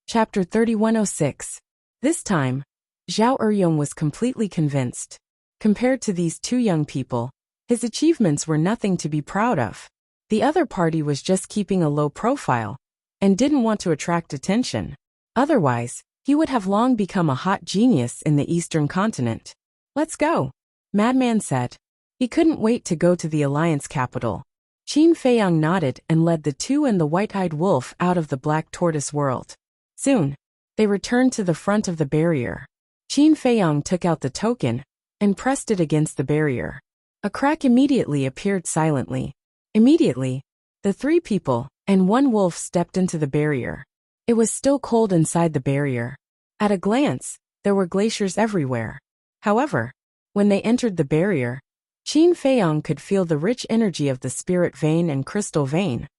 Chapter 3106. This time, Zhao Eryong was completely convinced. Compared to these two young people, his achievements were nothing to be proud of. The other party was just keeping a low profile and didn't want to attract attention. Otherwise, he would have long become a hot genius in the Eastern continent. "Let's go," Madman said. He couldn't wait to go to the Alliance capital. Qin Feiyang nodded and led the two and the white-eyed wolf out of the black tortoise world. Soon, they returned to the front of the barrier. Qin Feiyang took out the token and pressed it against the barrier. A crack immediately appeared silently. Immediately, the three people and one wolf stepped into the barrier. It was still cold inside the barrier. At a glance, there were glaciers everywhere. However, when they entered the barrier, Qin Feiyang could feel the rich energy of the spirit vein and crystal vein,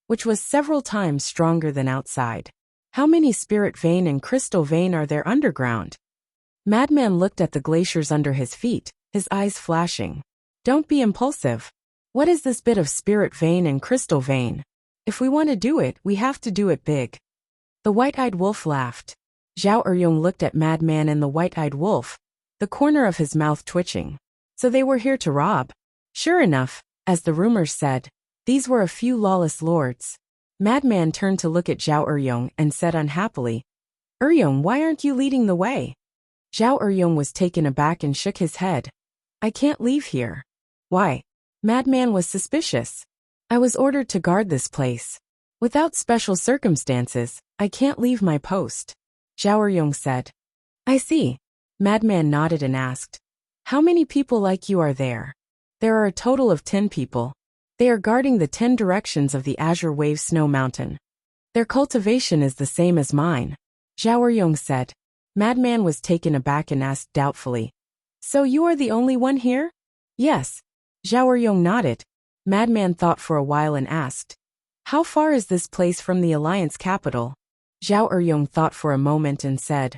which was several times stronger than outside. How many spirit vein and crystal vein are there underground? Madman looked at the glaciers under his feet, his eyes flashing. Don't be impulsive. What is this bit of spirit vein and crystal vein? If we want to do it, we have to do it big. The white-eyed wolf laughed. Zhao Eryong looked at Madman and the white-eyed wolf, the corner of his mouth twitching. So they were here to rob. Sure enough, as the rumors said, these were a few lawless lords. Madman turned to look at Zhao Eryong and said unhappily, "Eryong, why aren't you leading the way?" Zhao Eryong was taken aback and shook his head. "I can't leave here." "Why?" Madman was suspicious. "I was ordered to guard this place. Without special circumstances, I can't leave my post," Zhao Eryong said. "I see." Madman nodded and asked, "How many people like you are there?" "There are a total of 10 people. They are guarding the 10 directions of the Azure Wave Snow Mountain. Their cultivation is the same as mine," Zhao Eryong said. Madman was taken aback and asked doubtfully, "So you are the only one here?" "Yes." Zhao Eryong nodded. Madman thought for a while and asked, "How far is this place from the Alliance capital?" Zhao Eryong thought for a moment and said,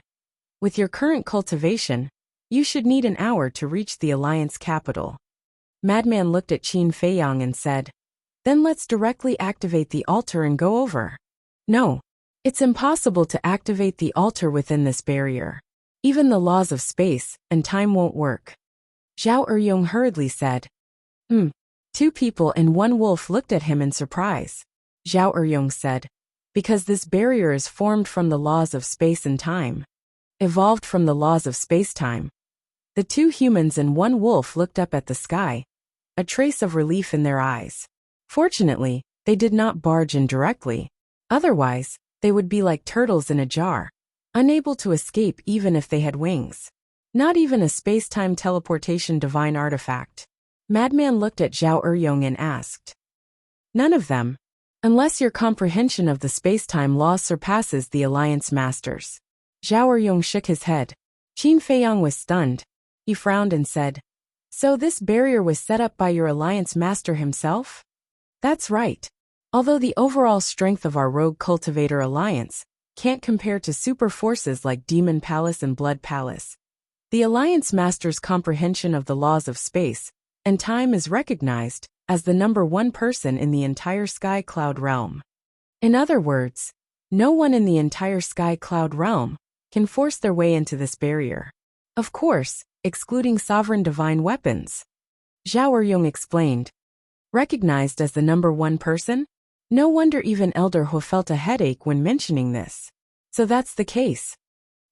"With your current cultivation, you should need an hour to reach the Alliance capital." Madman looked at Qin Feiyang and said, "Then let's directly activate the altar and go over." "No. It's impossible to activate the altar within this barrier. Even the laws of space and time won't work." Zhao Eryong hurriedly said. Two people and one wolf looked at him in surprise. Zhao Eryong said, "Because this barrier is formed from the laws of space and time. Evolved from the laws of space-time." The two humans and one wolf looked up at the sky, a trace of relief in their eyes. Fortunately, they did not barge in directly. Otherwise, they would be like turtles in a jar, unable to escape even if they had wings. Not even a space-time teleportation divine artifact. Madman looked at Zhao Eryong and asked, "None of them? Unless your comprehension of the space-time laws surpasses the Alliance Masters." Zhao Eryong shook his head. Qin Feiyang was stunned. He frowned and said, "So this barrier was set up by your Alliance Master himself?" "That's right. Although the overall strength of our rogue cultivator alliance can't compare to super forces like Demon Palace and Blood Palace, the Alliance Master's comprehension of the laws of space and time is recognized as the number one person in the entire Sky Cloud realm. In other words, no one in the entire Sky Cloud realm can force their way into this barrier. Of course, excluding sovereign divine weapons." Zhao Eryong explained. Recognized as the number one person? No wonder even Elder He felt a headache when mentioning this. So that's the case.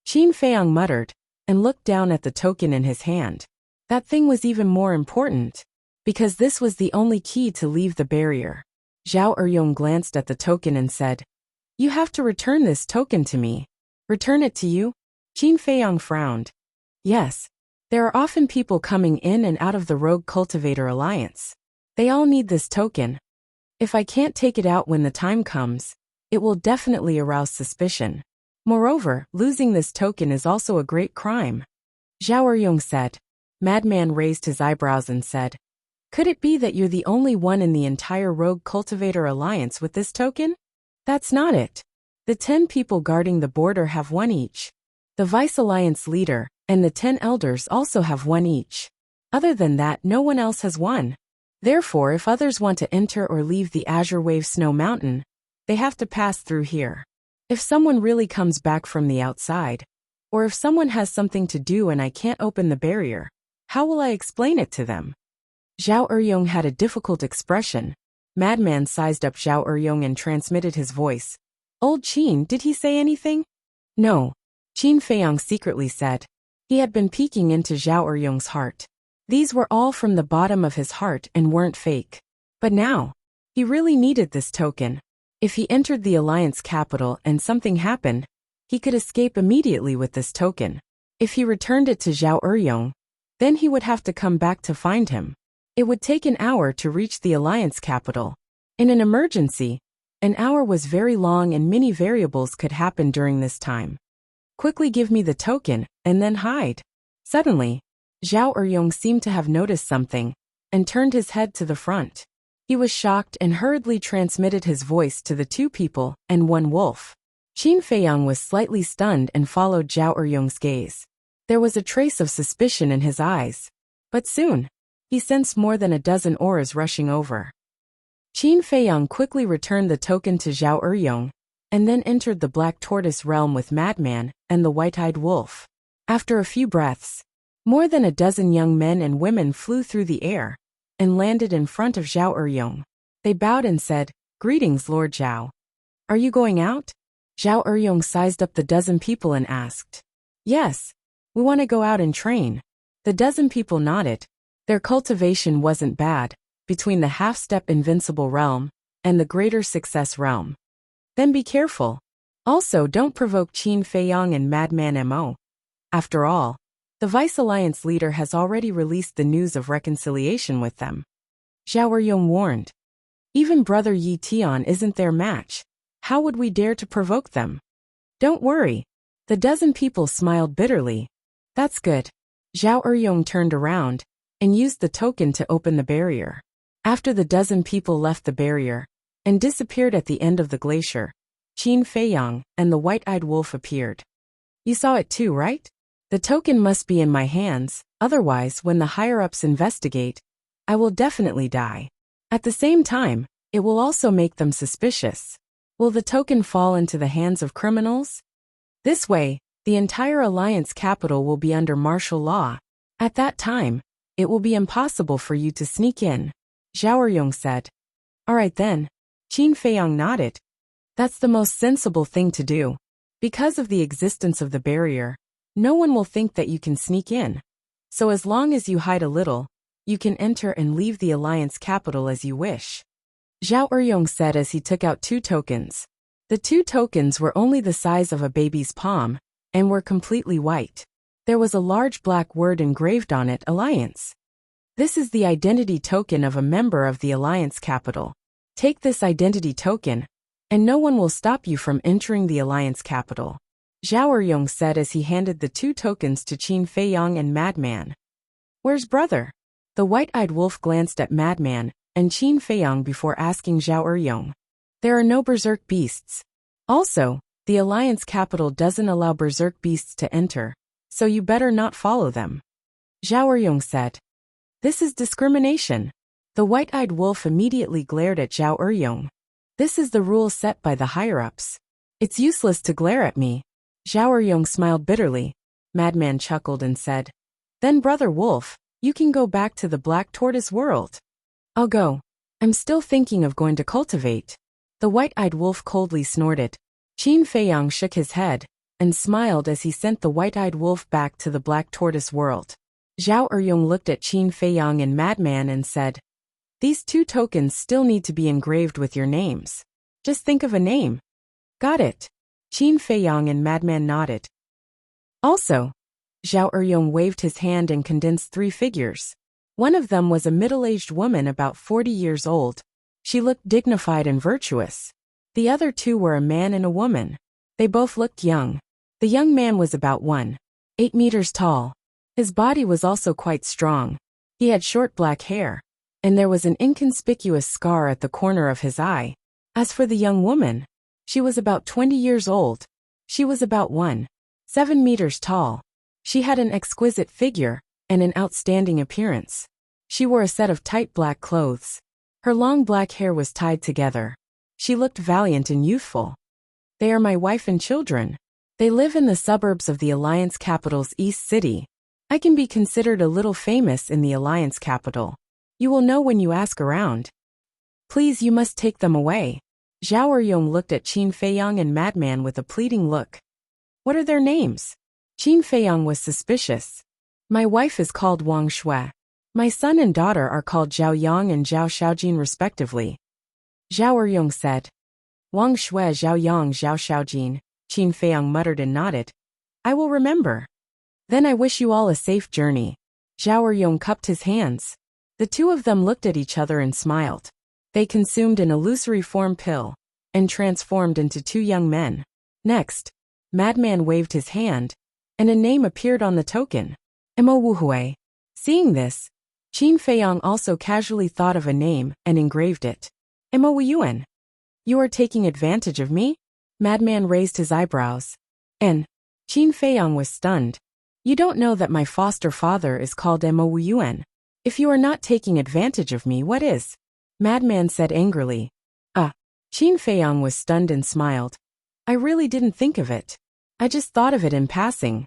Qin Feiyang muttered and looked down at the token in his hand. That thing was even more important, because this was the only key to leave the barrier. Zhao Eryong glanced at the token and said, "You have to return this token to me." "Return it to you?" Qin Feiyang frowned. "Yes. There are often people coming in and out of the Rogue Cultivator Alliance. They all need this token. If I can't take it out when the time comes, it will definitely arouse suspicion. Moreover, losing this token is also a great crime," Zhao Eryong said. Madman raised his eyebrows and said, "Could it be that you're the only one in the entire Rogue Cultivator Alliance with this token?" "That's not it. The 10 people guarding the border have one each. The Vice Alliance leader and the 10 elders also have one each. Other than that, no one else has one. Therefore, if others want to enter or leave the Azure Wave Snow Mountain, they have to pass through here. If someone really comes back from the outside, or if someone has something to do and I can't open the barrier, how will I explain it to them? Zhao Eryong had a difficult expression. Madman sized up Zhao Eryong and transmitted his voice. Old Qin, did he say anything? No. Qin Feiyang secretly said. He had been peeking into Zhao Eryong's heart. These were all from the bottom of his heart and weren't fake. But now, he really needed this token. If he entered the Alliance capital and something happened, he could escape immediately with this token. If he returned it to Zhao Eryong, then he would have to come back to find him. It would take an hour to reach the Alliance capital. In an emergency, an hour was very long and many variables could happen during this time. Quickly give me the token, and then hide. Suddenly, Zhao Eryong seemed to have noticed something, and turned his head to the front. He was shocked and hurriedly transmitted his voice to the two people and one wolf. Qin Feiyang was slightly stunned and followed Zhao Eryong's gaze. There was a trace of suspicion in his eyes. But soon, he sensed more than a dozen auras rushing over. Qin Feiyang quickly returned the token to Zhao Eryong, and then entered the Black Tortoise realm with Madman and the White-Eyed Wolf. After a few breaths, more than a dozen young men and women flew through the air and landed in front of Zhao Eryong. They bowed and said, "Greetings, Lord Zhao. Are you going out?" Zhao Eryong sized up the dozen people and asked. "Yes, we want to go out and train." The dozen people nodded. Their cultivation wasn't bad, between the half-step Invincible realm and the Greater Success realm. Then be careful. Also, don't provoke Qin Feiyang and Madman Mo. After all, the Vice Alliance leader has already released the news of reconciliation with them. Zhao Eryong warned. Even Brother Yi Tian isn't their match. How would we dare to provoke them? Don't worry. The dozen people smiled bitterly. That's good. Zhao Eryong turned around and used the token to open the barrier. After the dozen people left the barrier and disappeared at the end of the glacier, Qin Feiyang and the White-Eyed Wolf appeared. You saw it too, right? The token must be in my hands, otherwise when the higher-ups investigate, I will definitely die. At the same time, it will also make them suspicious. Will the token fall into the hands of criminals? This way, the entire Alliance capital will be under martial law. At that time, it will be impossible for you to sneak in, Zhao Eryong said. All right then. Qin Feiyang nodded. That's the most sensible thing to do. Because of the existence of the barrier, no one will think that you can sneak in. So as long as you hide a little, you can enter and leave the Alliance capital as you wish. Zhao Eryong said as he took out two tokens. The two tokens were only the size of a baby's palm, and were completely white. There was a large black word engraved on it, Alliance. This is the identity token of a member of the Alliance capital. Take this identity token, and no one will stop you from entering the Alliance capital. Zhao Eryong said as he handed the two tokens to Qin Feiyang and Madman. Where's brother? The White-Eyed Wolf glanced at Madman and Qin Feiyang before asking Zhao Eryong. There are no berserk beasts. Also, the Alliance capital doesn't allow berserk beasts to enter, so you better not follow them. Zhao Eryong said. This is discrimination. The White-Eyed Wolf immediately glared at Zhao Eryong. This is the rule set by the higher-ups. It's useless to glare at me. Zhao Eryong smiled bitterly. Madman chuckled and said, Then Brother Wolf, you can go back to the Black Tortoise world. I'll go. I'm still thinking of going to cultivate. The White-Eyed Wolf coldly snorted. Qin Feiyang shook his head and smiled as he sent the White-Eyed Wolf back to the Black Tortoise world. Zhao Eryong looked at Qin Feiyang and Madman and said, These two tokens still need to be engraved with your names. Just think of a name. Got it. Qin Feiyang and Madman nodded. Also, Zhao Eryong waved his hand and condensed three figures. One of them was a middle-aged woman about 40 years old. She looked dignified and virtuous. The other two were a man and a woman. They both looked young. The young man was about 1.8 meters tall. His body was also quite strong. He had short black hair, and there was an inconspicuous scar at the corner of his eye. As for the young woman, she was about 20 years old. She was about 1.7 meters tall. She had an exquisite figure and an outstanding appearance. She wore a set of tight black clothes. Her long black hair was tied together. She looked valiant and youthful. They are my wife and children. They live in the suburbs of the Alliance capital's East City. I can be considered a little famous in the Alliance capital. You will know when you ask around. Please, you must take them away. Zhao Eryong looked at Qin Feiyang and Madman with a pleading look. What are their names? Qin Feiyang was suspicious. My wife is called Wang Shui. My son and daughter are called Zhao Yang and Zhao Xiaojin respectively. Zhao Eryong said. Wang Shui, Zhao Yang, Zhao Xiaojin, Qin Feiyang muttered and nodded. I will remember. Then I wish you all a safe journey. Zhao Eryong cupped his hands. The two of them looked at each other and smiled. They consumed an illusory form pill and transformed into two young men. Next, Madman waved his hand, and a name appeared on the token. Mo Wuhui. Seeing this, Qin Feiyang also casually thought of a name and engraved it. Mo Wuyuan. You are taking advantage of me? Madman raised his eyebrows. And Qin Feiyang was stunned. You don't know that my foster father is called Mo Wuyuan. If you are not taking advantage of me, what is? Madman said angrily. Qin Feiyang was stunned and smiled. I really didn't think of it. I just thought of it in passing.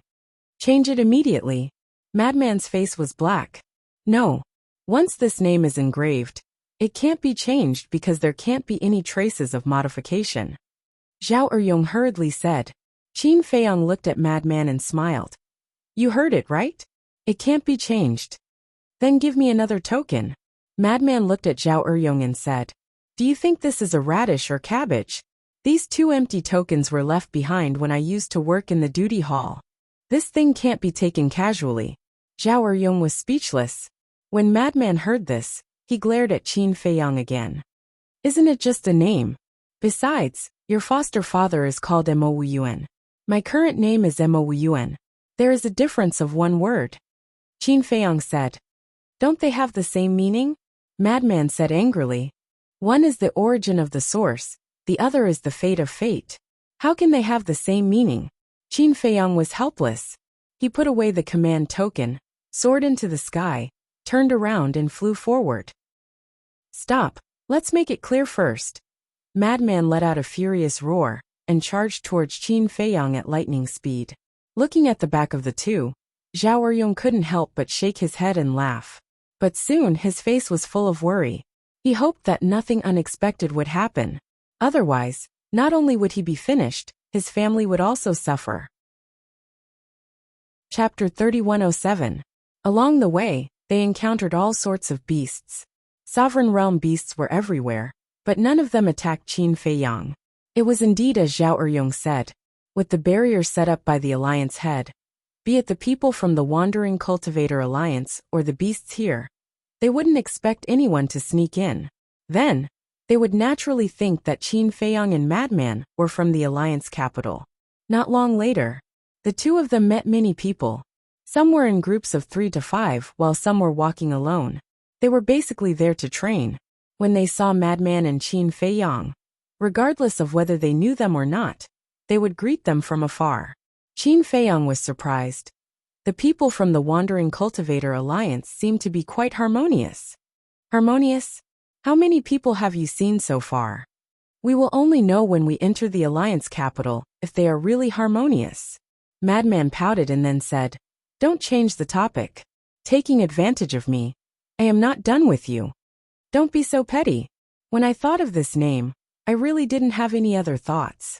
Change it immediately. Madman's face was black. No. Once this name is engraved, it can't be changed because there can't be any traces of modification. Zhao Eryong hurriedly said. Qin Feiyang looked at Madman and smiled. You heard it, right? It can't be changed. Then give me another token. Madman looked at Zhao Eryong and said. Do you think this is a radish or cabbage? These two empty tokens were left behind when I used to work in the duty hall. This thing can't be taken casually. Zhao Eryong was speechless. When Madman heard this, he glared at Qin Feiyang again. Isn't it just a name? Besides, your foster father is called Mo Wuyuan. My current name is Mo Wuyuan. There is a difference of one word. Qin Feiyang said. Don't they have the same meaning? Madman said angrily. One is the origin of the source, the other is the fate of fate. How can they have the same meaning? Qin Feiyang was helpless. He put away the command token, soared into the sky, turned around and flew forward. Stop, let's make it clear first. Madman let out a furious roar and charged towards Qin Feiyang at lightning speed. Looking at the back of the two, Zhao Eryong couldn't help but shake his head and laugh. But soon his face was full of worry. He hoped that nothing unexpected would happen. Otherwise, not only would he be finished, his family would also suffer. Chapter 3107. Along the way, they encountered all sorts of beasts. Sovereign realm beasts were everywhere, but none of them attacked Qin Feiyang. It was indeed as Zhao Eryong said. With the barrier set up by the Alliance head, be it the people from the Wandering Cultivator Alliance or the beasts here, they wouldn't expect anyone to sneak in. Then, they would naturally think that Qin Feiyang and Madman were from the Alliance capital. Not long later, the two of them met many people. Some were in groups of 3 to 5 while some were walking alone. They were basically there to train. When they saw Madman and Qin Feiyang, regardless of whether they knew them or not, they would greet them from afar. Qin Feiyang was surprised. The people from the Wandering Cultivator Alliance seemed to be quite harmonious. Harmonious? How many people have you seen so far? We will only know when we enter the Alliance capital if they are really harmonious. Madman pouted and then said, Don't change the topic. Taking advantage of me. I am not done with you. Don't be so petty. When I thought of this name, I really didn't have any other thoughts.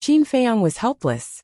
Qin Feiyang was helpless.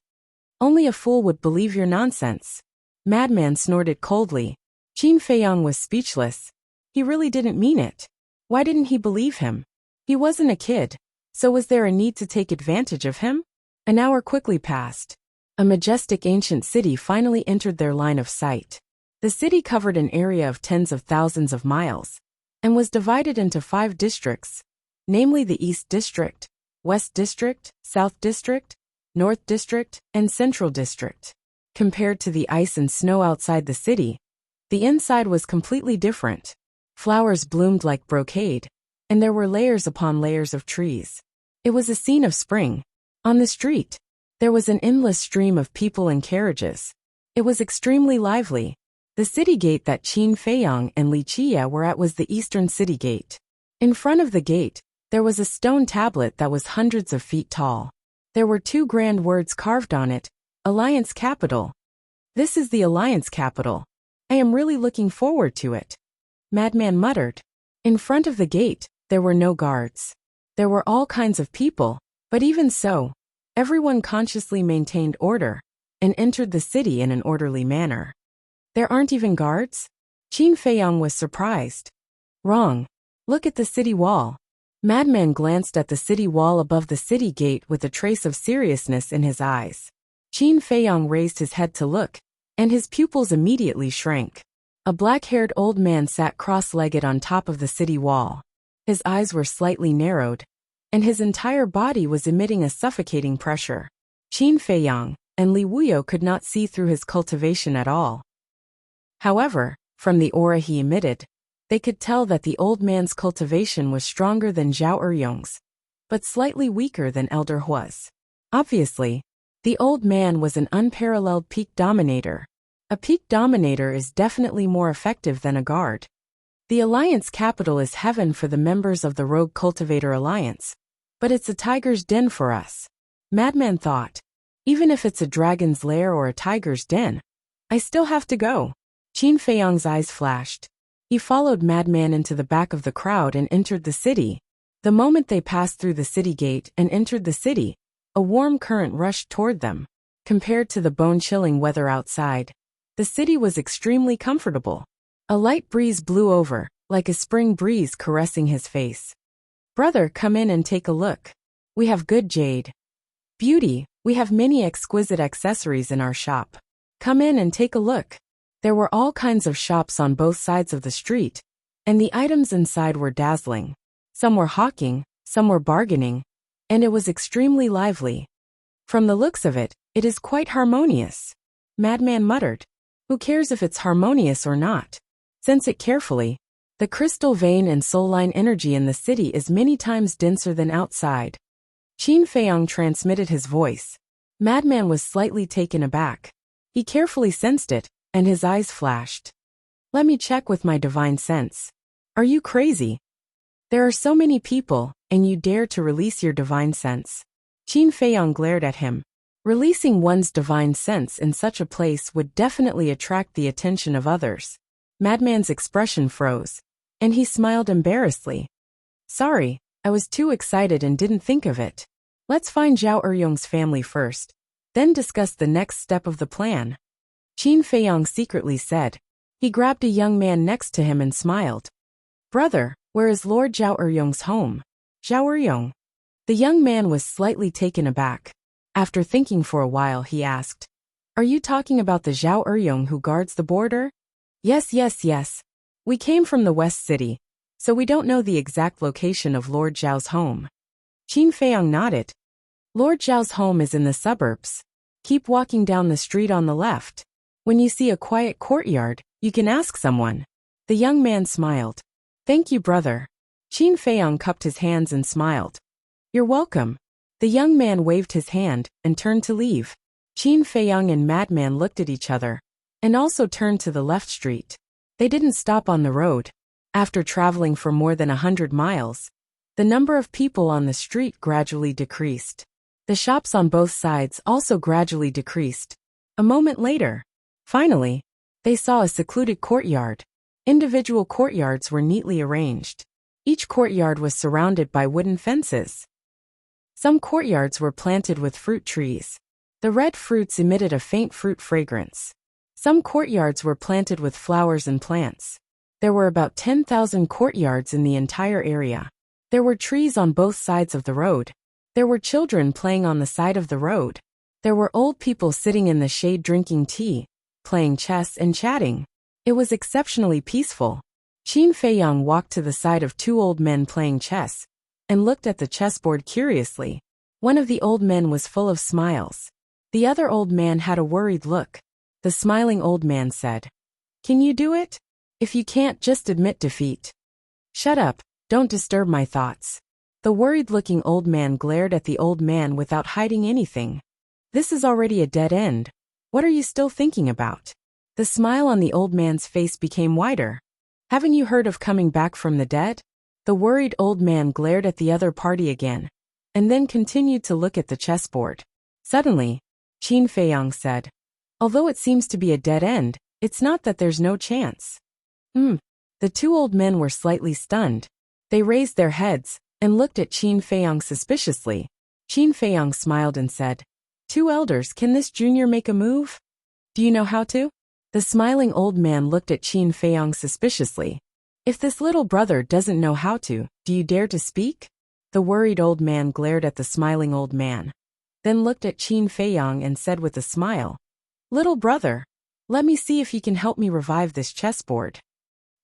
Only a fool would believe your nonsense. Madman snorted coldly. Qin Feiyang was speechless. He really didn't mean it. Why didn't he believe him? He wasn't a kid, so was there a need to take advantage of him? An hour quickly passed. A majestic ancient city finally entered their line of sight. The city covered an area of tens of thousands of miles, and was divided into 5 districts, namely the East District, West District, South District, North District, and Central District. Compared to the ice and snow outside the city, the inside was completely different. Flowers bloomed like brocade, and there were layers upon layers of trees. It was a scene of spring. On the street, there was an endless stream of people and carriages. It was extremely lively. The city gate that Qin Feiyang and Li Qia were at was the Eastern City Gate. In front of the gate, there was a stone tablet that was hundreds of feet tall. There were two grand words carved on it, Alliance Capital. This is the Alliance Capital. I am really looking forward to it. Madman muttered. In front of the gate, there were no guards. There were all kinds of people, but even so, everyone consciously maintained order and entered the city in an orderly manner. There aren't even guards? Qin Feiyang was surprised. Wrong. Look at the city wall. Madman glanced at the city wall above the city gate with a trace of seriousness in his eyes. Qin Feiyang raised his head to look, and his pupils immediately shrank. A black-haired old man sat cross-legged on top of the city wall. His eyes were slightly narrowed, and his entire body was emitting a suffocating pressure. Qin Feiyang and Li Wuyo could not see through his cultivation at all. However, from the aura he emitted, they could tell that the old man's cultivation was stronger than Zhao Eryong's, but slightly weaker than Elder Hua's. Obviously, the old man was an unparalleled peak dominator. A peak dominator is definitely more effective than a guard. The Alliance Capital is heaven for the members of the Rogue Cultivator Alliance, but it's a tiger's den for us. Madman thought. Even if it's a dragon's lair or a tiger's den, I still have to go. Qin Feiyang's eyes flashed. He followed Madman into the back of the crowd and entered the city. The moment they passed through the city gate and entered the city, a warm current rushed toward them. Compared to the bone-chilling weather outside, the city was extremely comfortable. A light breeze blew over, like a spring breeze caressing his face. Brother, come in and take a look. We have good jade. Beauty, we have many exquisite accessories in our shop. Come in and take a look. There were all kinds of shops on both sides of the street, and the items inside were dazzling. Some were hawking, some were bargaining, and it was extremely lively. From the looks of it, it is quite harmonious. Madman muttered. Who cares if it's harmonious or not? Sense it carefully. The crystal vein and soul line energy in the city is many times denser than outside. Qin Feiyang transmitted his voice. Madman was slightly taken aback. He carefully sensed it, and his eyes flashed. Let me check with my divine sense. Are you crazy? There are so many people, and you dare to release your divine sense. Qin Feiyang glared at him. Releasing one's divine sense in such a place would definitely attract the attention of others. Madman's expression froze, and he smiled embarrassedly. Sorry, I was too excited and didn't think of it. Let's find Zhao Eryong's family first, then discuss the next step of the plan. Qin Feiyang secretly said. He grabbed a young man next to him and smiled. Brother, where is Lord Zhao Eryong's home? Zhao Eryong. The young man was slightly taken aback. After thinking for a while, he asked, Are you talking about the Zhao Eryong who guards the border? Yes. We came from the West City, so we don't know the exact location of Lord Zhao's home. Qin Feiyang nodded. Lord Zhao's home is in the suburbs. Keep walking down the street on the left. When you see a quiet courtyard, you can ask someone. The young man smiled. Thank you, brother. Qin Feiyang cupped his hands and smiled. You're welcome. The young man waved his hand and turned to leave. Qin Feiyang and Madman looked at each other, and also turned to the left street. They didn't stop on the road. After traveling for more than 100 miles, the number of people on the street gradually decreased. The shops on both sides also gradually decreased. A moment later, finally, they saw a secluded courtyard. Individual courtyards were neatly arranged. Each courtyard was surrounded by wooden fences. Some courtyards were planted with fruit trees. The red fruits emitted a faint fruit fragrance. Some courtyards were planted with flowers and plants. There were about 10,000 courtyards in the entire area. There were trees on both sides of the road. There were children playing on the side of the road. There were old people sitting in the shade drinking tea, playing chess and chatting. It was exceptionally peaceful. Qin Feiyang walked to the side of two old men playing chess, and looked at the chessboard curiously. One of the old men was full of smiles. The other old man had a worried look. The smiling old man said, Can you do it? If you can't, just admit defeat. Shut up, don't disturb my thoughts. The worried-looking old man glared at the old man without hiding anything. This is already a dead end. What are you still thinking about? The smile on the old man's face became wider. Haven't you heard of coming back from the dead? The worried old man glared at the other party again. and then continued to look at the chessboard. Suddenly, Qin Feiyang said, "Although it seems to be a dead end, it's not that there's no chance." The two old men were slightly stunned. They raised their heads and looked at Qin Feiyang suspiciously. Qin Feiyang smiled and said, "Two elders, can this junior make a move? Do you know how to?" The smiling old man looked at Qin Feiyang suspiciously. "If this little brother doesn't know how to, do you dare to speak?" The worried old man glared at the smiling old man, then looked at Qin Feiyang and said with a smile, "Little brother, let me see if you can help me revive this chessboard."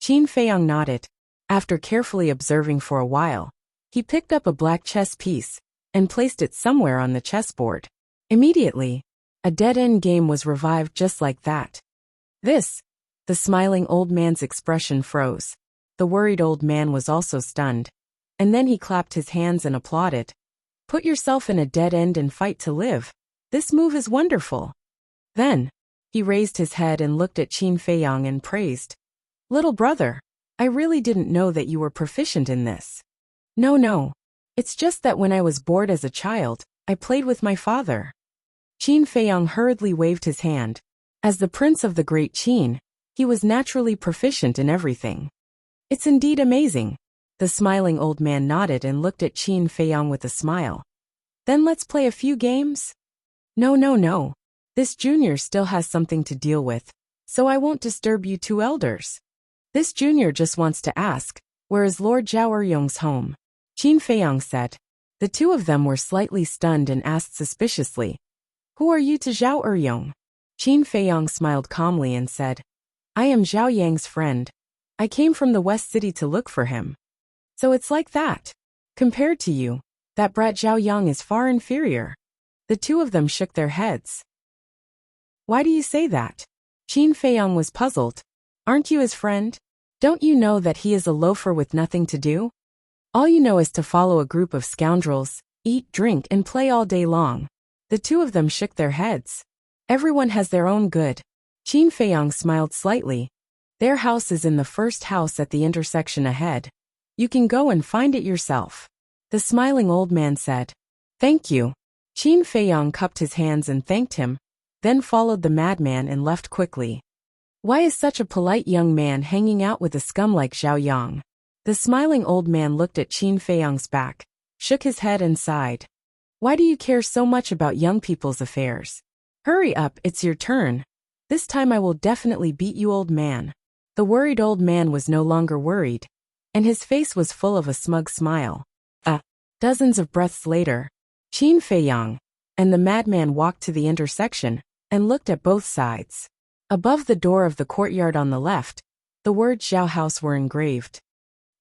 Qin Feiyang nodded. After carefully observing for a while, he picked up a black chess piece and placed it somewhere on the chessboard. Immediately, a dead-end game was revived just like that. The smiling old man's expression froze. The worried old man was also stunned. And then he clapped his hands and applauded. "Put yourself in a dead end and fight to live. This move is wonderful." Then, he raised his head and looked at Qin Feiyang and praised, "Little brother, I really didn't know that you were proficient in this." No. It's just that when I was bored as a child, I played with my father." Qin Feiyang hurriedly waved his hand. As the prince of the great Qin, he was naturally proficient in everything. "It's indeed amazing." The smiling old man nodded and looked at Qin Feiyang with a smile. "Then let's play a few games?" No. This junior still has something to deal with, so I won't disturb you two elders. This junior just wants to ask, where is Lord Zhao Eryong's home?" Qin Feiyang said. The two of them were slightly stunned and asked suspiciously, "Who are you to Zhao Eryong?" Qin Feiyang smiled calmly and said, "I am Zhao Yang's friend. I came from the West City to look for him." "So it's like that. Compared to you, that brat Zhao Yang is far inferior." The two of them shook their heads. "Why do you say that?" Qin Feiyang was puzzled. "Aren't you his friend? Don't you know that he is a loafer with nothing to do? All you know is to follow a group of scoundrels, eat, drink, and play all day long." The two of them shook their heads. "Everyone has their own good." Qin Feiyang smiled slightly. "Their house is in the first house at the intersection ahead. You can go and find it yourself." The smiling old man said, "Thank you." Qin Feiyang cupped his hands and thanked him, then followed the madman and left quickly. "Why is such a polite young man hanging out with a scum like Zhao Yang?" The smiling old man looked at Qin Feiyang's back, shook his head and sighed. "Why do you care so much about young people's affairs? Hurry up, it's your turn. This time I will definitely beat you, old man." The worried old man was no longer worried, and his face was full of a smug smile. Dozens of breaths later, Qin Feiyang and the madman walked to the intersection and looked at both sides. Above the door of the courtyard on the left, the words Zhao House were engraved.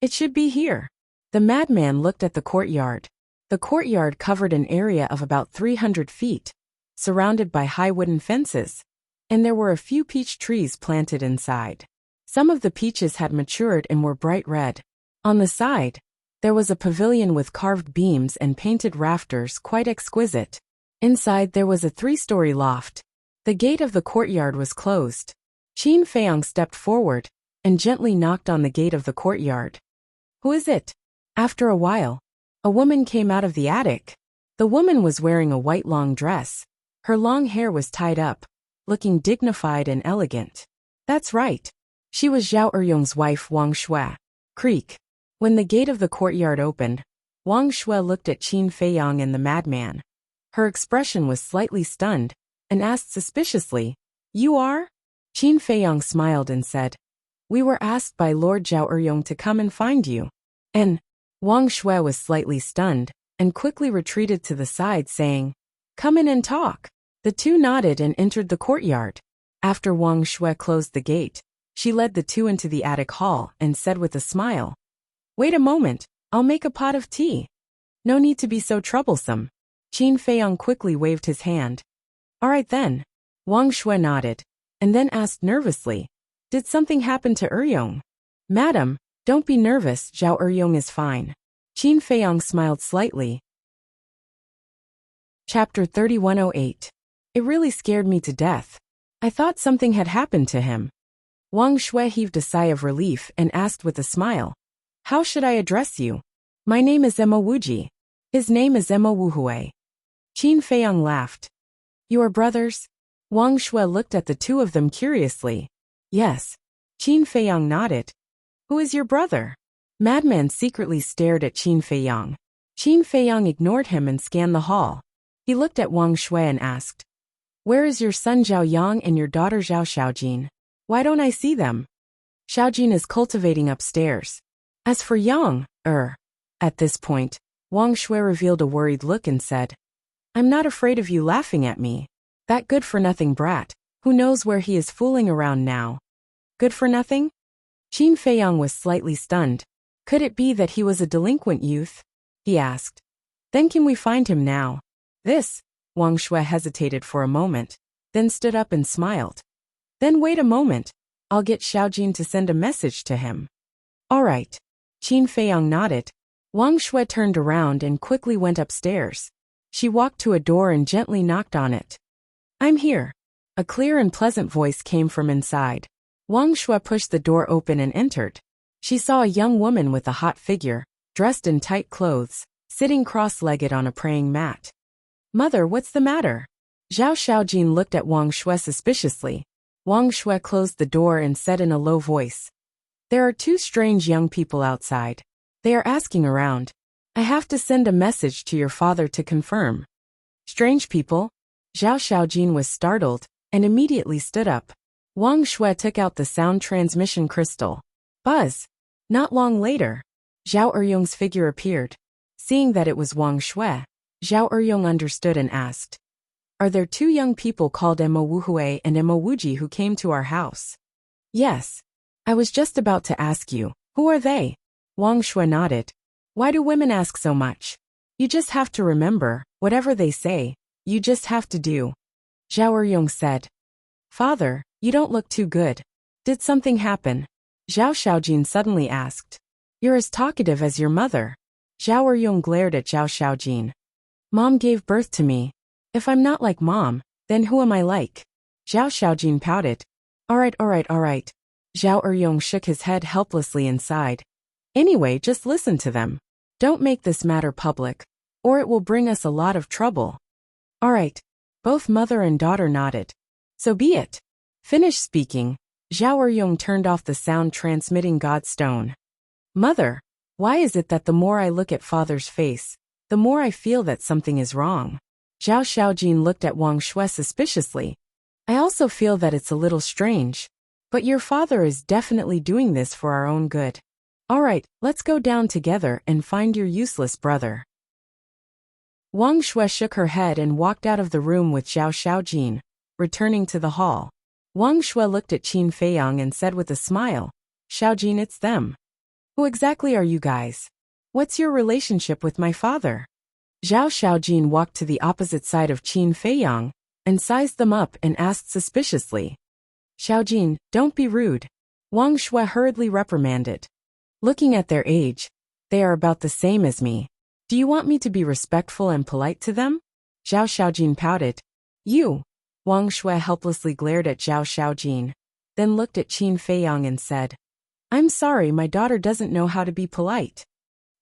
"It should be here." The madman looked at the courtyard. The courtyard covered an area of about 300 feet, surrounded by high wooden fences, and there were a few peach trees planted inside. Some of the peaches had matured and were bright red. On the side, there was a pavilion with carved beams and painted rafters, quite exquisite. Inside there was a 3-story loft. The gate of the courtyard was closed. Qin Feiyang stepped forward and gently knocked on the gate of the courtyard. "Who is it?" After a while, a woman came out of the attic. The woman was wearing a white long dress. Her long hair was tied up, looking dignified and elegant. That's right. She was Zhao Eryong's wife, Wang Shui. Creak. When the gate of the courtyard opened, Wang Shui looked at Qin Feiyang and the madman. Her expression was slightly stunned, and asked suspiciously, "You are?" Qin Feiyang smiled and said, "We were asked by Lord Zhao Eryong to come and find you." And Wang Shui was slightly stunned, and quickly retreated to the side saying, "Come in and talk." The two nodded and entered the courtyard. After Wang Shui closed the gate, she led the two into the attic hall and said with a smile, "Wait a moment, I'll make a pot of tea." "No need to be so troublesome." Qin Feiyang quickly waved his hand. "All right then." Wang Shui nodded, and then asked nervously, "Did something happen to Eryong?" "Madam, don't be nervous, Zhao Eryong is fine." Qin Feiyang smiled slightly. Chapter 3108. It really scared me to death. I thought something had happened to him. Wang Shui heaved a sigh of relief and asked with a smile, "How should I address you?" "My name is Emma Wuji." His name is Emma Wuhui. Qin Feiyang laughed. You are brothers? Wang Shui looked at the two of them curiously. Yes. Qin Feiyang nodded. Who is your brother? Madman secretly stared at Qin Feiyang. Qin Feiyang ignored him and scanned the hall. He looked at Wang Shui and asked, Where is your son Zhao Yang and your daughter Zhao Xiaojin? Why don't I see them? Xiaojin is cultivating upstairs. As for Yang, At this point, Wang Shui revealed a worried look and said, I'm not afraid of you laughing at me. That good-for-nothing brat, who knows where he is fooling around now? Good for nothing? Qin Feiyang was slightly stunned. Could it be that he was a delinquent youth? He asked. Then can we find him now? Wang Shui hesitated for a moment, then stood up and smiled. Then wait a moment. I'll get Xiaojin to send a message to him. All right. Qin Feiyang nodded. Wang Shui turned around and quickly went upstairs. She walked to a door and gently knocked on it. I'm here. A clear and pleasant voice came from inside. Wang Shui pushed the door open and entered. She saw a young woman with a hot figure, dressed in tight clothes, sitting cross-legged on a praying mat. Mother, what's the matter? Zhao Xiaojin looked at Wang Shui suspiciously. Wang Shui closed the door and said in a low voice, There are two strange young people outside. They are asking around. I have to send a message to your father to confirm. Strange people? Zhao Xiaojin was startled and immediately stood up. Wang Shui took out the sound transmission crystal. Buzz! Not long later, Zhao Eryong's figure appeared. Seeing that it was Wang Shui, Zhao Eryong understood and asked, Are there two young people called Emma Wuhui and Emma Wuji who came to our house? Yes. I was just about to ask you, who are they? Wang Shui nodded. Why do women ask so much? You just have to remember, whatever they say, you just have to do. Zhao Eryong said. Father, you don't look too good. Did something happen? Zhao Xiaojin suddenly asked. You're as talkative as your mother. Zhao Eryong glared at Zhao Xiaojin. Mom gave birth to me. If I'm not like Mom, then who am I like? Zhao Xiaojin pouted. All right. Zhao Eryong shook his head helplessly and sighed. Anyway, just listen to them. Don't make this matter public, or it will bring us a lot of trouble. All right. Both mother and daughter nodded. So be it. Finished speaking, Zhao Eryong turned off the sound transmitting Godstone. Mother, why is it that the more I look at father's face, the more I feel that something is wrong? Zhao Xiaojin looked at Wang Shui suspiciously. I also feel that it's a little strange. But your father is definitely doing this for our own good. All right, let's go down together and find your useless brother. Wang Shui shook her head and walked out of the room with Zhao Xiaojin, returning to the hall. Wang Shui looked at Qin Feiyang and said with a smile, Xiaojin, it's them. Who exactly are you guys? What's your relationship with my father? Zhao Xiaojin walked to the opposite side of Qin Feiyang and sized them up and asked suspiciously. Xiaojin, don't be rude. Wang Shui hurriedly reprimanded. Looking at their age, they are about the same as me. Do you want me to be respectful and polite to them? Zhao Xiaojin pouted. You. Wang Shui helplessly glared at Zhao Xiaojin, then looked at Qin Feiyang and said, I'm sorry, my daughter doesn't know how to be polite.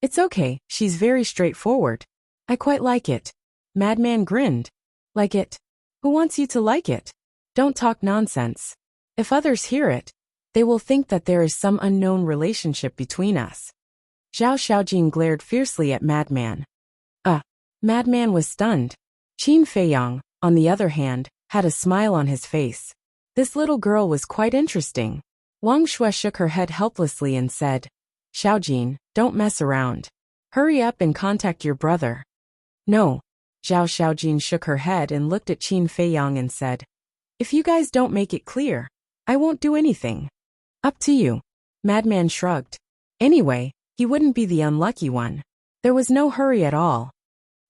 It's okay, she's very straightforward. I quite like it. Madman grinned. Like it? Who wants you to like it? Don't talk nonsense. If others hear it, they will think that there is some unknown relationship between us. Zhao Xiaojin glared fiercely at Madman. Madman was stunned. Qin Feiyang, on the other hand, had a smile on his face. This little girl was quite interesting. Wang Shui shook her head helplessly and said, Xiaojin, don't mess around. Hurry up and contact your brother. No. Zhao Xiaojin shook her head and looked at Qin Feiyang and said, If you guys don't make it clear, I won't do anything. Up to you. Madman shrugged. Anyway, he wouldn't be the unlucky one. There was no hurry at all.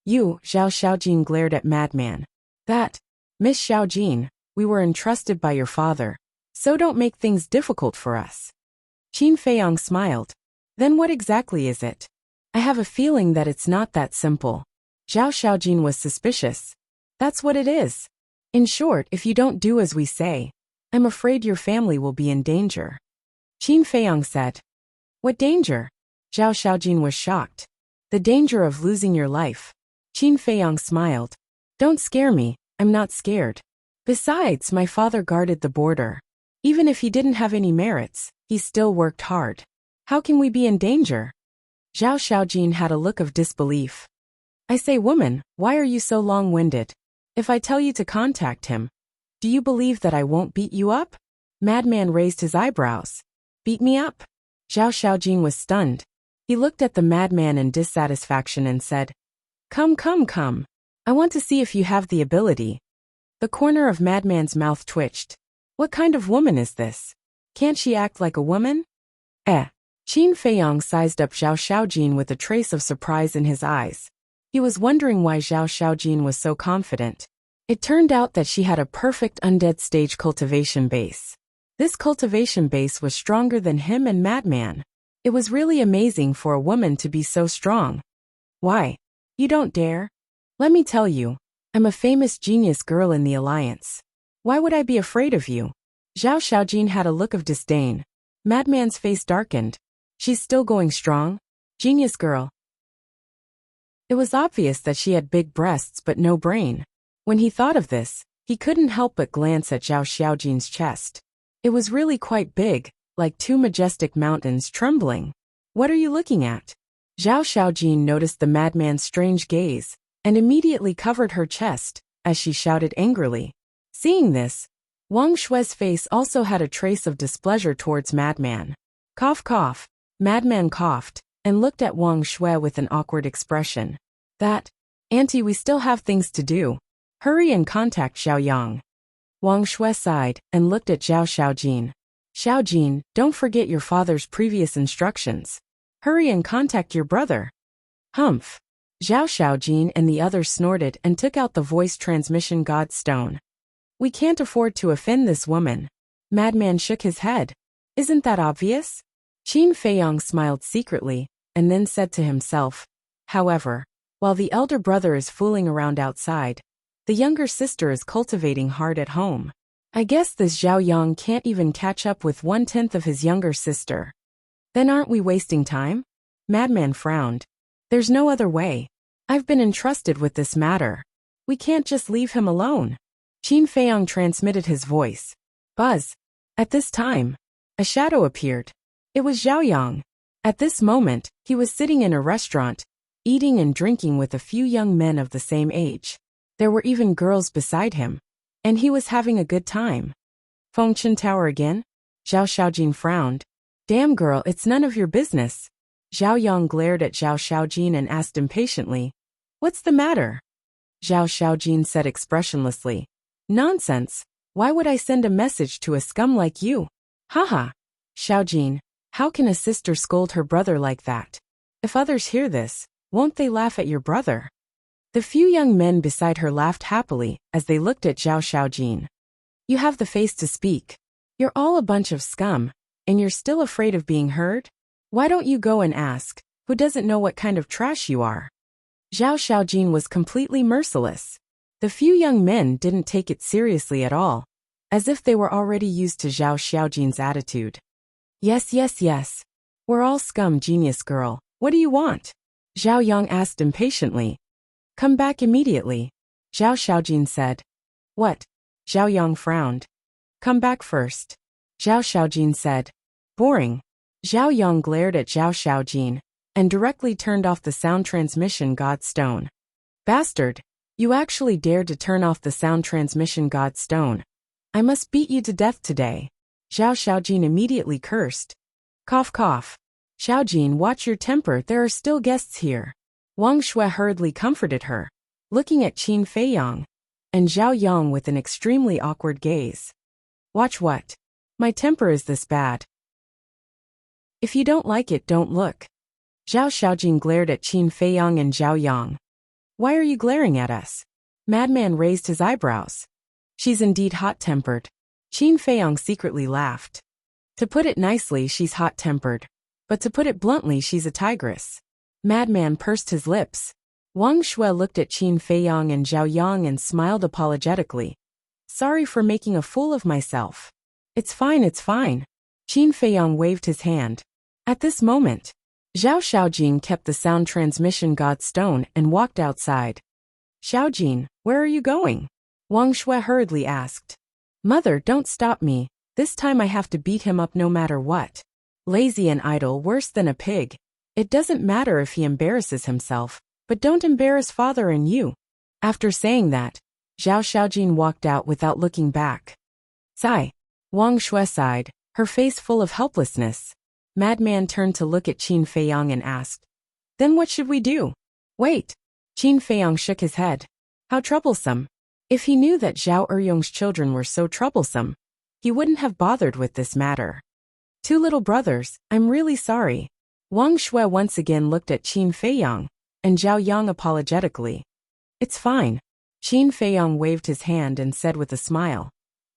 You, Zhao Xiaojin glared at Madman. That, Miss Xiaojin, we were entrusted by your father, so don't make things difficult for us. Qin Feiyang smiled. Then what exactly is it? I have a feeling that it's not that simple. Zhao Xiaojin was suspicious. That's what it is. In short, if you don't do as we say, I'm afraid your family will be in danger. Qin Feiyang said. What danger? Zhao Xiaojin was shocked. The danger of losing your life. Qin Feiyang smiled. Don't scare me, I'm not scared. Besides, my father guarded the border. Even if he didn't have any merits, he still worked hard. How can we be in danger? Zhao Xiaojin had a look of disbelief. I say, woman, why are you so long-winded? If I tell you to contact him, do you believe that I won't beat you up? Madman raised his eyebrows. Beat me up? Zhao Xiaojin was stunned. He looked at the madman in dissatisfaction and said, Come. I want to see if you have the ability. The corner of Madman's mouth twitched. What kind of woman is this? Can't she act like a woman? Qin Feiyang sized up Zhao Xiaojin with a trace of surprise in his eyes. He was wondering why Zhao Xiaojin was so confident. It turned out that she had a perfect undead stage cultivation base. This cultivation base was stronger than him and Madman. It was really amazing for a woman to be so strong. Why? You don't dare? Let me tell you, I'm a famous genius girl in the Alliance. Why would I be afraid of you? Zhao Xiaojin had a look of disdain. Madman's face darkened. She's still going strong? Genius girl. It was obvious that she had big breasts but no brain. When he thought of this, he couldn't help but glance at Zhao Xiaojin's chest. It was really quite big, like two majestic mountains trembling. What are you looking at? Zhao Xiaojin noticed the madman's strange gaze, and immediately covered her chest, as she shouted angrily. Seeing this, Wang Shue's face also had a trace of displeasure towards Madman. Cough. Madman coughed, and looked at Wang Shue with an awkward expression. Auntie, we still have things to do. Hurry and contact Xiao Yang. Wang Shue sighed, and looked at Zhao Xiaojin. Xiaojin, don't forget your father's previous instructions. Hurry and contact your brother. Humph. Zhao Xiaojin and the others snorted and took out the voice transmission god stone. We can't afford to offend this woman. Madman shook his head. Isn't that obvious? Qin Feiyang smiled secretly, and then said to himself, however, while the elder brother is fooling around outside, the younger sister is cultivating hard at home. I guess this Zhao Yang can't even catch up with 1/10 of his younger sister. Then aren't we wasting time? Madman frowned. There's no other way. I've been entrusted with this matter. We can't just leave him alone. Qin Feiyang transmitted his voice. Buzz. At this time, a shadow appeared. It was Zhao Yang. At this moment, he was sitting in a restaurant, eating and drinking with a few young men of the same age. There were even girls beside him. And he was having a good time. Fengchen Tower again? Zhao Xiaojin frowned. Damn girl, it's none of your business. Zhao Yang glared at Zhao Xiaojin and asked impatiently. What's the matter? Zhao Xiaojin said expressionlessly. Nonsense. Why would I send a message to a scum like you? Haha. Xiaojin, how can a sister scold her brother like that? If others hear this, won't they laugh at your brother? The few young men beside her laughed happily as they looked at Zhao Xiaojin. You have the face to speak. You're all a bunch of scum, and you're still afraid of being heard? Why don't you go and ask, who doesn't know what kind of trash you are? Zhao Xiaojin was completely merciless. The few young men didn't take it seriously at all, as if they were already used to Zhao Xiaojin's attitude. Yes. We're all scum, genius girl. What do you want? Zhao Yang asked impatiently. Come back immediately. Zhao Xiaojin said. What? Zhao Yang frowned. Come back first. Zhao Xiaojin said. Boring. Zhao Yang glared at Zhao Xiaojin, and directly turned off the sound transmission god stone. Bastard! You actually dared to turn off the sound transmission god stone. I must beat you to death today. Zhao Xiaojin immediately cursed. Cough. Xiaojin, watch your temper, there are still guests here. Wang Shue hurriedly comforted her, looking at Qin Feiyang, and Zhao Yang with an extremely awkward gaze. Watch what? My temper is this bad. If you don't like it, don't look. Zhao Xiaojin glared at Qin Feiyang and Zhao Yang. Why are you glaring at us? Madman raised his eyebrows. She's indeed hot-tempered. Qin Feiyang secretly laughed. To put it nicely, she's hot-tempered. But to put it bluntly, she's a tigress. Madman pursed his lips. Wang Shue looked at Qin Feiyang and Zhao Yang and smiled apologetically. Sorry for making a fool of myself. It's fine. Qin Feiyang waved his hand. At this moment, Zhao Xiaojin kept the sound transmission god stone and walked outside. Xiaojin, where are you going? Wang Shui hurriedly asked. Mother, don't stop me. This time I have to beat him up no matter what. Lazy and idle, worse than a pig. It doesn't matter if he embarrasses himself, but don't embarrass father and you. After saying that, Zhao Xiaojin walked out without looking back. Sigh. Wang Shui sighed, her face full of helplessness. Madman turned to look at Qin Feiyang and asked, Then what should we do? Wait. Qin Feiyang shook his head. How troublesome. If he knew that Zhao Eryong's children were so troublesome, he wouldn't have bothered with this matter. Two little brothers, I'm really sorry. Wang Shui once again looked at Qin Feiyang, and Zhao Yang apologetically. It's fine. Qin Feiyang waved his hand and said with a smile.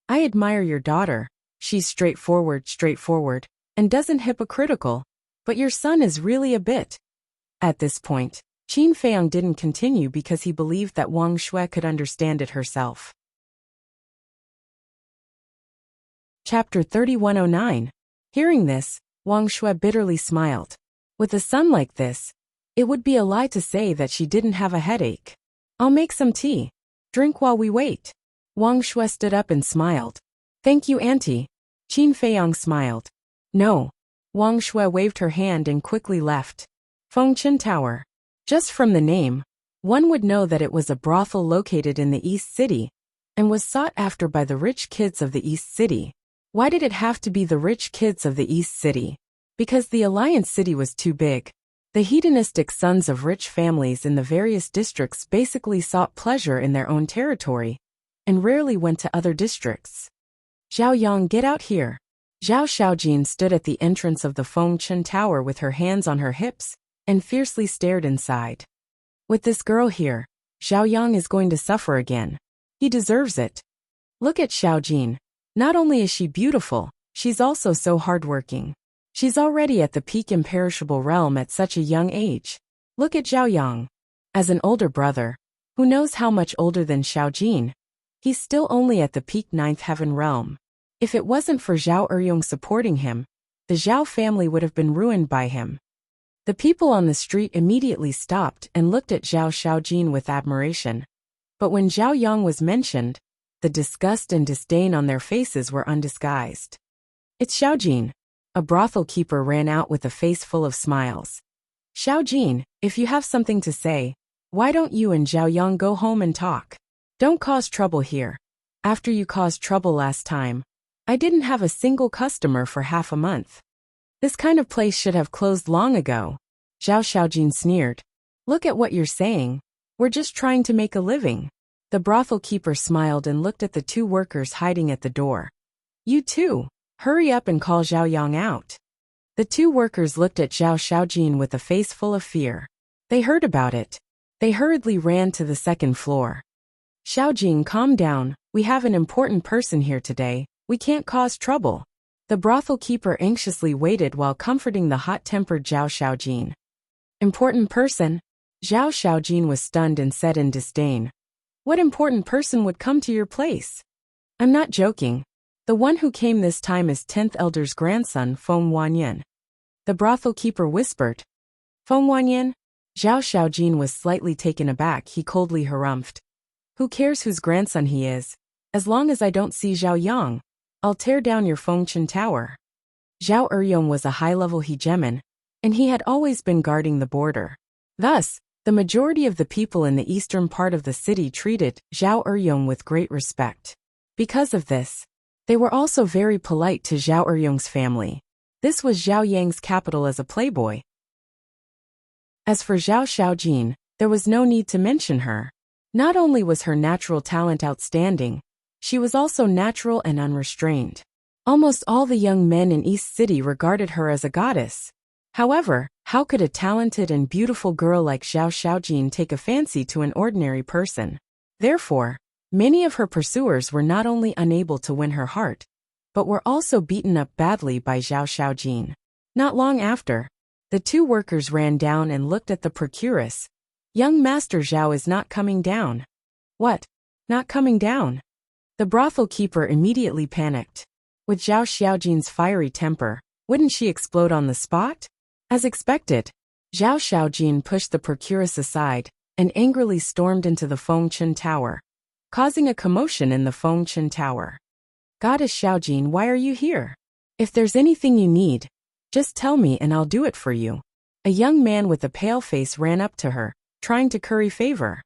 I admire your daughter. She's straightforward, and doesn't hypocritical, but your son is really a bit. At this point, Qin Feiyang didn't continue because he believed that Wang Shui could understand it herself. Chapter 3109. Hearing this, Wang Shui bitterly smiled. With a son like this, it would be a lie to say that she didn't have a headache. I'll make some tea. Drink while we wait. Wang Shui stood up and smiled. Thank you, Auntie. Qin Feiyang smiled. No. Wang Shui waved her hand and quickly left. Fengchen Tower. Just from the name, one would know that it was a brothel located in the East City, and was sought after by the rich kids of the East City. Why did it have to be the rich kids of the East City? Because the Alliance City was too big. The hedonistic sons of rich families in the various districts basically sought pleasure in their own territory, and rarely went to other districts. Zhao Yang, get out here. Zhao Xiaojin stood at the entrance of the Fengchen Tower with her hands on her hips, and fiercely stared inside. With this girl here, Zhao Yang is going to suffer again. He deserves it. Look at Xiaojin. Not only is she beautiful, she's also so hardworking. She's already at the peak imperishable realm at such a young age. Look at Zhao Yang. As an older brother, who knows how much older than Xiaojin, he's still only at the peak ninth heaven realm. If it wasn't for Zhao Eryong supporting him, the Zhao family would have been ruined by him. The people on the street immediately stopped and looked at Zhao Xiaojin with admiration. But when Zhao Yang was mentioned, the disgust and disdain on their faces were undisguised. It's Xiaojin. A brothel keeper ran out with a face full of smiles. Xiaojin, if you have something to say, why don't you and Zhao Yang go home and talk? Don't cause trouble here. After you caused trouble last time, I didn't have a single customer for half a month. This kind of place should have closed long ago. Zhao Xiaojin sneered. Look at what you're saying. We're just trying to make a living. The brothel keeper smiled and looked at the two workers hiding at the door. You too. Hurry up and call Zhao Yang out. The two workers looked at Zhao Xiaojin with a face full of fear. They heard about it. They hurriedly ran to the second floor. Xiaojin, calm down. We have an important person here today. We can't cause trouble. The brothel keeper anxiously waited while comforting the hot-tempered Zhao Xiaojin. Important person? Zhao Xiaojin was stunned and said in disdain. What important person would come to your place? I'm not joking. The one who came this time is 10th Elder's grandson, Feng Wanyan. The brothel keeper whispered. Feng Wanyan? Zhao Xiaojin was slightly taken aback. He coldly harumphed. Who cares whose grandson he is? As long as I don't see Zhao Yang, I'll tear down your Fengchen Tower. Zhao Eryong was a high-level hegemon, and he had always been guarding the border. Thus, the majority of the people in the eastern part of the city treated Zhao Eryong with great respect. Because of this, they were also very polite to Zhao Eryong's family. This was Zhao Yang's capital as a playboy. As for Zhao Xiaojin, there was no need to mention her. Not only was her natural talent outstanding, she was also natural and unrestrained. Almost all the young men in East City regarded her as a goddess. However, how could a talented and beautiful girl like Zhao Xiaojin take a fancy to an ordinary person? Therefore, many of her pursuers were not only unable to win her heart, but were also beaten up badly by Zhao Xiaojin. Not long after, the two workers ran down and looked at the procuress. Young Master Zhao is not coming down. What? Not coming down? The brothel keeper immediately panicked. With Zhao Xiaojin's fiery temper, wouldn't she explode on the spot? As expected, Zhao Xiaojin pushed the procuress aside and angrily stormed into the Fengchen Tower, causing a commotion in the Fengchen Tower. Goddess Xiaojin, why are you here? If there's anything you need, just tell me and I'll do it for you. A young man with a pale face ran up to her, trying to curry favor.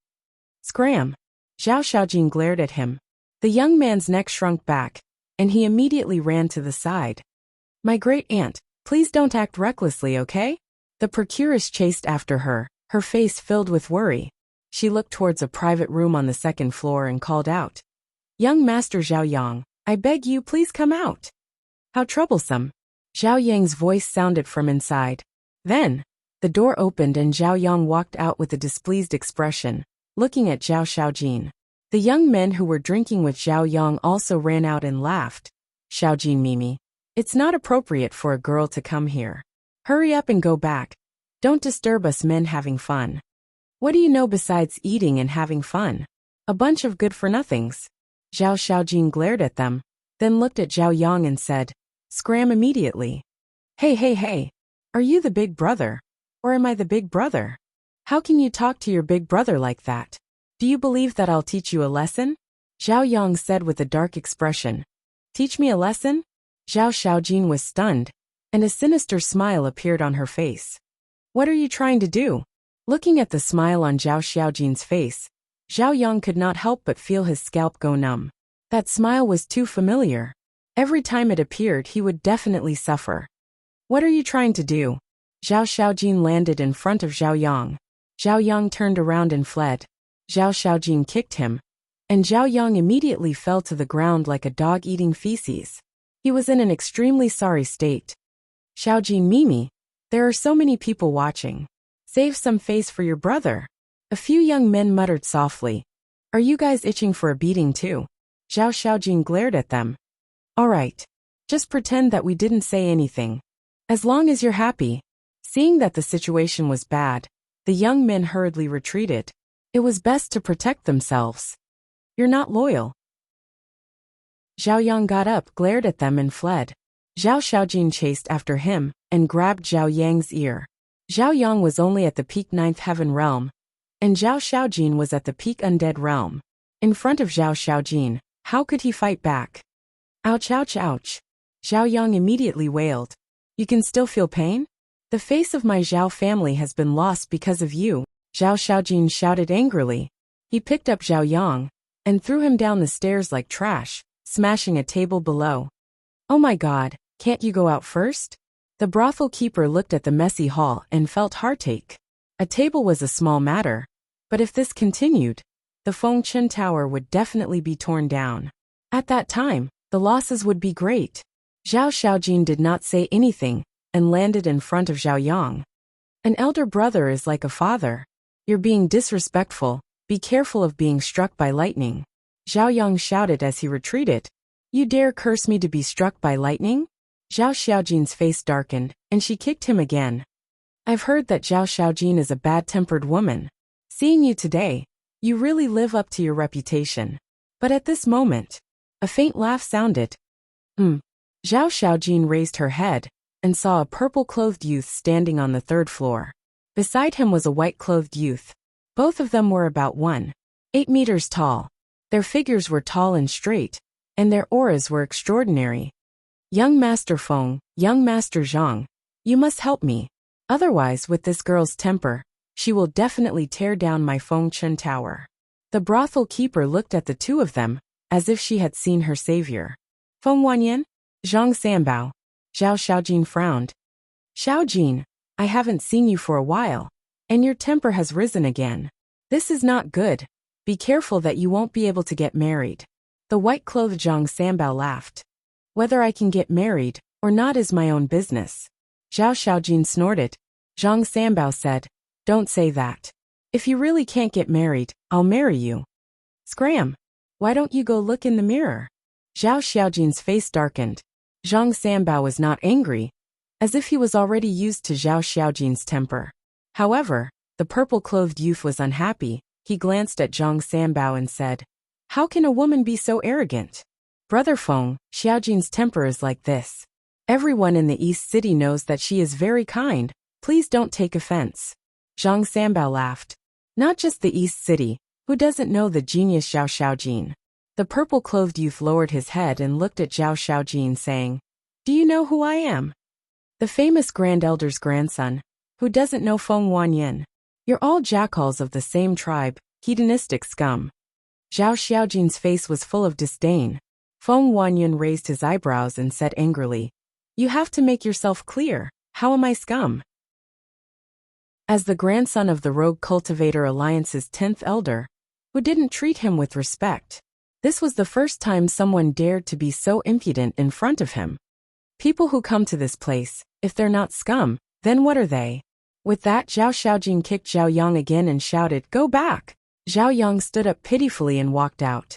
Scram! Zhao Xiaojin glared at him. The young man's neck shrunk back, and he immediately ran to the side. My great aunt, please don't act recklessly, okay? The procuress chased after her, her face filled with worry. She looked towards a private room on the second floor and called out. Young Master Zhao Yang, I beg you please come out. How troublesome. Zhao Yang's voice sounded from inside. Then, the door opened and Zhao Yang walked out with a displeased expression, looking at Zhao Xiaojin. The young men who were drinking with Zhao Yang also ran out and laughed. Xiaojin Mimi, it's not appropriate for a girl to come here. Hurry up and go back. Don't disturb us men having fun. What do you know besides eating and having fun? A bunch of good-for-nothings. Zhao Xiaojin glared at them, then looked at Zhao Yang and said, Scram immediately. Hey, are you the big brother? Or am I the big brother? How can you talk to your big brother like that? Do you believe that I'll teach you a lesson? Zhao Yang said with a dark expression. Teach me a lesson? Zhao Xiaojin was stunned, and a sinister smile appeared on her face. What are you trying to do? Looking at the smile on Zhao Xiaojin's face, Zhao Yang could not help but feel his scalp go numb. That smile was too familiar. Every time it appeared, he would definitely suffer. What are you trying to do? Zhao Xiaojin landed in front of Zhao Yang. Zhao Yang turned around and fled. Zhao Xiaojin kicked him, and Zhao Yang immediately fell to the ground like a dog eating feces. He was in an extremely sorry state. Xiaojin Mimi, there are so many people watching. Save some face for your brother. A few young men muttered softly. Are you guys itching for a beating too? Zhao Xiaojin glared at them. All right. Just pretend that we didn't say anything. As long as you're happy. Seeing that the situation was bad, the young men hurriedly retreated. It was best to protect themselves. You're not loyal. Zhao Yang got up, glared at them and fled. Zhao Xiaojin chased after him and grabbed Zhao Yang's ear. Zhao Yang was only at the peak 9th heaven realm, and Zhao Xiaojin was at the peak undead realm. In front of Zhao Xiaojin, how could he fight back? Ouch, ouch, ouch. Zhao Yang immediately wailed. You can still feel pain? The face of my Zhao family has been lost because of you. Zhao Xiaojin shouted angrily. He picked up Zhao Yang and threw him down the stairs like trash, smashing a table below. Oh my god, can't you go out first? The brothel keeper looked at the messy hall and felt heartache. A table was a small matter, but if this continued, the Fengchen Tower would definitely be torn down. At that time, the losses would be great. Zhao Xiaojin did not say anything and landed in front of Zhao Yang. An elder brother is like a father. You're being disrespectful, be careful of being struck by lightning. Zhao Yang shouted as he retreated. You dare curse me to be struck by lightning? Zhao Xiaojin's face darkened, and she kicked him again. I've heard that Zhao Xiaojin is a bad-tempered woman. Seeing you today, you really live up to your reputation. But at this moment, a faint laugh sounded. Zhao Xiaojin raised her head and saw a purple-clothed youth standing on the 3rd floor. Beside him was a white-clothed youth. Both of them were about 1.8 meters tall. Their figures were tall and straight, and their auras were extraordinary. Young Master Feng, young Master Zhang, you must help me. Otherwise, with this girl's temper, she will definitely tear down my Fengchen Tower. The brothel keeper looked at the two of them, as if she had seen her savior. Feng Wanyan? Zhang Sanbao. Zhao Xiaojin frowned. Xiaojin, I haven't seen you for a while, and your temper has risen again. This is not good. Be careful that you won't be able to get married. The white-clothed Zhang Sanbao laughed. Whether I can get married or not is my own business. Zhao Xiaojin snorted. Zhang Sanbao said, Don't say that. If you really can't get married, I'll marry you. Scram! Why don't you go look in the mirror? Zhao Xiaojin's face darkened. Zhang Sanbao was not angry, as if he was already used to Zhao Xiaojin's temper. However, the purple-clothed youth was unhappy. He glanced at Zhang Sanbao and said, How can a woman be so arrogant? Brother Feng, Xiaojin's temper is like this. Everyone in the East City knows that she is very kind, Please don't take offense. Zhang Sanbao laughed. Not just the East City. Who doesn't know the genius Zhao Xiaojin? The purple-clothed youth lowered his head and looked at Zhao Xiaojin, saying, Do you know who I am? The famous Grand Elder's grandson. Who doesn't know Feng Wanyin? You're all jackals of the same tribe, hedonistic scum. Zhao Xiaojin's face was full of disdain. Feng Wanyin raised his eyebrows and said angrily, You have to make yourself clear. How am I scum? As the grandson of the Rogue Cultivator Alliance's 10th elder, who didn't treat him with respect. This was the first time someone dared to be so impudent in front of him. People who come to this place, if they're not scum, then what are they? With that, Zhao Xiaojin kicked Zhao Yang again and shouted, Go back! Zhao Yang stood up pitifully and walked out.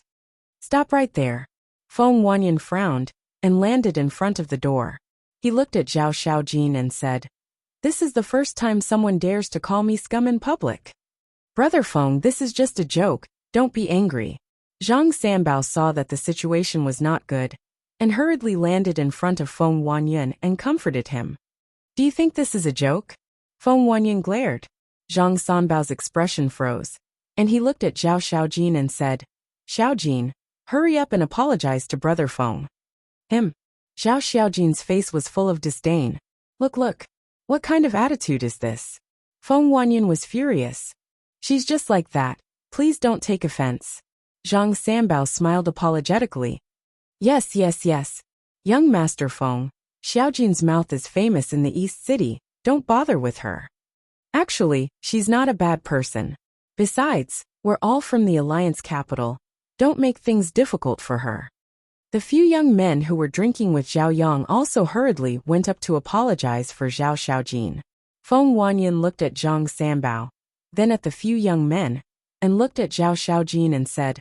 Stop right there. Feng Wanyin frowned and landed in front of the door. He looked at Zhao Xiaojin and said, This is the first time someone dares to call me scum in public. Brother Feng, this is just a joke, don't be angry. Zhang Sanbao saw that the situation was not good, and hurriedly landed in front of Feng Wanyin and comforted him. Do you think this is a joke? Feng Wanyin glared. Zhang Sanbao's expression froze, and he looked at Zhao Xiaojin and said, Xiaojin, hurry up and apologize to Brother Feng. Him. Zhao Xiaojin's face was full of disdain. Look, what kind of attitude is this? Feng Wanyin was furious. She's just like that, please don't take offense. Zhang Sanbao smiled apologetically. Yes. Young Master Feng, Xiaojin's mouth is famous in the East City, don't bother with her. Actually, she's not a bad person. Besides, we're all from the Alliance capital, don't make things difficult for her. The few young men who were drinking with Zhao Yang also hurriedly went up to apologize for Zhao Xiaojin. Feng Wanyin looked at Zhang Sanbao, then at the few young men, and looked at Zhao Xiaojin and said,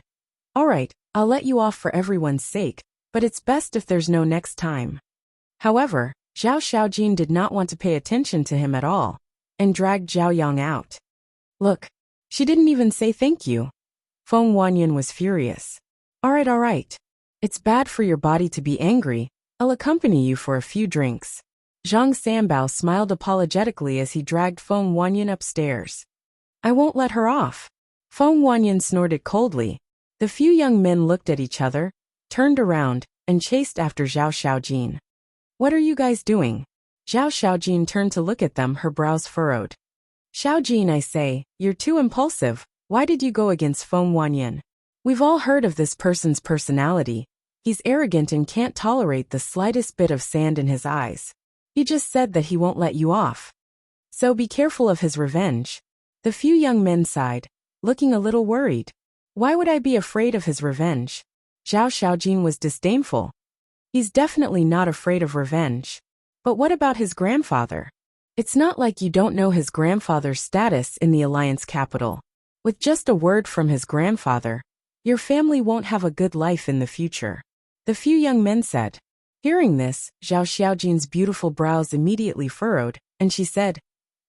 All right, I'll let you off for everyone's sake, but it's best if there's no next time. However, Zhao Xiaojin did not want to pay attention to him at all, and dragged Zhao Yang out. Look, she didn't even say thank you. Feng Wanyin was furious. All right. It's bad for your body to be angry, I'll accompany you for a few drinks. Zhang Sanbao smiled apologetically as he dragged Feng Wanyin upstairs. I won't let her off. Feng Wanyin snorted coldly. The few young men looked at each other, turned around, and chased after Zhao Xiaojin. What are you guys doing? Zhao Xiaojin turned to look at them, her brows furrowed. Xiaojin, I say, you're too impulsive. Why did you go against Feng Wanyin? We've all heard of this person's personality. He's arrogant and can't tolerate the slightest bit of sand in his eyes. He just said that he won't let you off. So be careful of his revenge. The few young men sighed, looking a little worried. Why would I be afraid of his revenge? Zhao Xiaojin was disdainful. He's definitely not afraid of revenge. But what about his grandfather? It's not like you don't know his grandfather's status in the Alliance capital. With just a word from his grandfather, your family won't have a good life in the future. The few young men said. Hearing this, Zhao Xiaojin's beautiful brows immediately furrowed, and she said,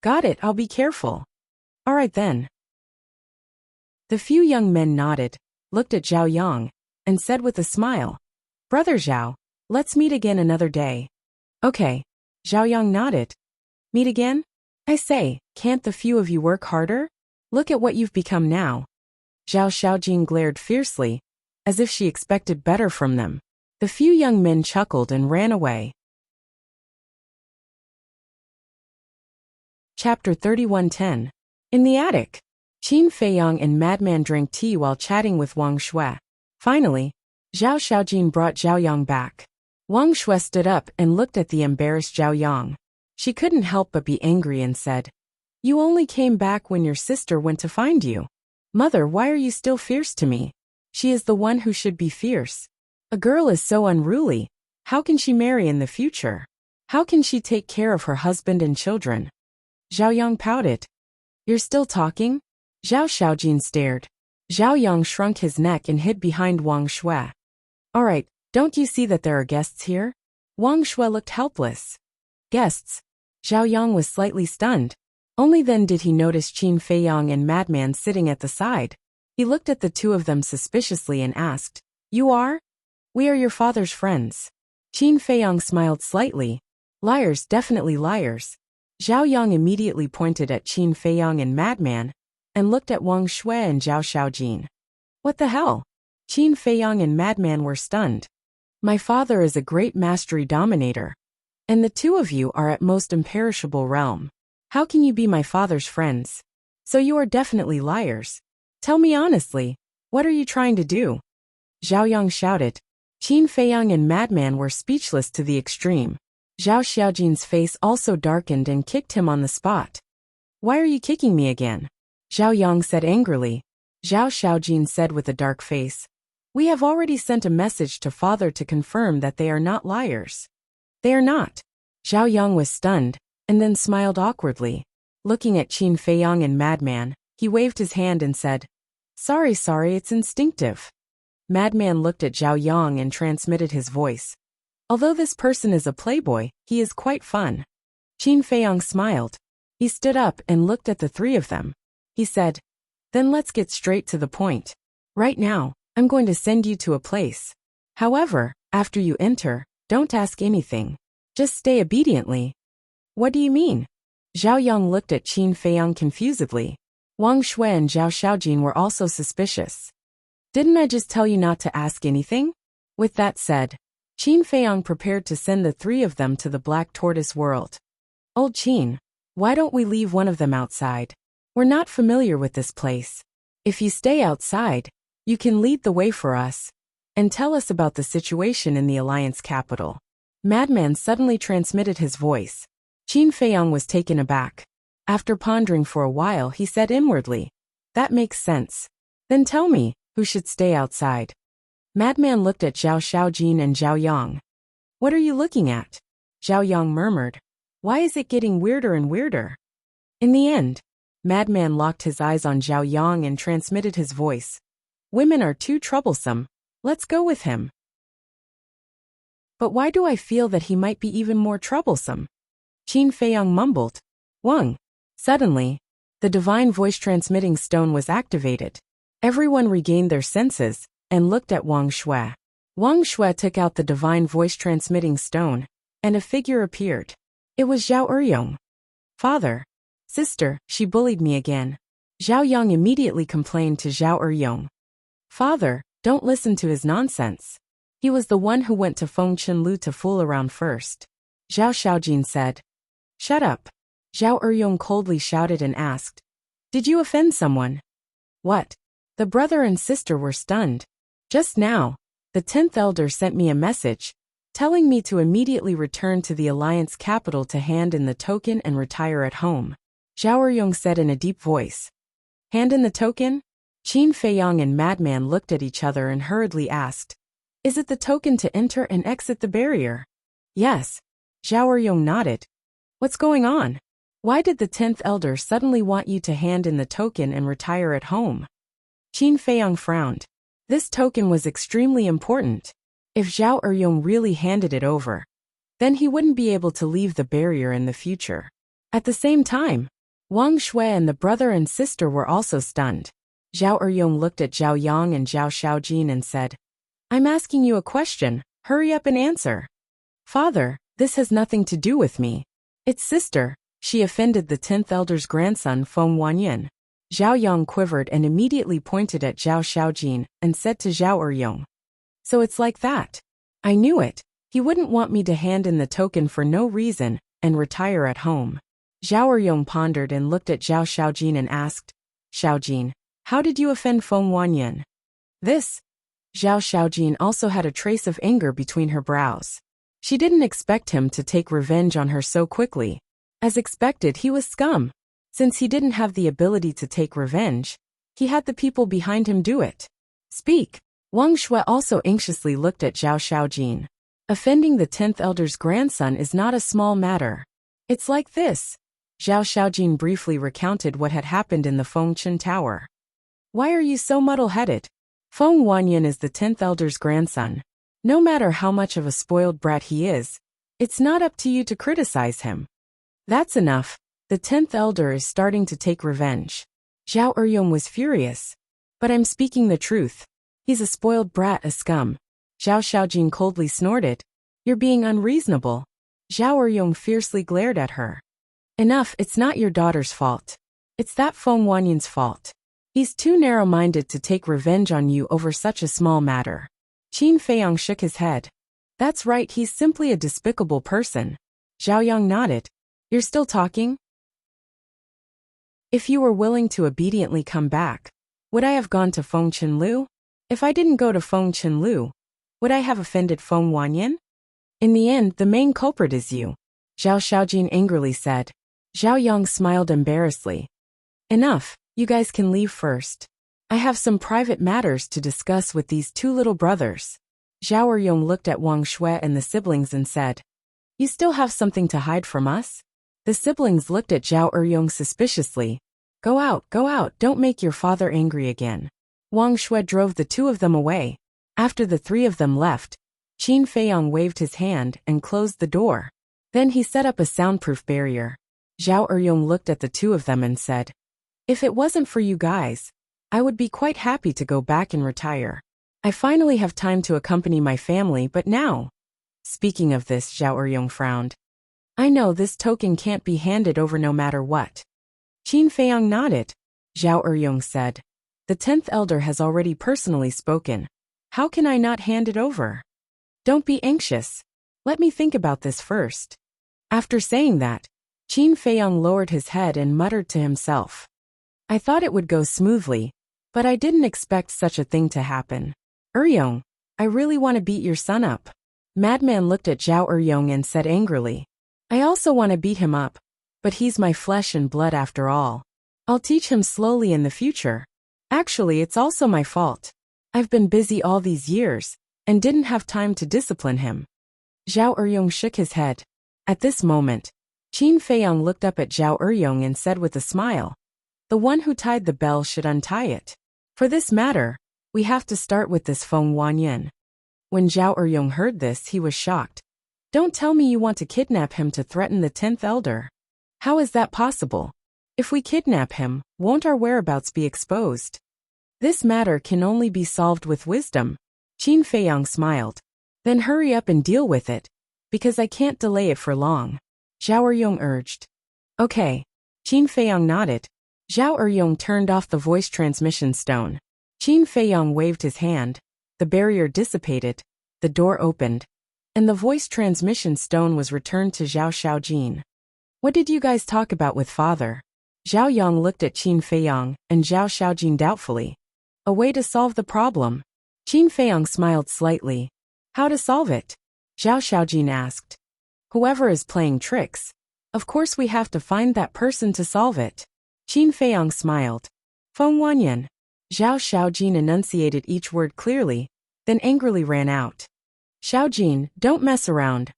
Got it, I'll be careful. All right then. The few young men nodded, looked at Zhao Yang, and said with a smile, Brother Zhao, let's meet again another day. Okay. Zhao Yang nodded. Meet again? I say, can't the few of you work harder? Look at what you've become now. Zhao Xiaojin glared fiercely, as if she expected better from them. The few young men chuckled and ran away. Chapter 31:10. In the attic. Qin Feiyang and Madman drank tea while chatting with Wang Shui. Finally, Zhao Xiaojin brought Zhao Yang back. Wang Shui stood up and looked at the embarrassed Zhao Yang. She couldn't help but be angry and said, You only came back when your sister went to find you. Mother, why are you still fierce to me? She is the one who should be fierce. A girl is so unruly. How can she marry in the future? How can she take care of her husband and children? Zhao Yang pouted. You're still talking? Zhao Xiaojin stared. Zhao Yang shrunk his neck and hid behind Wang Shui. All right, don't you see that there are guests here? Wang Shui looked helpless. Guests? Zhao Yang was slightly stunned. Only then did he notice Qin Feiyang and Madman sitting at the side. He looked at the two of them suspiciously and asked, You are? We are your father's friends. Qin Feiyang smiled slightly. Liars, definitely liars. Zhao Yang immediately pointed at Qin Feiyang and Madman, and looked at Wang Shui and Zhao Xiaojin. What the hell? Qin Feiyang and Madman were stunned. My father is a great mastery dominator, and the two of you are at most imperishable realm. How can you be my father's friends? So you are definitely liars. Tell me honestly, what are you trying to do? Zhao Yang shouted. Qin Feiyang and Madman were speechless to the extreme. Zhao Xiaojin's face also darkened and kicked him on the spot. Why are you kicking me again? Zhao Yang said angrily. Zhao Xiaojin said with a dark face. We have already sent a message to father to confirm that they are not liars. They are not. Zhao Yang was stunned, and then smiled awkwardly. Looking at Qin Feiyang and Madman, he waved his hand and said, Sorry, it's instinctive. Madman looked at Zhao Yang and transmitted his voice. Although this person is a playboy, he is quite fun. Qin Feiyang smiled. He stood up and looked at the three of them. He said, Then let's get straight to the point. Right now, I'm going to send you to a place. However, after you enter, don't ask anything. Just stay obediently. What do you mean? Zhao Yang looked at Qin Feiyang confusedly. Wang Shui and Zhao Xiaojin were also suspicious. Didn't I just tell you not to ask anything? With that said, Qin Feiyang prepared to send the three of them to the Black Tortoise world. Old Qin, why don't we leave one of them outside? We're not familiar with this place. If you stay outside, you can lead the way for us, and tell us about the situation in the Alliance capital. Madman suddenly transmitted his voice. Qin Feiyang was taken aback. After pondering for a while, he said inwardly, That makes sense. Then tell me, who should stay outside? Madman looked at Zhao Xiaojin and Zhao Yang. What are you looking at? Zhao Yang murmured. Why is it getting weirder and weirder? In the end, Madman locked his eyes on Zhao Yang and transmitted his voice. Women are too troublesome. Let's go with him. But why do I feel that he might be even more troublesome? Qin Feiyang mumbled. Wang. Suddenly, the divine voice transmitting stone was activated. Everyone regained their senses and looked at Wang Shui. Wang Shui took out the divine voice transmitting stone, and a figure appeared. It was Zhao Eryong. Father. Sister, she bullied me again. Zhao Yang immediately complained to Zhao Eryong. Father, don't listen to his nonsense. He was the one who went to Feng Qinlu to fool around first. Zhao Xiaojin said. Shut up. Zhao Eryong coldly shouted and asked. Did you offend someone? What? The brother and sister were stunned. Just now, the 10th elder sent me a message, telling me to immediately return to the Alliance capital to hand in the token and retire at home. Zhao Eryong said in a deep voice. Hand in the token? Qin Feiyang and Madman looked at each other and hurriedly asked. Is it the token to enter and exit the barrier? Yes. Zhao Eryong nodded. What's going on? Why did the 10th elder suddenly want you to hand in the token and retire at home? Qin Feiyang frowned. This token was extremely important. If Zhao Eryong really handed it over, then he wouldn't be able to leave the barrier in the future. At the same time, Wang Shui and the brother and sister were also stunned. Zhao Eryong looked at Zhao Yang and Zhao Xiaojin and said, I'm asking you a question, hurry up and answer. Father, this has nothing to do with me. It's sister, she offended the 10th elder's grandson Feng Wanyan. Zhao Yang quivered and immediately pointed at Zhao Xiaojin and said to Zhao Eryong. So it's like that. I knew it. He wouldn't want me to hand in the token for no reason and retire at home. Zhao Eryong pondered and looked at Zhao Xiaojin and asked, Xiaojin, how did you offend Feng Wanyan? This. Zhao Xiaojin also had a trace of anger between her brows. She didn't expect him to take revenge on her so quickly. As expected, he was scum. Since he didn't have the ability to take revenge, he had the people behind him do it. Speak. Wang Shui also anxiously looked at Zhao Xiaojin. Offending the 10th elder's grandson is not a small matter. It's like this. Zhao Xiaojin briefly recounted what had happened in the Fengchen Tower. Why are you so muddle-headed? Feng Wanyan is the 10th elder's grandson. No matter how much of a spoiled brat he is, it's not up to you to criticize him. That's enough. The 10th elder is starting to take revenge. Zhao Eryong was furious. But I'm speaking the truth. He's a spoiled brat, a scum. Zhao Xiaojin coldly snorted. You're being unreasonable. Zhao Eryong fiercely glared at her. Enough, it's not your daughter's fault. It's that Feng Wanyan's fault. He's too narrow-minded to take revenge on you over such a small matter. Qin Feiyang shook his head. That's right, he's simply a despicable person. Zhao Yang nodded. You're still talking? If you were willing to obediently come back, would I have gone to Feng Qinlu? If I didn't go to Feng Qinlu, would I have offended Feng Wanyan? In the end, the main culprit is you, Zhao Xiaojin angrily said. Zhao Yang smiled embarrassedly. Enough, you guys can leave first. I have some private matters to discuss with these two little brothers. Zhao Eryong looked at Wang Shui and the siblings and said, You still have something to hide from us? The siblings looked at Zhao Eryong suspiciously. Go out, don't make your father angry again. Wang Shui drove the two of them away. After the three of them left, Qin Feiyang waved his hand and closed the door. Then he set up a soundproof barrier. Zhao Eryong looked at the two of them and said, If it wasn't for you guys, I would be quite happy to go back and retire. I finally have time to accompany my family, but now. Speaking of this, Zhao Eryong frowned. I know this token can't be handed over no matter what. Qin Feiyang nodded. Zhao Eryong said, The 10th elder has already personally spoken. How can I not hand it over? Don't be anxious. Let me think about this first. After saying that, Qin Feiyang lowered his head and muttered to himself. I thought it would go smoothly, but I didn't expect such a thing to happen. Eryong, I really want to beat your son up. Madman looked at Zhao Eryong and said angrily. I also want to beat him up, but he's my flesh and blood after all. I'll teach him slowly in the future. Actually, it's also my fault. I've been busy all these years, and didn't have time to discipline him. Zhao Eryong shook his head. At this moment, Qin Feiyang looked up at Zhao Eryong and said with a smile, The one who tied the bell should untie it. For this matter, we have to start with this Feng Wanyan. When Zhao Eryong heard this, he was shocked. Don't tell me you want to kidnap him to threaten the 10th elder. How is that possible? If we kidnap him, won't our whereabouts be exposed? This matter can only be solved with wisdom. Qin Feiyang smiled. Then hurry up and deal with it, because I can't delay it for long. Zhao Eryong urged. Okay. Qin Feiyang nodded. Zhao Eryong turned off the voice transmission stone. Qin Feiyang waved his hand. The barrier dissipated, the door opened, and the voice transmission stone was returned to Zhao Xiaojin. What did you guys talk about with father? Zhao Yang looked at Qin Feiyang and Zhao Xiaojin doubtfully. A way to solve the problem. Qin Feiyang smiled slightly. How to solve it? Zhao Xiaojin asked. Whoever is playing tricks. Of course we have to find that person to solve it. Qin Feiyang smiled. Feng Wanyan. Zhao Xiaojin enunciated each word clearly, then angrily ran out. Xiaojin, don't mess around.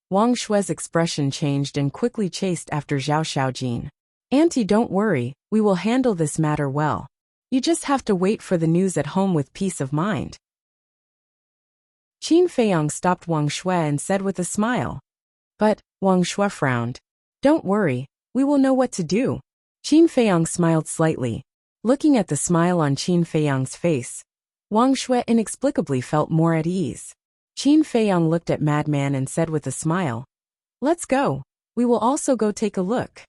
Wang Shui's expression changed and quickly chased after Zhao Xiaojin. Auntie, don't worry, we will handle this matter well. You just have to wait for the news at home with peace of mind. Qin Feiyang stopped Wang Shui and said with a smile. But, Wang Shui frowned. Don't worry, we will know what to do. Qin Feiyang smiled slightly. Looking at the smile on Qin Feiyang's face, Wang Shui inexplicably felt more at ease. Qin Feiyang looked at Madman and said with a smile. Let's go. We will also go take a look.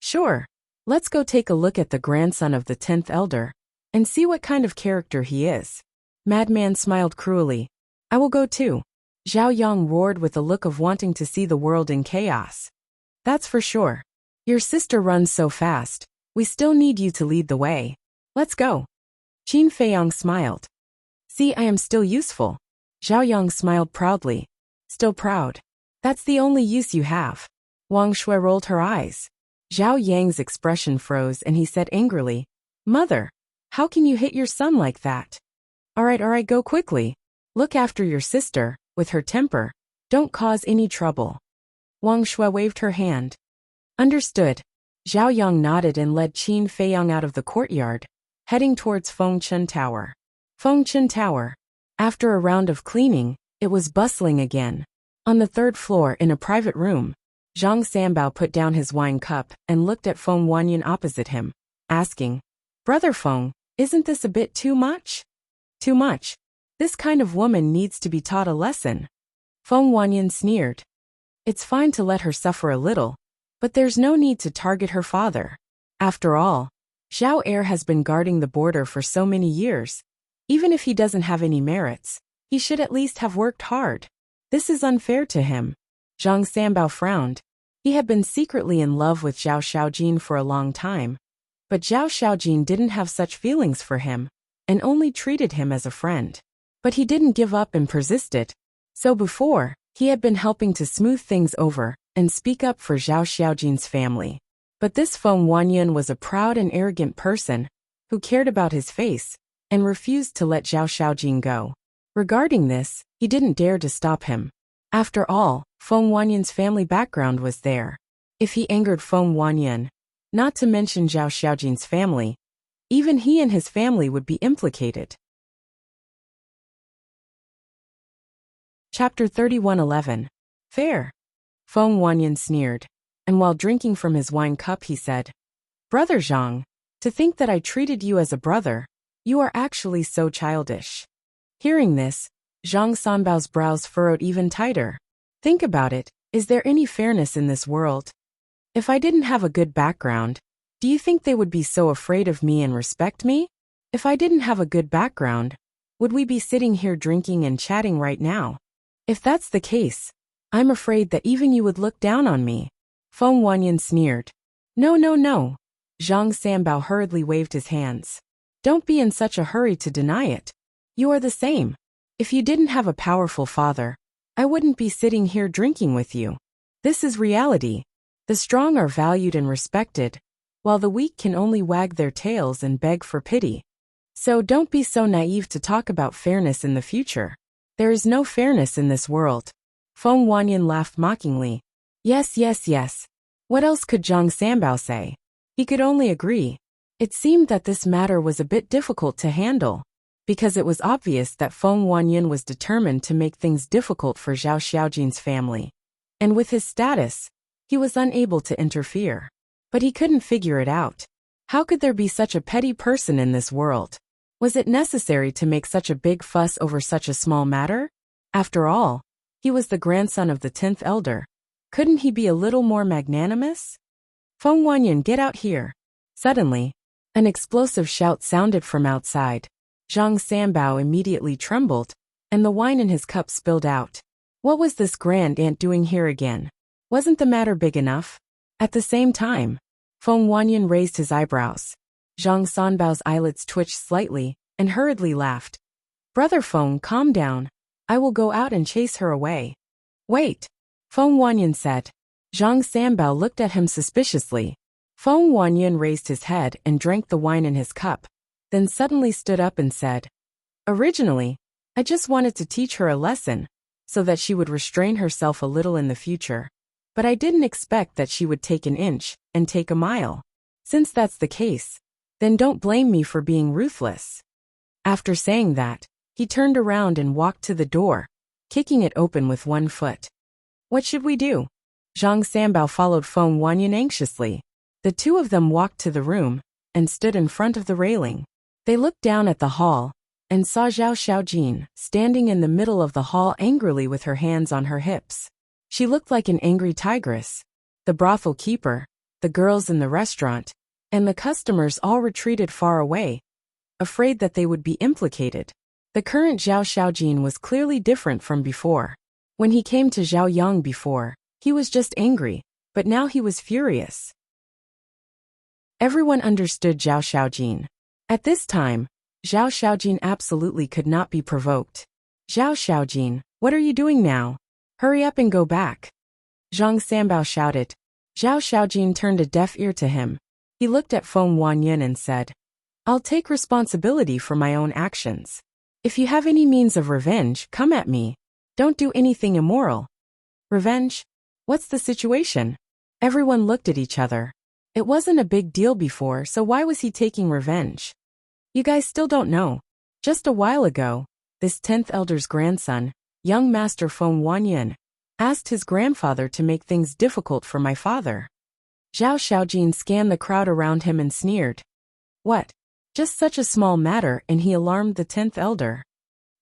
Sure. Let's go take a look at the grandson of the 10th elder, and see what kind of character he is. Madman smiled cruelly. I will go too. Zhao Yang roared with a look of wanting to see the world in chaos. That's for sure. Your sister runs so fast, we still need you to lead the way. Let's go. Qin Feiyang smiled. See, I am still useful. Zhao Yang smiled proudly. Still proud. That's the only use you have. Wang Shui rolled her eyes. Zhao Yang's expression froze and he said angrily, Mother, how can you hit your son like that? Alright, go quickly. Look after your sister, with her temper. Don't cause any trouble. Wang Shui waved her hand. Understood. Zhao Yang nodded and led Qin Feiyang out of the courtyard, heading towards Fengchen Tower. Fengchen Tower. After a round of cleaning, it was bustling again. On the 3rd floor in a private room, Zhang Sanbao put down his wine cup and looked at Feng Wanyan opposite him, asking, Brother Feng, isn't this a bit too much? Too much. This kind of woman needs to be taught a lesson. Feng Wanyan sneered. It's fine to let her suffer a little, But there's no need to target her father. After all, Zhao Heir has been guarding the border for so many years. Even if he doesn't have any merits, he should at least have worked hard. This is unfair to him. Zhang Sanbao frowned. He had been secretly in love with Zhao Xiaojin for a long time. But Zhao Xiaojin didn't have such feelings for him, and only treated him as a friend. But he didn't give up and persisted. So before, he had been helping to smooth things over and speak up for Zhao Xiaojin's family. But this Feng Wanyan was a proud and arrogant person who cared about his face and refused to let Zhao Xiaojin go. Regarding this, he didn't dare to stop him. After all, Feng Wanyan's family background was there. If he angered Feng Wanyan, not to mention Zhao Xiaojin's family, even he and his family would be implicated. Chapter 31:11. Fair. Feng Wanyan sneered, and while drinking from his wine cup he said, "Brother Zhang, to think that I treated you as a brother, you are actually so childish." Hearing this, Zhang Sanbao's brows furrowed even tighter. Think about it, is there any fairness in this world? If I didn't have a good background, do you think they would be so afraid of me and respect me? If I didn't have a good background, would we be sitting here drinking and chatting right now? If that's the case, I'm afraid that even you would look down on me. Feng Wanyan sneered. No, no, no. Zhang Sanbao hurriedly waved his hands. Don't be in such a hurry to deny it. You are the same. If you didn't have a powerful father, I wouldn't be sitting here drinking with you. This is reality. The strong are valued and respected, while the weak can only wag their tails and beg for pity. So don't be so naive to talk about fairness in the future. There is no fairness in this world. Feng Wanyan laughed mockingly. Yes, yes, yes. What else could Zhang Sanbao say? He could only agree. It seemed that this matter was a bit difficult to handle, because it was obvious that Feng Wanyan was determined to make things difficult for Zhao Xiaojin's family. And with his status, he was unable to interfere. But he couldn't figure it out. How could there be such a petty person in this world? Was it necessary to make such a big fuss over such a small matter? After all, he was the grandson of the 10th elder. Couldn't he be a little more magnanimous? Feng Wanyan, get out here. Suddenly, an explosive shout sounded from outside. Zhang Sanbao immediately trembled, and the wine in his cup spilled out. What was this grand aunt doing here again? Wasn't the matter big enough? At the same time, Feng Wanyan raised his eyebrows. Zhang Sanbao's eyelids twitched slightly, and hurriedly laughed. Brother Feng, calm down. I will go out and chase her away. Wait, Feng Wanyan said. Zhang Sanbao looked at him suspiciously. Feng Wanyan raised his head and drank the wine in his cup, then suddenly stood up and said, Originally, I just wanted to teach her a lesson, so that she would restrain herself a little in the future. But I didn't expect that she would take an inch and take a mile. Since that's the case, then don't blame me for being ruthless. After saying that, he turned around and walked to the door, kicking it open with one foot. What should we do? Zhang Sanbao followed Feng Wanyan anxiously. The two of them walked to the room and stood in front of the railing. They looked down at the hall and saw Zhao Xiaojin standing in the middle of the hall angrily with her hands on her hips. She looked like an angry tigress. The brothel keeper, the girls in the restaurant, and the customers all retreated far away, afraid that they would be implicated. The current Zhao Xiaojin was clearly different from before. When he came to Zhao Yang before, he was just angry, but now he was furious. Everyone understood Zhao Xiaojin. At this time, Zhao Xiaojin absolutely could not be provoked. Zhao Xiaojin, what are you doing now? Hurry up and go back. Zhang Sanbao shouted. Zhao Xiaojin turned a deaf ear to him. He looked at Feng Wanyan and said, I'll take responsibility for my own actions. If you have any means of revenge, come at me. Don't do anything immoral. Revenge? What's the situation? Everyone looked at each other. It wasn't a big deal before, so why was he taking revenge? You guys still don't know. Just a while ago, this 10th elder's grandson, young Master Feng Wanyan, asked his grandfather to make things difficult for my father. Zhao Xiaojin scanned the crowd around him and sneered. What? Just such a small matter, and he alarmed the 10th elder.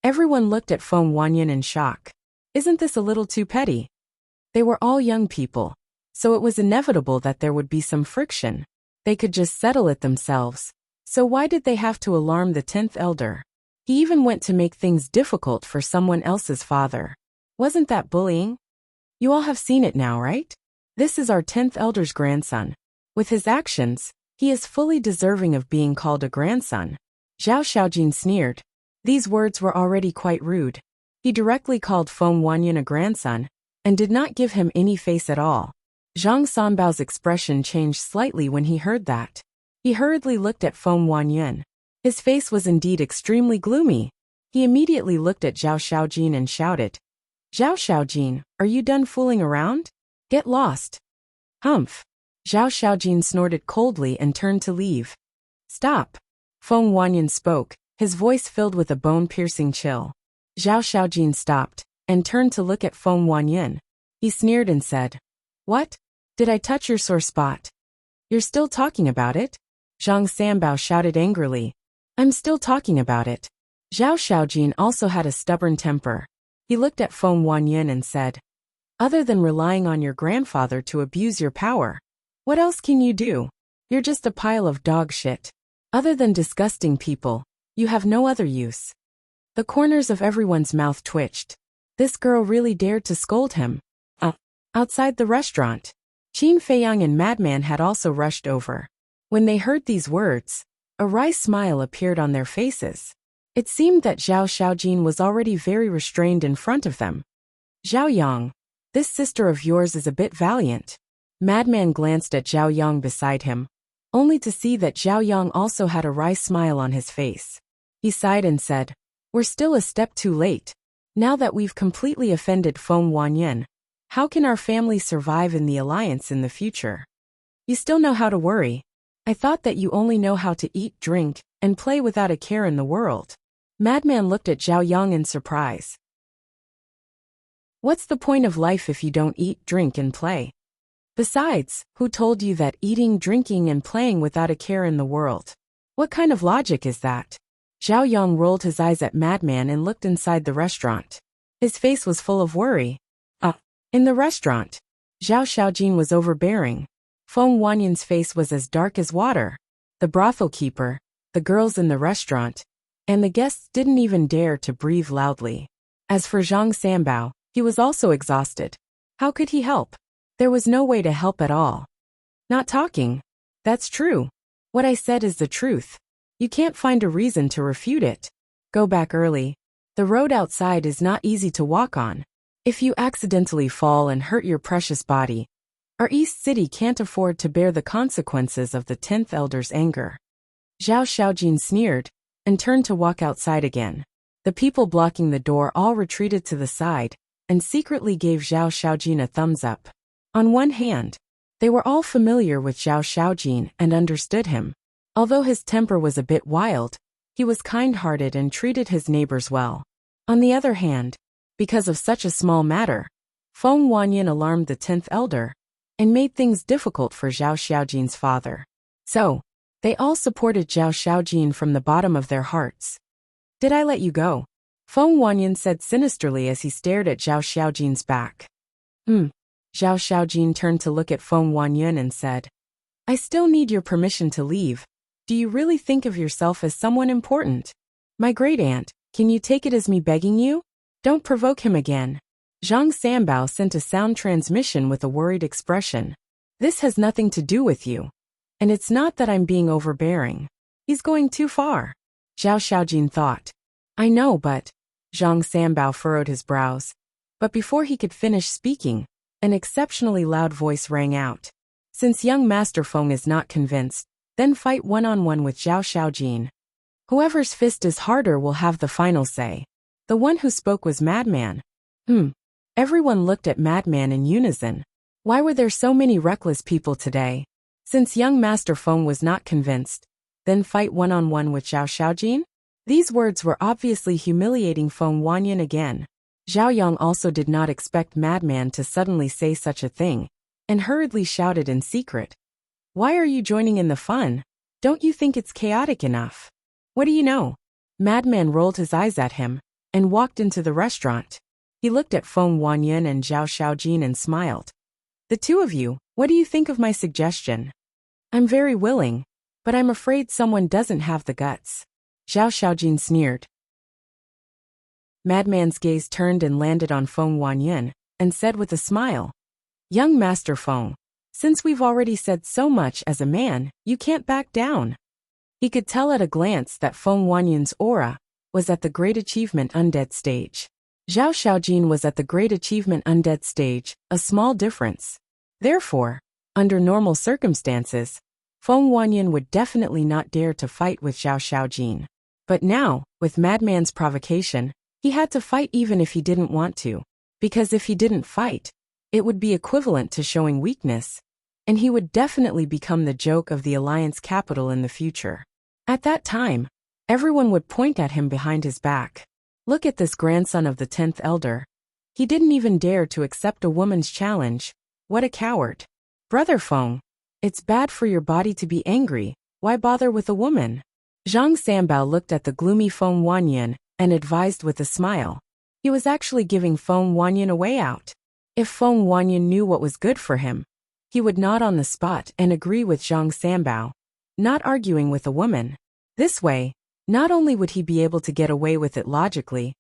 Everyone looked at Feng Wanyan in shock. Isn't this a little too petty? They were all young people, so it was inevitable that there would be some friction. They could just settle it themselves. So why did they have to alarm the 10th elder? He even went to make things difficult for someone else's father. Wasn't that bullying? You all have seen it now, right? This is our 10th elder's grandson. With his actions, he is fully deserving of being called a grandson. Zhao Xiaojin sneered. These words were already quite rude. He directly called Feng Wanyan a grandson, and did not give him any face at all. Zhang Sanbao's expression changed slightly when he heard that. He hurriedly looked at Feng Wanyan. His face was indeed extremely gloomy. He immediately looked at Zhao Xiaojin and shouted, Zhao Xiaojin, are you done fooling around? Get lost. Humph. Zhao Xiaojin snorted coldly and turned to leave. Stop. Feng Wanyan spoke, his voice filled with a bone-piercing chill. Zhao Xiaojin stopped, and turned to look at Feng Wanyan. He sneered and said, What? Did I touch your sore spot? You're still talking about it? Zhang Sanbao shouted angrily. I'm still talking about it. Zhao Xiaojin also had a stubborn temper. He looked at Feng Wanyan and said, Other than relying on your grandfather to abuse your power, what else can you do? You're just a pile of dog shit. Other than disgusting people, you have no other use. The corners of everyone's mouth twitched. This girl really dared to scold him. Outside the restaurant, Qin Feiyang and Madman had also rushed over. When they heard these words, a wry smile appeared on their faces. It seemed that Zhao Xiaojin was already very restrained in front of them. Zhao Yang, this sister of yours is a bit valiant. Madman glanced at Zhao Yang beside him, only to see that Zhao Yang also had a wry smile on his face. He sighed and said, We're still a step too late. Now that we've completely offended Feng Wanyan, how can our family survive in the alliance in the future? You still know how to worry. I thought that you only know how to eat, drink, and play without a care in the world. Madman looked at Zhao Yang in surprise. What's the point of life if you don't eat, drink, and play? Besides, who told you that eating, drinking, and playing without a care in the world? What kind of logic is that? Zhao Yang rolled his eyes at Madman and looked inside the restaurant. His face was full of worry. In the restaurant, Zhao Xiaojin was overbearing. Feng Wanyan's face was as dark as water. The brothel keeper, the girls in the restaurant, and the guests didn't even dare to breathe loudly. As for Zhang Sanbao, he was also exhausted. How could he help? There was no way to help at all. Not talking. That's true. What I said is the truth. You can't find a reason to refute it. Go back early. The road outside is not easy to walk on. If you accidentally fall and hurt your precious body, our East City can't afford to bear the consequences of the 10th elder's anger. Zhao Xiaojin sneered, and turned to walk outside again. The people blocking the door all retreated to the side, and secretly gave Zhao Xiaojin a thumbs up. On one hand, they were all familiar with Zhao Xiaojin and understood him. Although his temper was a bit wild, he was kind-hearted and treated his neighbors well. On the other hand, because of such a small matter, Feng Wanyan alarmed the 10th elder, and made things difficult for Zhao Xiaojin's father. So, they all supported Zhao Xiaojin from the bottom of their hearts. Did I let you go? Feng Wanyan said sinisterly as he stared at Zhao Xiaojin's back. Zhao Xiaojin turned to look at Feng Wanyan and said, I still need your permission to leave. Do you really think of yourself as someone important? My great aunt, can you take it as me begging you? Don't provoke him again. Zhang Sanbao sent a sound transmission with a worried expression. This has nothing to do with you. And it's not that I'm being overbearing. He's going too far. Zhao Xiaojin thought. I know, but... Zhang Sanbao furrowed his brows. But before he could finish speaking, an exceptionally loud voice rang out. Since young Master Feng is not convinced, then fight one-on-one with Zhao Xiaojin. Whoever's fist is harder will have the final say. The one who spoke was Madman. Everyone looked at Madman in unison. Why were there so many reckless people today? Since young Master Feng was not convinced, then fight one-on-one with Zhao Xiaojin? These words were obviously humiliating Feng Wanyan again. Zhao Yang also did not expect Madman to suddenly say such a thing, and hurriedly shouted in secret. Why are you joining in the fun? Don't you think it's chaotic enough? What do you know? Madman rolled his eyes at him, and walked into the restaurant. He looked at Feng Wanyan and Zhao Xiaojin and smiled. The two of you, What do you think of my suggestion? I'm very willing, but I'm afraid someone doesn't have the guts. Zhao Xiaojin sneered. Madman's gaze turned and landed on Feng Wanyan, and said with a smile, Young Master Feng, since we've already said so much as a man, you can't back down. He could tell at a glance that Feng Wanyan's aura was at the Great Achievement Undead stage. Zhao Xiaojin was at the Great Achievement Undead stage, a small difference. Therefore, under normal circumstances, Feng Wanyan would definitely not dare to fight with Zhao Xiaojin. But now, with Madman's provocation, he had to fight even if he didn't want to. Because if he didn't fight, it would be equivalent to showing weakness, and he would definitely become the joke of the Alliance capital in the future. At that time, everyone would point at him behind his back. Look at this grandson of the 10th elder. He didn't even dare to accept a woman's challenge. What a coward. Brother Feng, it's bad for your body to be angry. Why bother with a woman? Zhang Sanbao looked at the gloomy Feng Wanyan and advised with a smile. He was actually giving Feng Wanyan a way out. If Feng Wanyan knew what was good for him, he would nod on the spot and agree with Zhang Sanbao, not arguing with a woman. This way, not only would he be able to get away with it logically,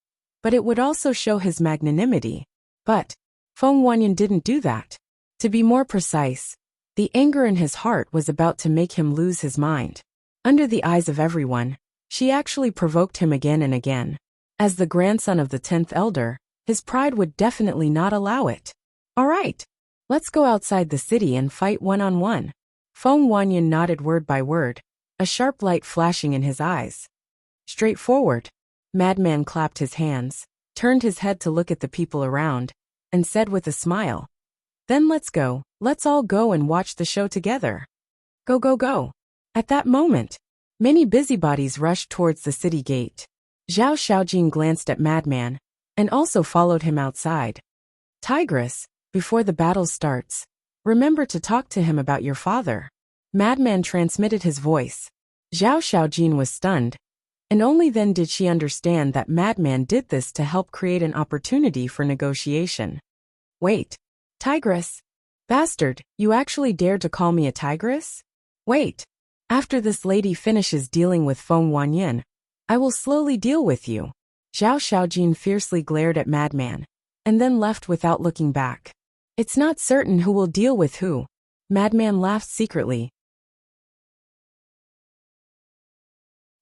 but it would also show his magnanimity. But Feng Wanyan didn't do that. To be more precise, the anger in his heart was about to make him lose his mind. Under the eyes of everyone, she actually provoked him again and again. As the grandson of the 10th elder, his pride would definitely not allow it. All right, let's go outside the city and fight one-on-one. Feng Wanyan nodded word by word, a sharp light flashing in his eyes. Straightforward. Madman clapped his hands, turned his head to look at the people around, and said with a smile, Then let's go, let's all go and watch the show together. Go, go, go. At that moment, many busybodies rushed towards the city gate. Zhao Xiaojin glanced at Madman, and also followed him outside. Tigress, before the battle starts, remember to talk to him about your father. Madman transmitted his voice. Zhao Xiaojin was stunned, and only then did she understand that Madman did this to help create an opportunity for negotiation. Wait, Tigress? Bastard, you actually dared to call me a tigress? Wait, after this lady finishes dealing with Feng Wanyan, I will slowly deal with you. Zhao Xiaojin fiercely glared at Madman, and then left without looking back. It's not certain who will deal with who. Madman laughed secretly.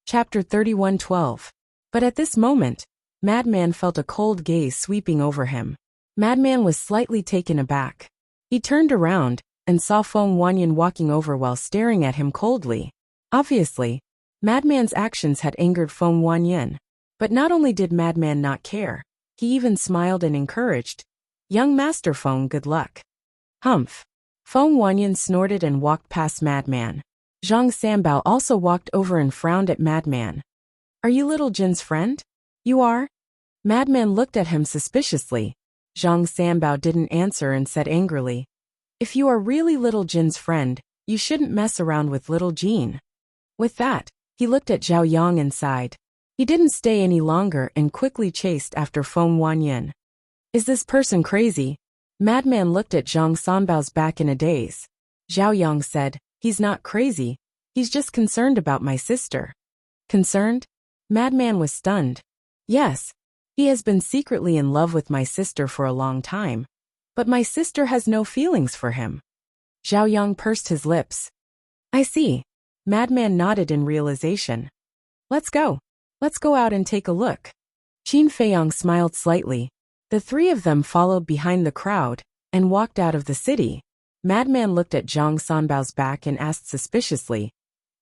Chapter 31:12. But at this moment, Madman felt a cold gaze sweeping over him. Madman was slightly taken aback. He turned around and saw Feng Wanyan walking over while staring at him coldly. Obviously, Madman's actions had angered Feng Wanyan. But not only did Madman not care, he even smiled and encouraged, Young Master Feng, good luck. Humph. Feng Wanyan snorted and walked past Madman. Zhang Sanbao also walked over and frowned at Madman. Are you Little Jin's friend? You are? Madman looked at him suspiciously. Zhang Sanbao didn't answer and said angrily, If you are really Little Jin's friend, you shouldn't mess around with Little Jin. With that, he looked at Zhao Yang and sighed. He didn't stay any longer and quickly chased after Feng Wanyan. Is this person crazy? Madman looked at Zhang Sanbao's back in a daze. Zhao Yang said, He's not crazy, he's just concerned about my sister. Concerned? Madman was stunned. Yes, he has been secretly in love with my sister for a long time, but my sister has no feelings for him. Zhao Yang pursed his lips. I see. Madman nodded in realization. Let's go. Let's go out and take a look. Qin Feiyang smiled slightly. The three of them followed behind the crowd and walked out of the city. Madman looked at Zhang Sanbao's back and asked suspiciously,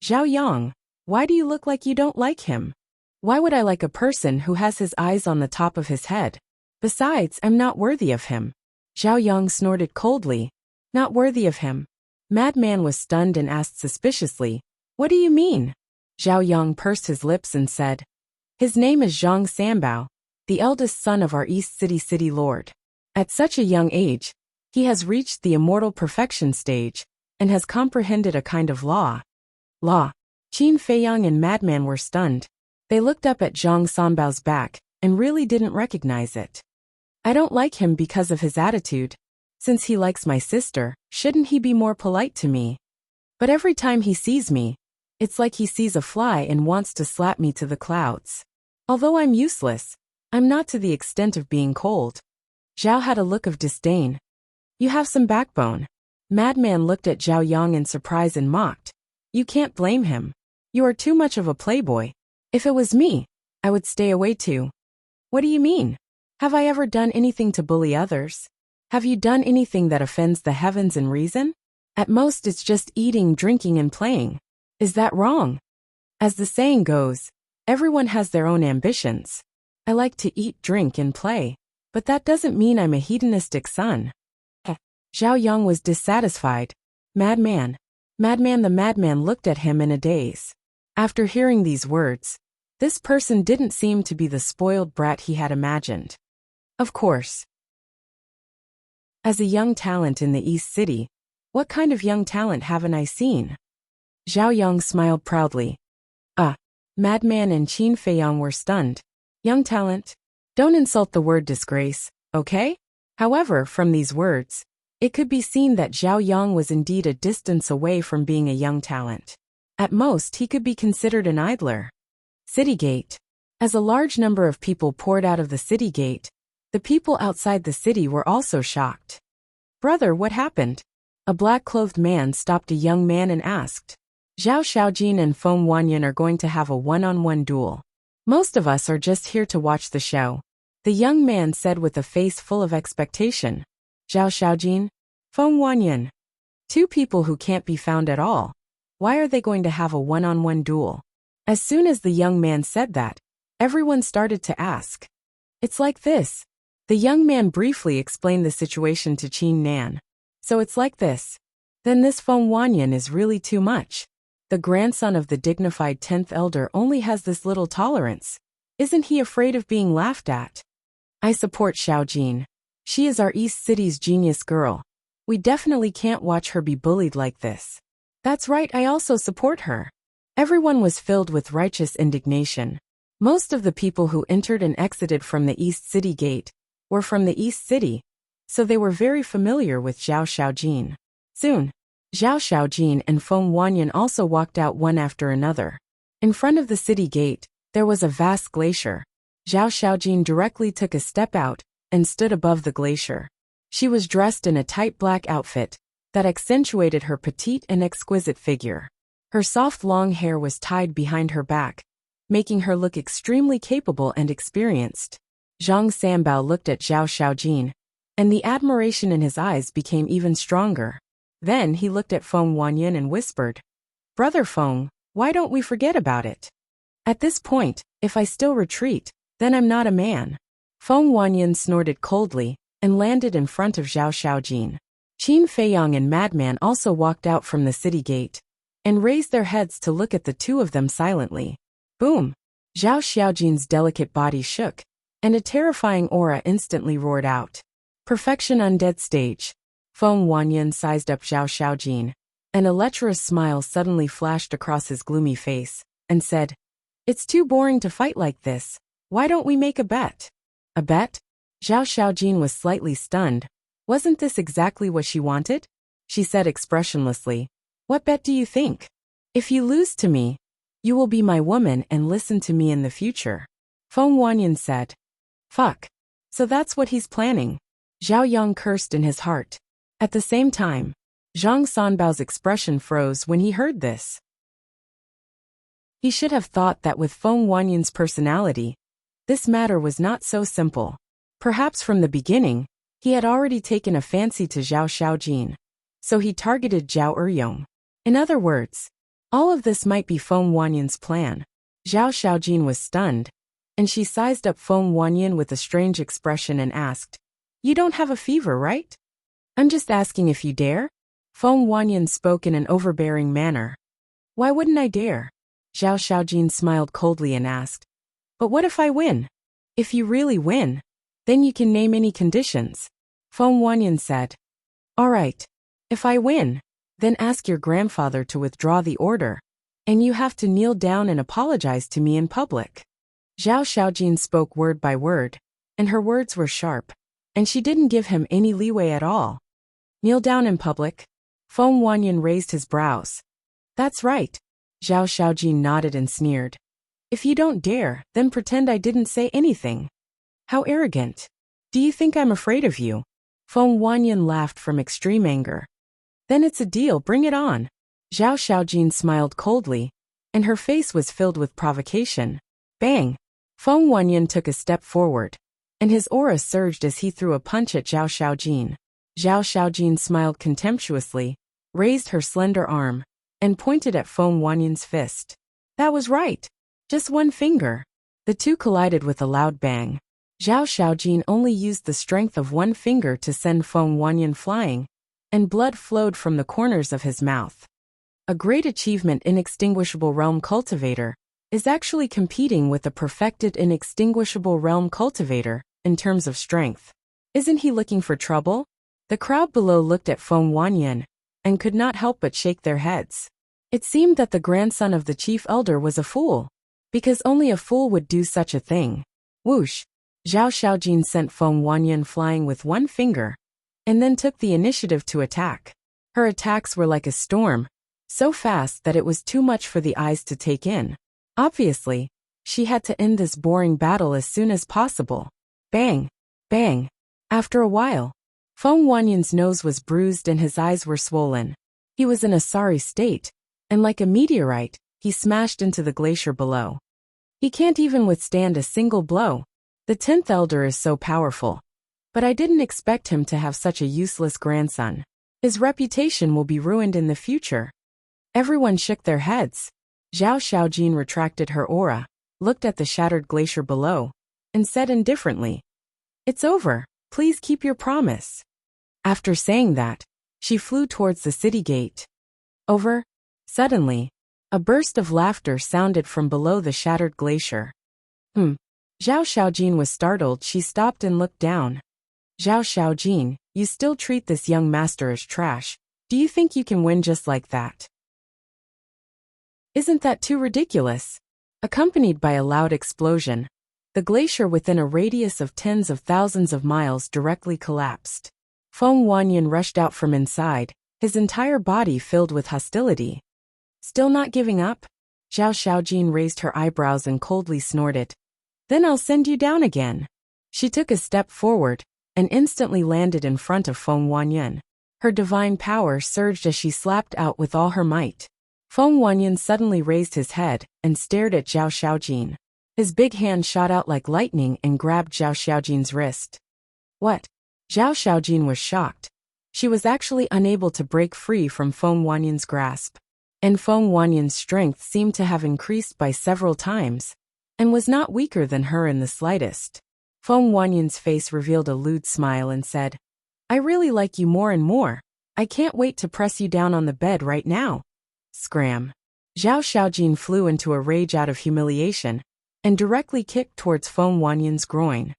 Zhao Yang, why do you look like you don't like him? Why would I like a person who has his eyes on the top of his head? Besides, I'm not worthy of him. Zhao Yang snorted coldly. Not worthy of him. Madman was stunned and asked suspiciously, What do you mean? Zhao Yang pursed his lips and said, His name is Zhang Sanbao, the eldest son of our East City Lord. At such a young age, he has reached the immortal perfection stage, and has comprehended a kind of law. Law. Qin Feiyang and Madman were stunned. They looked up at Zhang Sanbao's back, and really didn't recognize it. I don't like him because of his attitude. Since he likes my sister, shouldn't he be more polite to me? But every time he sees me, it's like he sees a fly and wants to slap me to the clouds. Although I'm useless, I'm not to the extent of being cold. Zhao had a look of disdain. You have some backbone. Madman looked at Zhao Yang in surprise and mocked. You can't blame him. You are too much of a playboy. If it was me, I would stay away too. What do you mean? Have I ever done anything to bully others? Have you done anything that offends the heavens and reason? At most it's just eating, drinking, and playing. Is that wrong? As the saying goes, everyone has their own ambitions. I like to eat, drink, and play, but that doesn't mean I'm a hedonistic son. Zhao Yang was dissatisfied. Madman. Madman. The madman looked at him in a daze. After hearing these words, this person didn't seem to be the spoiled brat he had imagined. Of course. As a young talent in the East City, what kind of young talent haven't I seen? Zhao Yang smiled proudly. Madman and Qin Feiyang were stunned. Young talent? Don't insult the word disgrace, okay? However, from these words, it could be seen that Zhao Yang was indeed a distance away from being a young talent. At most, he could be considered an idler. City gate. As a large number of people poured out of the city gate, the people outside the city were also shocked. Brother, what happened? A black-clothed man stopped a young man and asked. Zhao Xiaojin and Feng Wanyan are going to have a one-on-one duel. Most of us are just here to watch the show, the young man said with a face full of expectation. Zhao Xiaojin, Feng Wanyan. Two people who can't be found at all. Why are they going to have a one-on-one duel? As soon as the young man said that, everyone started to ask. It's like this. The young man briefly explained the situation to Qin Nan. So it's like this. Then this Feng Wanyan is really too much. The grandson of the dignified 10th elder only has this little tolerance. Isn't he afraid of being laughed at? I support Xiaojin. She is our East City's genius girl. We definitely can't watch her be bullied like this. That's right, I also support her. Everyone was filled with righteous indignation. Most of the people who entered and exited from the East City gate were from the East City, so they were very familiar with Zhao Xiaojin. Soon, Zhao Xiaojin and Feng Wanyan also walked out one after another. In front of the city gate, there was a vast glacier. Zhao Xiaojin directly took a step out and stood above the glacier. She was dressed in a tight black outfit that accentuated her petite and exquisite figure. Her soft long hair was tied behind her back, making her look extremely capable and experienced. Zhang Sanbao looked at Zhao Xiaojin, and the admiration in his eyes became even stronger. Then he looked at Feng Wanyan and whispered, Brother Feng, why don't we forget about it? At this point, if I still retreat, then I'm not a man. Feng Wanyan snorted coldly and landed in front of Zhao Xiaojin. Qin Feiyang and Madman also walked out from the city gate and raised their heads to look at the two of them silently. Boom! Zhao Xiaojin's delicate body shook, and a terrifying aura instantly roared out. Perfection undead stage. Feng Wanyan sized up Zhao Xiaojin. An lecherous smile suddenly flashed across his gloomy face, and said, It's too boring to fight like this. Why don't we make a bet? A bet? Zhao Xiaojin was slightly stunned. Wasn't this exactly what she wanted? She said expressionlessly, What bet do you think? If you lose to me, you will be my woman and listen to me in the future. Feng Wanyan said, Fuck. So that's what he's planning. Zhao Yang cursed in his heart. At the same time, Zhang Sanbao's expression froze when he heard this. He should have thought that with Feng Wanyan's personality, this matter was not so simple. Perhaps from the beginning, he had already taken a fancy to Zhao Xiaojin, so he targeted Zhao Eryong. In other words, all of this might be Feng Wanyan's plan. Zhao Xiaojin was stunned, and she sized up Feng Wanyan with a strange expression and asked, You don't have a fever, right? I'm just asking if you dare? Feng Wanyan spoke in an overbearing manner. Why wouldn't I dare? Zhao Xiaojin smiled coldly and asked, But what if I win? If you really win, then you can name any conditions. Feng Wanyan said, All right. If I win, then ask your grandfather to withdraw the order, and you have to kneel down and apologize to me in public. Zhao Xiaojin spoke word by word, and her words were sharp, and she didn't give him any leeway at all. Kneel down in public? Feng Wanyan raised his brows. That's right. Zhao Xiaojin nodded and sneered. If you don't dare, then pretend I didn't say anything. How arrogant. Do you think I'm afraid of you? Feng Wanyan laughed from extreme anger. Then it's a deal, bring it on. Zhao Xiaojin smiled coldly, and her face was filled with provocation. Bang! Feng Wanyan took a step forward, and his aura surged as he threw a punch at Zhao Xiaojin. Zhao Xiaojin smiled contemptuously, raised her slender arm, and pointed at Feng Wanyan's fist. That was right. Just one finger. The two collided with a loud bang. Zhao Xiaojin only used the strength of one finger to send Feng Wanyan flying, and blood flowed from the corners of his mouth. A great achievement Inextinguishable Realm Cultivator is actually competing with a perfected Inextinguishable Realm Cultivator in terms of strength. Isn't he looking for trouble? The crowd below looked at Feng Wanyan and could not help but shake their heads. It seemed that the grandson of the chief elder was a fool, because only a fool would do such a thing. Whoosh! Zhao Xiaojin sent Feng Wanyan flying with one finger, and then took the initiative to attack. Her attacks were like a storm, so fast that it was too much for the eyes to take in. Obviously, she had to end this boring battle as soon as possible. Bang! Bang! After a while, Feng Wanyan's nose was bruised and his eyes were swollen. He was in a sorry state, and like a meteorite, he smashed into the glacier below. He can't even withstand a single blow. The 10th elder is so powerful. But I didn't expect him to have such a useless grandson. His reputation will be ruined in the future. Everyone shook their heads. Zhao Xiaojin retracted her aura, looked at the shattered glacier below, and said indifferently, It's over, please keep your promise. After saying that, she flew towards the city gate. Over. Suddenly, a burst of laughter sounded from below the shattered glacier. Zhao Xiaojin was startled. She stopped and looked down. Zhao Xiaojin, you still treat this young master as trash. Do you think you can win just like that? Isn't that too ridiculous? Accompanied by a loud explosion, the glacier within a radius of tens of thousands of miles directly collapsed. Feng Wanyan rushed out from inside, his entire body filled with hostility. Still not giving up? Zhao Xiaojin raised her eyebrows and coldly snorted. Then I'll send you down again. She took a step forward, and instantly landed in front of Feng Wanyan. Her divine power surged as she slapped out with all her might. Feng Wanyan suddenly raised his head and stared at Zhao Xiaojin. His big hand shot out like lightning and grabbed Zhao Xiaojin's wrist. What? Zhao Xiaojin was shocked. She was actually unable to break free from Feng Wanyan's grasp. And Feng Wanyan's strength seemed to have increased by several times, and was not weaker than her in the slightest. Feng Wanyan's face revealed a lewd smile and said, I really like you more and more. I can't wait to press you down on the bed right now. Scram. Zhao Xiaojin flew into a rage out of humiliation, and directly kicked towards Feng Wanyan's groin.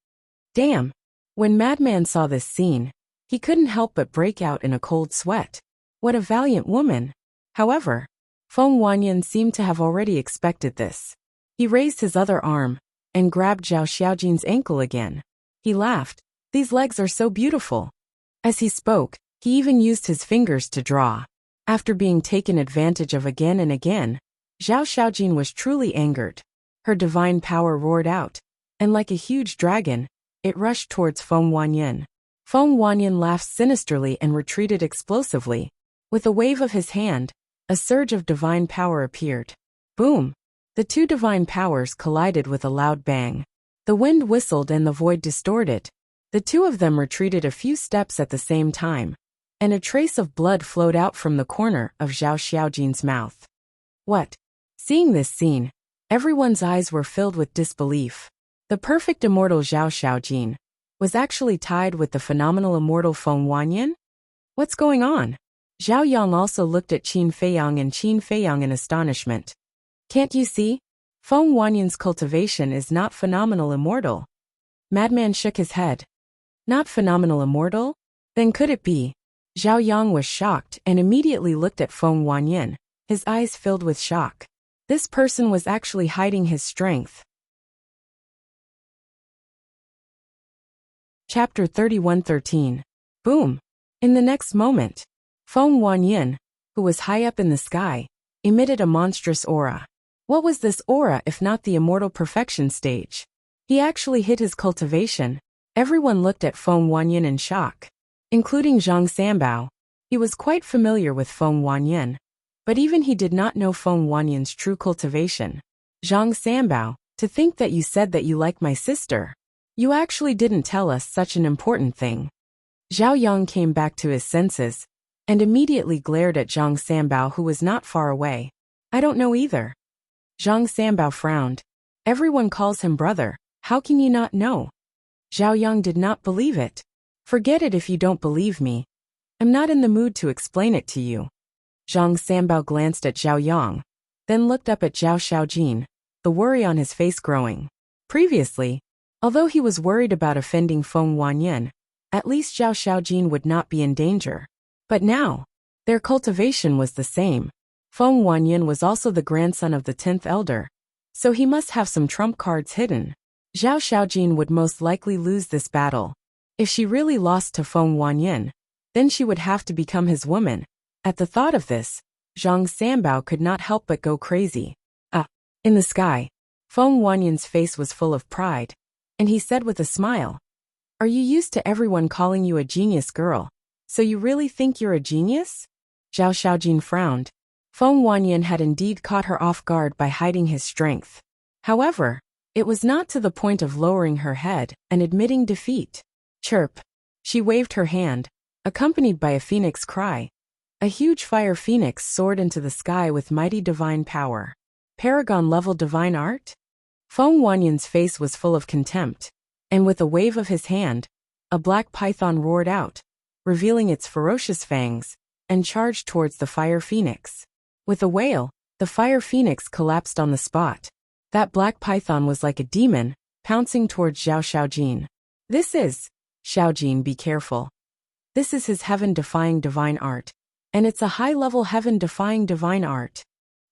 Damn! When Madman saw this scene, he couldn't help but break out in a cold sweat. What a valiant woman! However, Feng Wanyan seemed to have already expected this. He raised his other arm, and grabbed Zhao Xiaojin's ankle again. He laughed. These legs are so beautiful. As he spoke, he even used his fingers to draw. After being taken advantage of again and again, Zhao Xiaojin was truly angered. Her divine power roared out, and like a huge dragon, it rushed towards Feng Wanyan. Feng Wanyan laughed sinisterly and retreated explosively. With a wave of his hand, a surge of divine power appeared. Boom! The two divine powers collided with a loud bang. The wind whistled and the void distorted. The two of them retreated a few steps at the same time, and a trace of blood flowed out from the corner of Zhao Xiaojin's mouth. What? Seeing this scene, everyone's eyes were filled with disbelief. The perfect immortal Zhao Xiaojin was actually tied with the phenomenal immortal Feng Wanyan? What's going on? Zhao Yang also looked at Qin Feiyang and Qin Feiyang in astonishment. Can't you see? Feng Wanyan's cultivation is not phenomenal immortal. Madman shook his head. Not phenomenal immortal? Then could it be? Zhao Yang was shocked and immediately looked at Feng Wanyan, his eyes filled with shock. This person was actually hiding his strength. Chapter 31:13. Boom! In the next moment, Feng Wanyin, who was high up in the sky, emitted a monstrous aura. What was this aura if not the immortal perfection stage? He actually hid his cultivation. Everyone looked at Feng Wanyin in shock, including Zhang Sanbao. He was quite familiar with Feng Wanyin, but even he did not know Feng Wanyin's true cultivation. Zhang Sanbao, to think that you said that you like my sister. You actually didn't tell us such an important thing. Zhao Yang came back to his senses and immediately glared at Zhang Sanbao, who was not far away. I don't know either. Zhang Sanbao frowned. Everyone calls him brother. How can you not know? Zhao Yang did not believe it. Forget it if you don't believe me. I'm not in the mood to explain it to you. Zhang Sanbao glanced at Zhao Yang, then looked up at Zhao Xiaojin, the worry on his face growing. Previously, although he was worried about offending Feng Wanyin, at least Zhao Xiaojin would not be in danger. But now, their cultivation was the same. Feng Wanyin was also the grandson of the 10th elder, so he must have some trump cards hidden. Zhao Xiaojin would most likely lose this battle. If she really lost to Feng Wanyin, then she would have to become his woman. At the thought of this, Zhang Sanbao could not help but go crazy. In the sky, Feng Wanyin's face was full of pride, and he said with a smile, Are you used to everyone calling you a genius girl? So you really think you're a genius? Zhao Xiaojin frowned. Feng Wanyin had indeed caught her off guard by hiding his strength. However, it was not to the point of lowering her head and admitting defeat. Chirp. She waved her hand, accompanied by a phoenix cry. A huge fire phoenix soared into the sky with mighty divine power. Paragon-level divine art? Feng Wanyin's face was full of contempt, and with a wave of his hand, a black python roared out, revealing its ferocious fangs, and charged towards the fire phoenix. With a wail, the fire phoenix collapsed on the spot. That black python was like a demon, pouncing towards Zhao Xiaojin. This is, Xiaojin, be careful. This is his heaven-defying divine art, and it's a high-level heaven-defying divine art.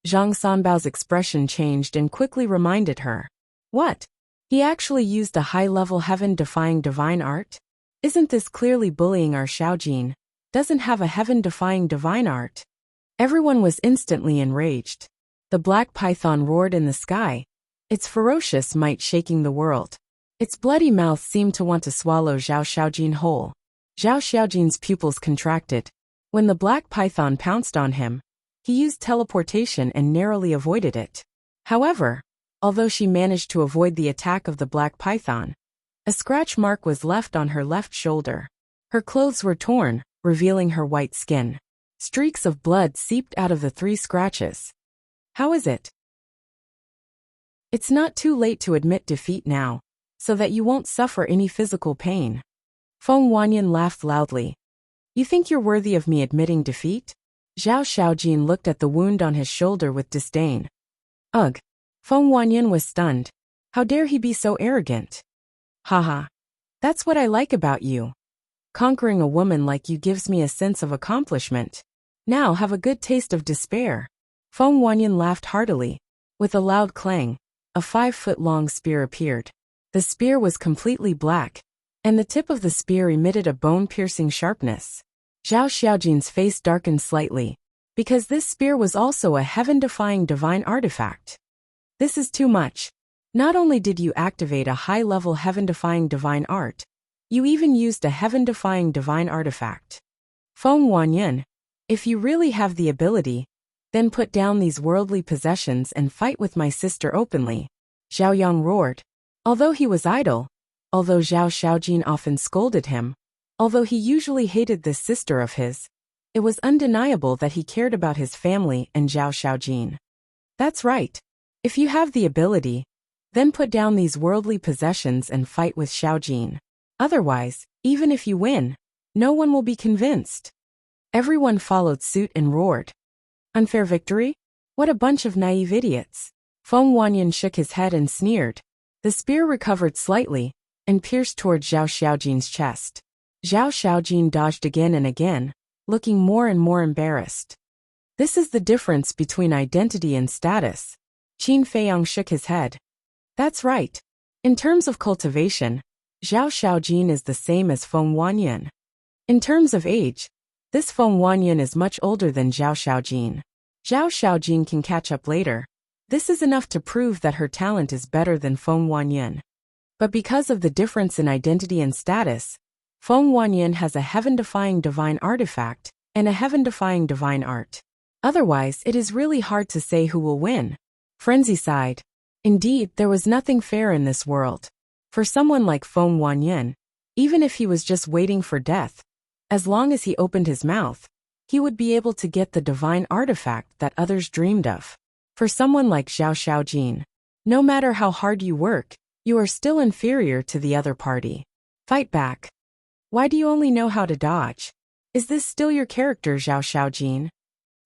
Zhang Sanbao's expression changed and quickly reminded her. What? He actually used a high-level heaven-defying divine art? Isn't this clearly bullying our Xiaojin? Doesn't have a heaven-defying divine art? Everyone was instantly enraged. The black python roared in the sky, its ferocious might shaking the world. Its bloody mouth seemed to want to swallow Zhao Xiaojin whole. Zhao Xiaojin's pupils contracted. When the black python pounced on him, he used teleportation and narrowly avoided it. However, although she managed to avoid the attack of the black python, a scratch mark was left on her left shoulder. Her clothes were torn, revealing her white skin. Streaks of blood seeped out of the 3 scratches. How is it? It's not too late to admit defeat now, so that you won't suffer any physical pain. Feng Wanyin laughed loudly. You think you're worthy of me admitting defeat? Zhao Xiaojin looked at the wound on his shoulder with disdain. Ugh. Feng Wanyin was stunned. How dare he be so arrogant? Haha. That's what I like about you. Conquering a woman like you gives me a sense of accomplishment. Now have a good taste of despair. Feng Wanyin laughed heartily. With a loud clang, a 5-foot-long spear appeared. The spear was completely black, and the tip of the spear emitted a bone-piercing sharpness. Zhao Xiaojin's face darkened slightly, because this spear was also a heaven-defying divine artifact. This is too much. Not only did you activate a high-level heaven-defying divine art, you even used a heaven-defying divine artifact. Feng Wanyin, if you really have the ability, then put down these worldly possessions and fight with my sister openly. Zhao Yang roared. Although he was idle, although Zhao Xiaojin often scolded him, although he usually hated this sister of his, it was undeniable that he cared about his family and Zhao Xiaojin. That's right. If you have the ability, then put down these worldly possessions and fight with Xiaojin. Otherwise, even if you win, no one will be convinced. Everyone followed suit and roared. Unfair victory? What a bunch of naive idiots. Feng Wanyin shook his head and sneered. The spear recovered slightly and pierced toward Zhao Xiaojin's chest. Zhao Xiaojin dodged again and again, looking more and more embarrassed. This is the difference between identity and status. Qin Feiyang shook his head. That's right. In terms of cultivation, Zhao Xiaojin is the same as Feng Wanyin. In terms of age, this Feng Wanyan is much older than Zhao Xiaojin. Zhao Xiaojin can catch up later. This is enough to prove that her talent is better than Feng Wanyan. But because of the difference in identity and status, Feng Wanyan has a heaven-defying divine artifact and a heaven-defying divine art. Otherwise, it is really hard to say who will win. Frenzy sighed. Indeed, there was nothing fair in this world. For someone like Feng Wanyan, even if he was just waiting for death, as long as he opened his mouth, he would be able to get the divine artifact that others dreamed of. For someone like Zhao Xiaojin, no matter how hard you work, you are still inferior to the other party. Fight back. Why do you only know how to dodge? Is this still your character, Zhao Xiaojin?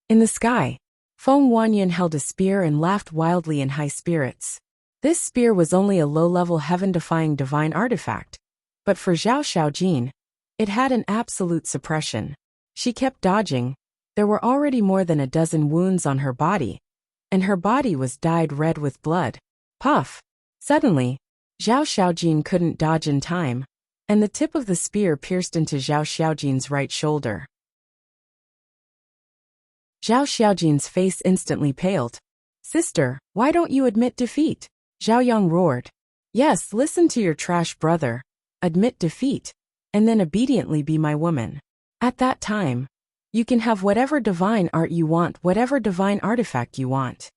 In the sky, Feng Wanyan held a spear and laughed wildly in high spirits. This spear was only a low-level heaven-defying divine artifact, but for Zhao Xiaojin, it had an absolute suppression. She kept dodging. There were already more than a dozen wounds on her body, and her body was dyed red with blood. Puff! Suddenly, Zhao Xiaojin couldn't dodge in time, and the tip of the spear pierced into Zhao Xiaojin's right shoulder. Zhao Xiaojin's face instantly paled. Sister, why don't you admit defeat? Zhao Yang roared. Yes, listen to your trash brother. Admit defeat, and then obediently be my woman. At that time, you can have whatever divine art you want, whatever divine artifact you want.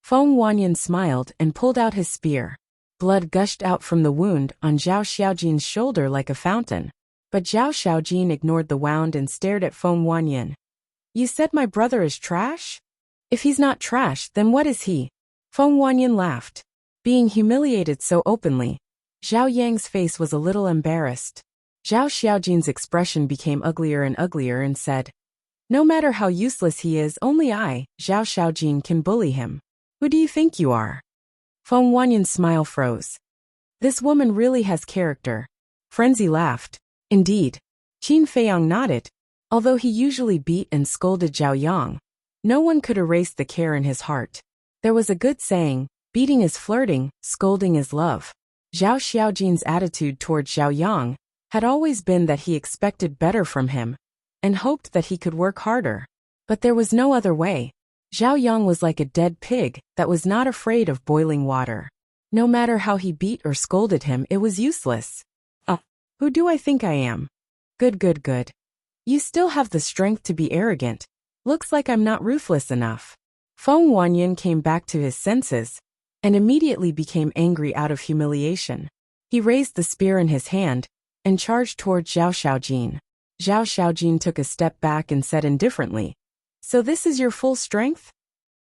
Feng Wanyan smiled and pulled out his spear. Blood gushed out from the wound on Zhao Xiaojin's shoulder like a fountain. But Zhao Xiaojin ignored the wound and stared at Feng Wanyan. You said my brother is trash? If he's not trash, then what is he? Feng Wanyan laughed. Being humiliated so openly, Zhao Yang's face was a little embarrassed. Zhao Xiaojin's expression became uglier and said, no matter how useless he is, only I, Zhao Xiaojin, can bully him. Who do you think you are? Feng Wanyan's smile froze. This woman really has character. Frenzy laughed. Indeed. Qin Feiyang nodded. Although he usually beat and scolded Zhao Yang, no one could erase the care in his heart. There was a good saying, beating is flirting, scolding is love. Zhao Xiaojin's attitude toward Zhao Yang had always been that he expected better from him and hoped that he could work harder. But there was no other way. Zhao Yang was like a dead pig that was not afraid of boiling water. No matter how he beat or scolded him, it was useless. Who do I think I am? Good. You still have the strength to be arrogant. Looks like I'm not ruthless enough. Feng Wanyan came back to his senses and immediately became angry out of humiliation. He raised the spear in his hand and charged toward Zhao Xiaojin. Zhao Xiaojin took a step back and said indifferently, so this is your full strength?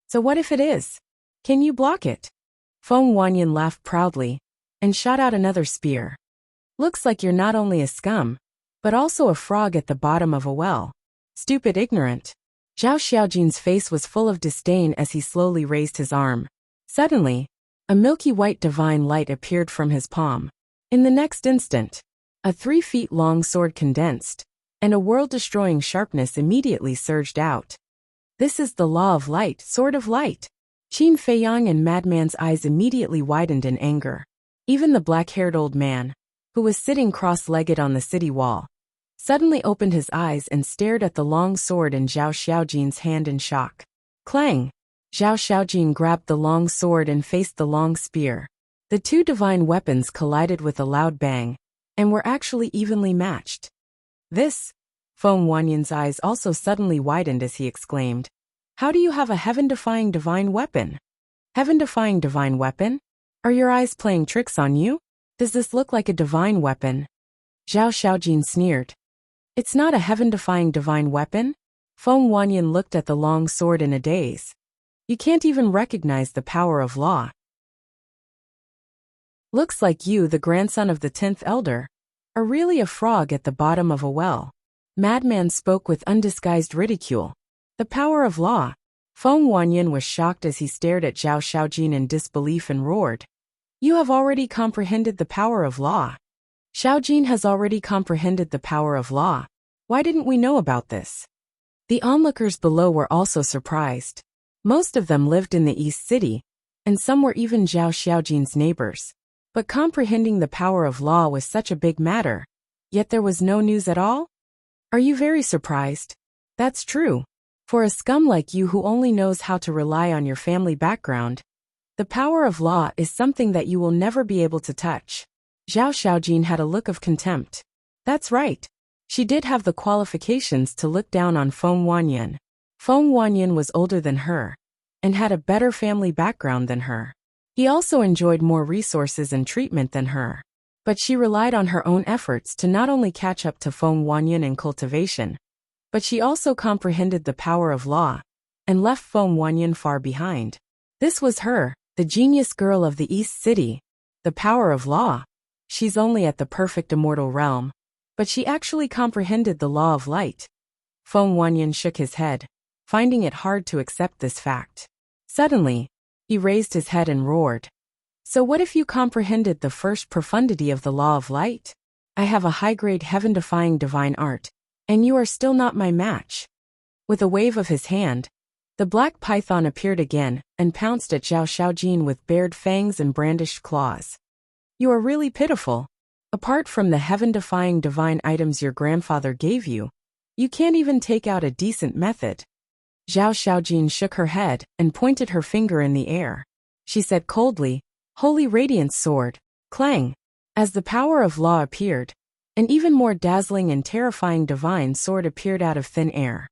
So what if it is? Can you block it? Feng Wanyan laughed proudly and shot out another spear. Looks like you're not only a scum, but also a frog at the bottom of a well. Stupid ignorant. Zhao Xiaojin's face was full of disdain as he slowly raised his arm. Suddenly, a milky white divine light appeared from his palm. In the next instant, a 3 feet long sword condensed, and a world-destroying sharpness immediately surged out. This is the law of light, sword of light. Qin Feiyang and Madman's eyes immediately widened in anger. Even the black-haired old man, who was sitting cross-legged on the city wall, suddenly opened his eyes and stared at the long sword in Zhao Xiaojin's hand in shock. Clang! Zhao Xiaojin grabbed the long sword and faced the long spear. The two divine weapons collided with a loud bang, and were actually evenly matched. This? Feng Wanyan's eyes also suddenly widened as he exclaimed. How do you have a heaven-defying divine weapon? Heaven-defying divine weapon? Are your eyes playing tricks on you? Does this look like a divine weapon? Zhao Xiaojin sneered. It's not a heaven-defying divine weapon? Feng Wanyan looked at the long sword in a daze. You can't even recognize the power of law. Looks like you, the grandson of the 10th elder, are really a frog at the bottom of a well. Madman spoke with undisguised ridicule. The power of law. Feng Wanyan was shocked as he stared at Zhao Xiaojin in disbelief and roared. You have already comprehended the power of law. Xiaojin has already comprehended the power of law. Why didn't we know about this? The onlookers below were also surprised. Most of them lived in the East City, and some were even Zhao Xiaojin's neighbors. But comprehending the power of law was such a big matter. Yet there was no news at all? Are you very surprised? That's true. For a scum like you who only knows how to rely on your family background, the power of law is something that you will never be able to touch. Zhao Xiaojin had a look of contempt. That's right. She did have the qualifications to look down on Feng Wanyan. Feng Wanyan was older than her and had a better family background than her. He also enjoyed more resources and treatment than her. But she relied on her own efforts to not only catch up to Feng Wanyan in cultivation, but she also comprehended the power of law and left Feng Wanyan far behind. This was her, the genius girl of the East City. The power of law. She's only at the perfect immortal realm, but she actually comprehended the law of light. Feng Wanyan shook his head, finding it hard to accept this fact. Suddenly, he raised his head and roared. So what if you comprehended the first profundity of the law of light? I have a high-grade heaven-defying divine art, and you are still not my match. With a wave of his hand, the black python appeared again and pounced at Zhao Xiaojin with bared fangs and brandished claws. You are really pitiful. Apart from the heaven-defying divine items your grandfather gave you, you can't even take out a decent method. Zhao Xiaojin shook her head and pointed her finger in the air. She said coldly, Holy Radiance Sword, clang. As the power of law appeared, an even more dazzling and terrifying divine sword appeared out of thin air.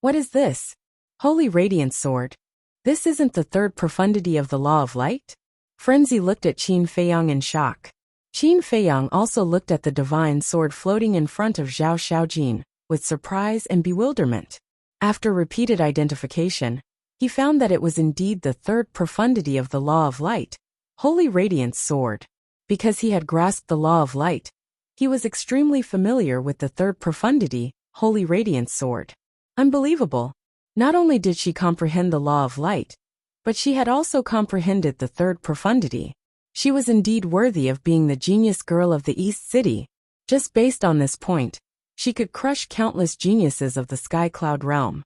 What is this? Holy Radiance Sword. This isn't the third profundity of the law of light? Frenzy looked at Qin Feiyang in shock. Qin Feiyang also looked at the divine sword floating in front of Zhao Xiaojin, with surprise and bewilderment. After repeated identification, he found that it was indeed the third profundity of the law of light, Holy Radiance Sword. Because he had grasped the law of light, he was extremely familiar with the third profundity, Holy Radiance Sword. Unbelievable. Not only did she comprehend the law of light, but she had also comprehended the third profundity. She was indeed worthy of being the genius girl of the East City. Just based on this point, she could crush countless geniuses of the Sky Cloud realm.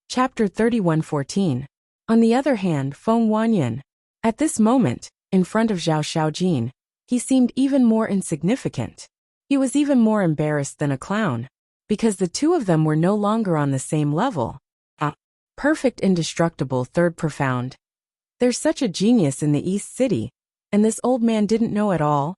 Chapter 31:14. On the other hand, Feng Wanyan. At this moment, in front of Zhao Xiaojin, he seemed even more insignificant. He was even more embarrassed than a clown, because the two of them were no longer on the same level. Perfect indestructible third profound. There's such a genius in the East City, and this old man didn't know at all?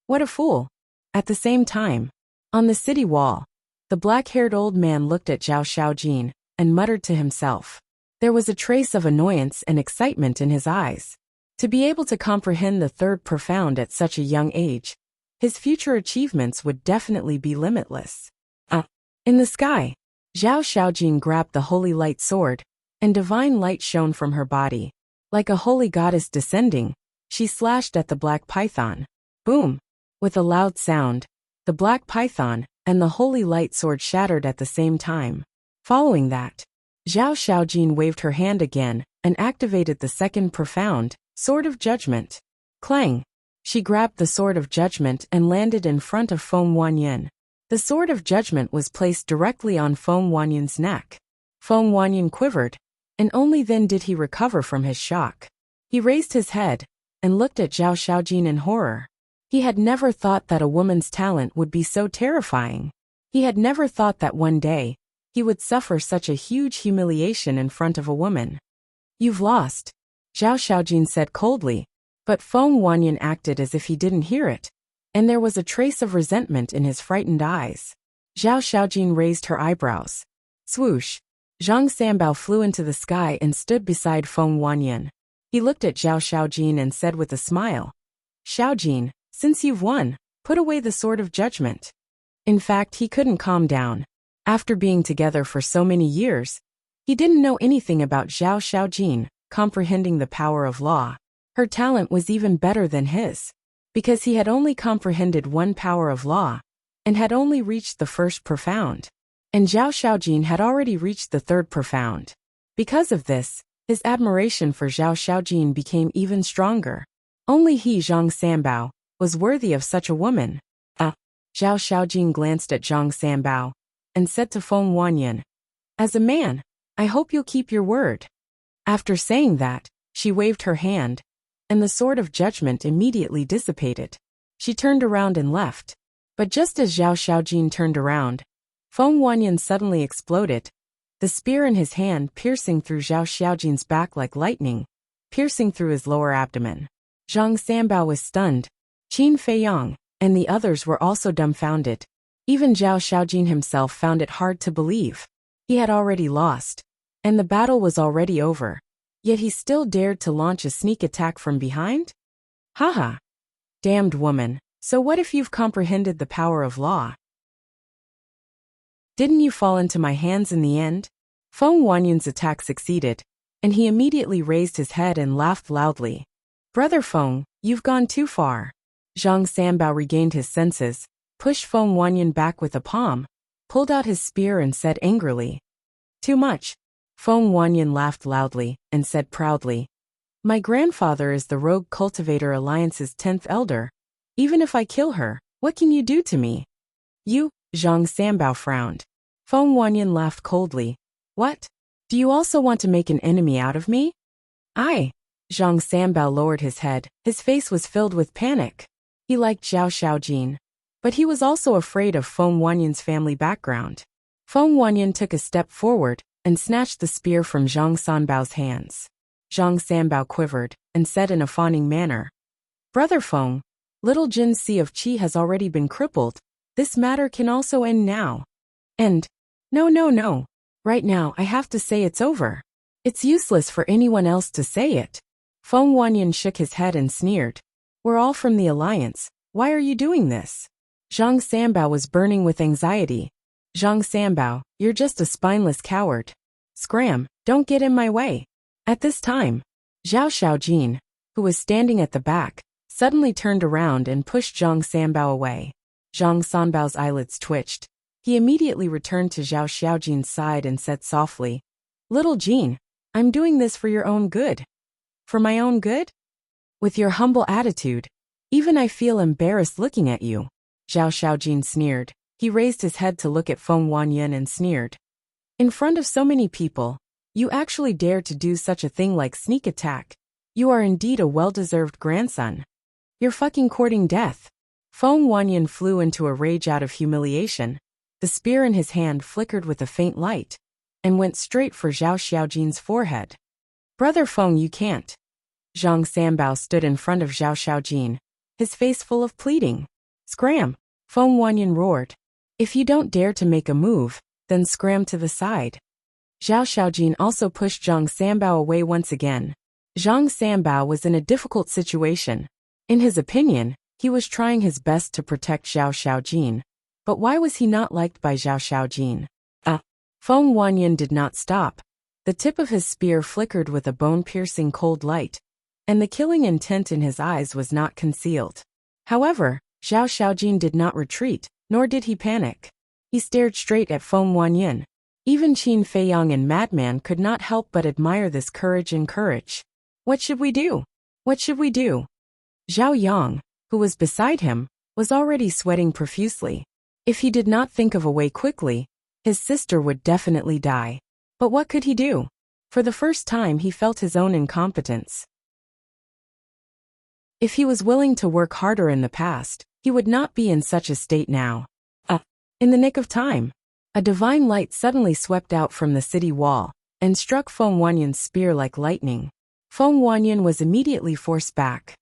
What a fool. At the same time, on the city wall, the black-haired old man looked at Zhao Xiaojin and muttered to himself. There was a trace of annoyance and excitement in his eyes. To be able to comprehend the third profound at such a young age, his future achievements would definitely be limitless. In the sky, Zhao Xiaojin grabbed the holy light sword, and divine light shone from her body. Like a holy goddess descending, she slashed at the black python. Boom! With a loud sound, the black python and the holy light sword shattered at the same time. Following that, Zhao Xiaojin waved her hand again and activated the second profound, Sword of Judgment. Clang! She grabbed the Sword of Judgment and landed in front of Feng Wanyan. The Sword of Judgment was placed directly on Feng Wanyan's neck. Feng Wanyan quivered, and only then did he recover from his shock. He raised his head and looked at Zhao Xiaojin in horror. He had never thought that a woman's talent would be so terrifying. He had never thought that one day, he would suffer such a huge humiliation in front of a woman. You've lost, Zhao Xiaojin said coldly, but Feng Wanyan acted as if he didn't hear it, and there was a trace of resentment in his frightened eyes. Zhao Xiaojin raised her eyebrows. Swoosh! Zhang Sanbao flew into the sky and stood beside Feng Wanyan. He looked at Zhao Xiaojin and said with a smile, Xiaojin, since you've won, put away the Sword of Judgment. In fact, he couldn't calm down. After being together for so many years, he didn't know anything about Zhao Xiaojin comprehending the power of law. Her talent was even better than his, because he had only comprehended one power of law, and had only reached the first profound. And Zhao Xiaojin had already reached the third profound. Because of this, his admiration for Zhao Xiaojin became even stronger. Only he, Zhang Sanbao, was worthy of such a woman. Zhao Xiaojin glanced at Zhang Sanbao and said to Feng Wanyan, As a man, I hope you'll keep your word. After saying that, she waved her hand, and the Sword of Judgment immediately dissipated. She turned around and left. But just as Zhao Xiaojin turned around, Feng Wanyan suddenly exploded, the spear in his hand piercing through Zhao Xiaojin's back like lightning, piercing through his lower abdomen. Zhang Sanbao was stunned. Qin Feiyang and the others were also dumbfounded. Even Zhao Xiaojin himself found it hard to believe. He had already lost, and the battle was already over. Yet he still dared to launch a sneak attack from behind? Haha. Damned woman, so what if you've comprehended the power of law? Didn't you fall into my hands in the end? Feng Wanyan's attack succeeded, and he immediately raised his head and laughed loudly. Brother Feng, you've gone too far. Zhang Sanbao regained his senses, pushed Feng Wanyan back with a palm, pulled out his spear and said angrily. Too much. Feng Wanyan laughed loudly and said proudly. My grandfather is the Rogue Cultivator Alliance's 10th elder. Even if I kill her, what can you do to me? You, Zhang Sanbao frowned. Feng Wanyan laughed coldly. What? Do you also want to make an enemy out of me? I. Zhang Sanbao lowered his head. His face was filled with panic. He liked Zhao Xiaojin, but he was also afraid of Feng Wanyan's family background. Feng Wanyan took a step forward and snatched the spear from Zhang Sanbao's hands. Zhang Sanbao quivered and said in a fawning manner, Brother Feng, little Jin Si of Qi has already been crippled. This matter can also end now. And, no. Right now I have to say it's over. It's useless for anyone else to say it. Feng Wanyan shook his head and sneered. We're all from the Alliance. Why are you doing this? Zhang Sanbao was burning with anxiety. Zhang Sanbao, you're just a spineless coward. Scram, don't get in my way. At this time, Zhao Xiaojin, who was standing at the back, suddenly turned around and pushed Zhang Sanbao away. Zhang Sanbao's eyelids twitched. He immediately returned to Zhao Xiaojin's side and said softly, Little Jin, I'm doing this for your own good. For my own good? With your humble attitude, even I feel embarrassed looking at you. Zhao Xiaojin sneered. He raised his head to look at Feng Wanyan and sneered. In front of so many people, you actually dare to do such a thing like sneak attack. You are indeed a well-deserved grandson. You're fucking courting death. Feng Wanyan flew into a rage out of humiliation. The spear in his hand flickered with a faint light and went straight for Zhao Xiaojin's forehead. Brother Feng, you can't. Zhang Sanbao stood in front of Zhao Xiaojin, his face full of pleading. Scram! Feng Wanyan roared. If you don't dare to make a move, then scram to the side. Zhao Xiaojin also pushed Zhang Sanbao away once again. Zhang Sanbao was in a difficult situation. In his opinion, he was trying his best to protect Zhao Xiaojin. But why was he not liked by Zhao Xiaojin? Feng Wanyan did not stop. The tip of his spear flickered with a bone-piercing cold light, and the killing intent in his eyes was not concealed. However, Zhao Xiaojin did not retreat, nor did he panic. He stared straight at Feng Wanyan. Even Qin Feiyang and Madman could not help but admire this courage and courage. What should we do? What should we do? Zhao Yang, who was beside him, was already sweating profusely. If he did not think of a way quickly, his sister would definitely die. But what could he do? For the first time he felt his own incompetence. If he was willing to work harder in the past, he would not be in such a state now. In the nick of time, a divine light suddenly swept out from the city wall and struck Feng Wanyan's spear like lightning. Feng Wanyan was immediately forced back.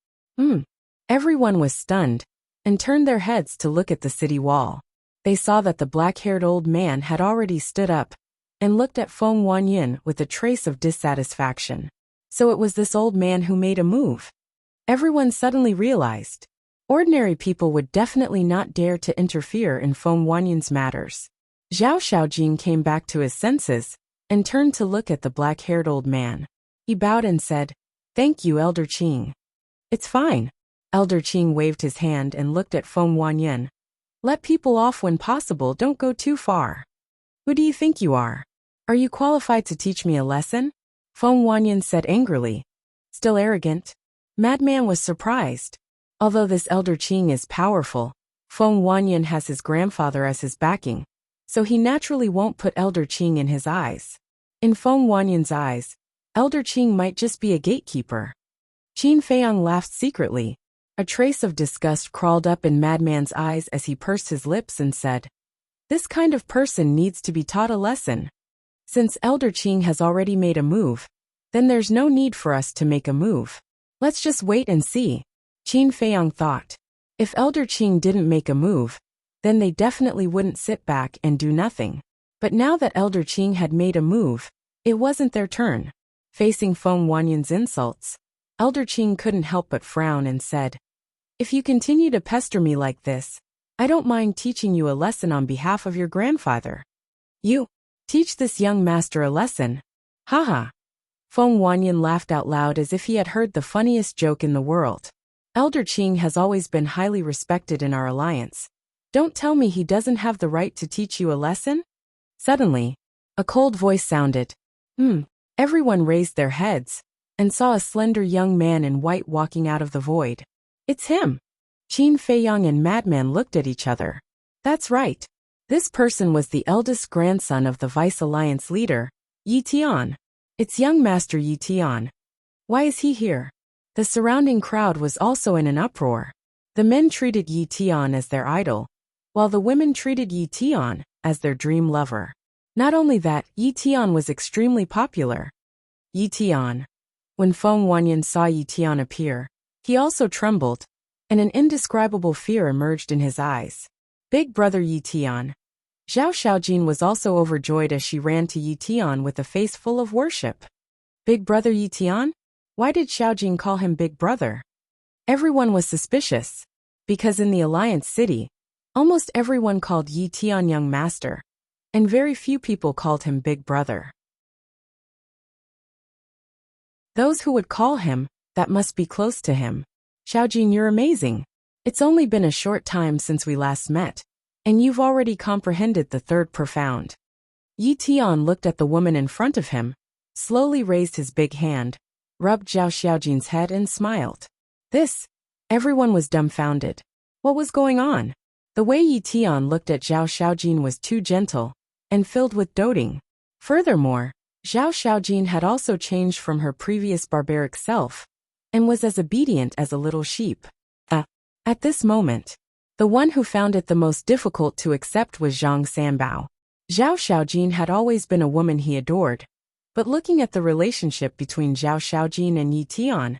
Everyone was stunned and turned their heads to look at the city wall. They saw that the black-haired old man had already stood up and looked at Feng Wanyan with a trace of dissatisfaction. So it was this old man who made a move. Everyone suddenly realized. Ordinary people would definitely not dare to interfere in Feng Wanyan's matters. Zhao Xiaojin came back to his senses and turned to look at the black-haired old man. He bowed and said, Thank you, Elder Qing. It's fine. Elder Qing waved his hand and looked at Feng Wanyan. Let people off when possible, don't go too far. Who do you think you are? Are you qualified to teach me a lesson? Feng Wanyan said angrily. Still arrogant? Madman was surprised. Although this Elder Qing is powerful, Feng Wanyan has his grandfather as his backing, so he naturally won't put Elder Qing in his eyes. In Feng Wanyan's eyes, Elder Qing might just be a gatekeeper. Qin Feiyang laughed secretly. A trace of disgust crawled up in Madman's eyes as he pursed his lips and said, "This kind of person needs to be taught a lesson. Since Elder Qing has already made a move, then there's no need for us to make a move. Let's just wait and see." Qin Feiyang thought. If Elder Qing didn't make a move, then they definitely wouldn't sit back and do nothing. But now that Elder Qing had made a move, it wasn't their turn. Facing Feng Wanyan's insults, Elder Qing couldn't help but frown and said, "If you continue to pester me like this, I don't mind teaching you a lesson on behalf of your grandfather." "You teach this young master a lesson? Haha." Feng Wanyan laughed out loud as if he had heard the funniest joke in the world. "Elder Qing has always been highly respected in our alliance. Don't tell me he doesn't have the right to teach you a lesson?" Suddenly, a cold voice sounded. Everyone raised their heads and saw a slender young man in white walking out of the void. "It's him." Qin Feiyang and Madman looked at each other. That's right. This person was the eldest grandson of the Vice Alliance leader, Yi Tian. It's young Master Yi Tian. Why is he here? The surrounding crowd was also in an uproar. The men treated Yi Tian as their idol, while the women treated Yi Tian as their dream lover. Not only that, Yi Tian was extremely popular. Yi Tian. When Feng Wanyan saw Yi Tian appear, he also trembled, and an indescribable fear emerged in his eyes. Big brother Yi Tian. Zhao Xiaojin was also overjoyed as she ran to Yi Tian with a face full of worship. Big brother Yi Tian? Why did Xiaojin call him big brother? Everyone was suspicious, because in the Alliance City, almost everyone called Yi Tian young master, and very few people called him big brother. Those who would call him, that must be close to him. "Xiaojin, you're amazing. It's only been a short time since we last met, and you've already comprehended the third profound." Yi Tian looked at the woman in front of him, slowly raised his big hand, rubbed Zhao Xiaojin's head and smiled. Everyone was dumbfounded. What was going on? The way Yi Tian looked at Zhao Xiaojin was too gentle and filled with doting. Furthermore, Zhao Xiaojin had also changed from her previous barbaric self and was as obedient as a little sheep. At this moment, the one who found it the most difficult to accept was Zhang Sanbao. Zhao Xiaojin had always been a woman he adored, but looking at the relationship between Zhao Xiaojin and Yi Tian,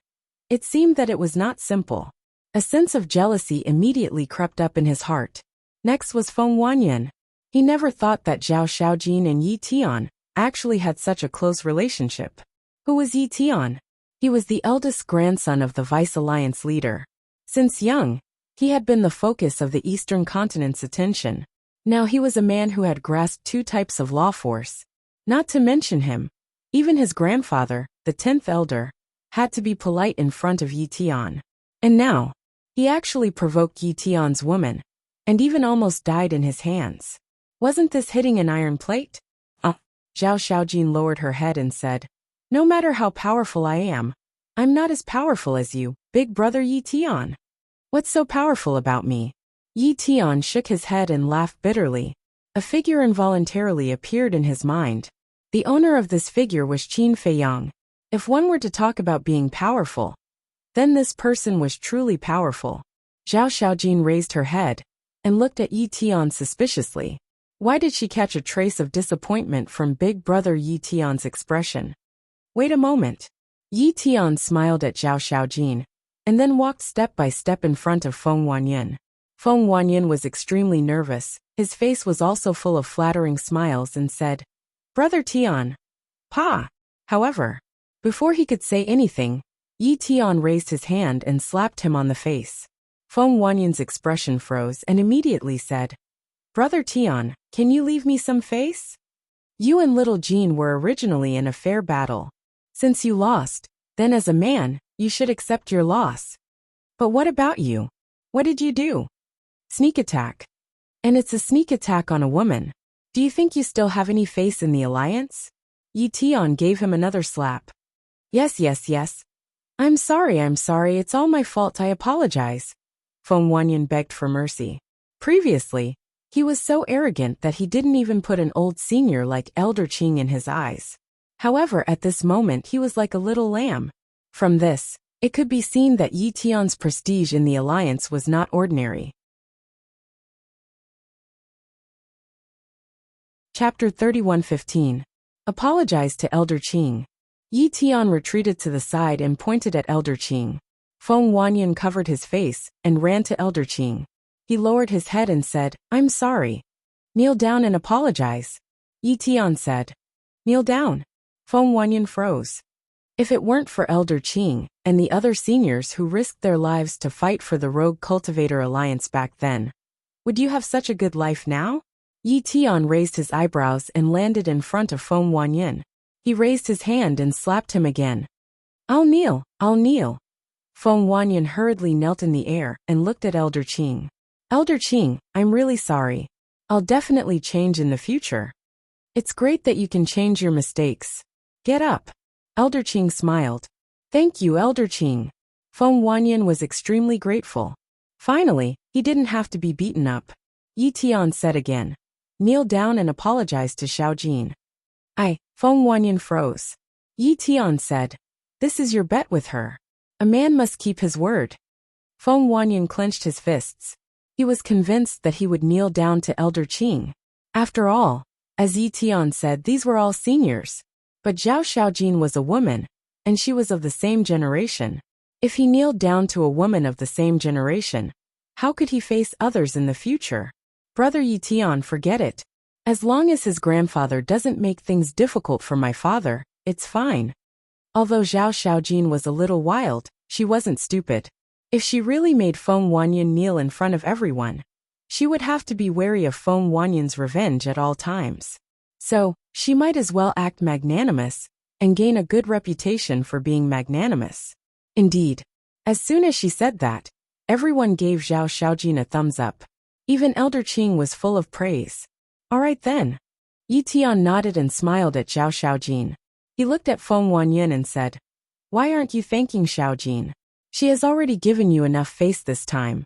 it seemed that it was not simple. A sense of jealousy immediately crept up in his heart. Next was Feng Wanyan. He never thought that Zhao Xiaojin and Yi Tian actually had such a close relationship. Who was Yi Tian? He was the eldest grandson of the Vice Alliance leader. Since young, he had been the focus of the Eastern continent's attention. Now he was a man who had grasped two types of law force. Not to mention him, even his grandfather, the 10th elder, had to be polite in front of Yi Tian. And now, he actually provoked Yi Tian's woman, and even almost died in his hands. Wasn't this hitting an iron plate? Zhao Xiaojin lowered her head and said, "No matter how powerful I am, I'm not as powerful as you, big brother Yi Tian. What's so powerful about me?" Yi Tian shook his head and laughed bitterly. A figure involuntarily appeared in his mind. The owner of this figure was Qin Feiyang. If one were to talk about being powerful, then this person was truly powerful. Zhao Xiaojin raised her head and looked at Yi Tian suspiciously. Why did she catch a trace of disappointment from big brother Yi Tian's expression? Wait a moment. Yi Tian smiled at Zhao Xiaojin, and then walked step by step in front of Feng Wanyan. Feng Wanyan was extremely nervous. His face was also full of flattering smiles and said, "Brother Tian." "Pa!" However, before he could say anything, Yi Tian raised his hand and slapped him on the face. Feng Wanyan's expression froze and immediately said, "Brother Tian, can you leave me some face? You and little Jean were originally in a fair battle. Since you lost, then as a man, you should accept your loss. But what about you? What did you do?" "Sneak attack. And it's a sneak attack on a woman. Do you think you still have any face in the alliance?" Yi Tian gave him another slap. Yes. I'm sorry, it's all my fault, I apologize." Feng Wanyan begged for mercy. Previously, he was so arrogant that he didn't even put an old senior like Elder Qing in his eyes. However, at this moment he was like a little lamb. From this, It could be seen that Yi Tian's prestige in the alliance was not ordinary. Chapter 31:15. Apologize to Elder Qing. Yi Tian retreated to the side and pointed at Elder Qing. Feng Wanyan covered his face and ran to Elder Qing. He lowered his head and said, "I'm sorry." "Kneel down and apologize," Yi Tian said. "Kneel down." Feng Wanyan froze. If it weren't for Elder Qing and the other seniors who risked their lives to fight for the Rogue Cultivator Alliance back then, would you have such a good life now? Yi Tian raised his eyebrows and landed in front of Feng Wanyan. He raised his hand and slapped him again. I'll kneel. Feng Wanyan hurriedly knelt in the air and looked at Elder Qing. "Elder Qing, I'm really sorry. I'll definitely change in the future." "It's great that you can change your mistakes. Get up." Elder Qing smiled. "Thank you, Elder Qing." Feng Wanyan was extremely grateful. Finally, he didn't have to be beaten up. Yi Tian said again, "Kneel down and apologize to Xiao Jin." Feng Wanyan froze. Yi Tian said, "This is your bet with her. A man must keep his word." Feng Wanyan clenched his fists. He was convinced that he would kneel down to Elder Qing. After all, as Yi Tian said, these were all seniors. But Zhao Xiaojin was a woman, and she was of the same generation. If he kneeled down to a woman of the same generation, how could he face others in the future? Brother Yi Tian, forget it. As long as his grandfather doesn't make things difficult for my father, it's fine. Although Zhao Xiaojin was a little wild, she wasn't stupid. If she really made Feng Wanyan kneel in front of everyone, she would have to be wary of Feng Wanyan's revenge at all times. So, she might as well act magnanimous and gain a good reputation for being magnanimous. Indeed, as soon as she said that, everyone gave Zhao Xiaojin a thumbs up. Even Elder Qing was full of praise. All right then. Yi Tian nodded and smiled at Zhao Xiaojin. He looked at Feng Wanyan and said, "Why aren't you thanking Xiaojin? She has already given you enough face this time."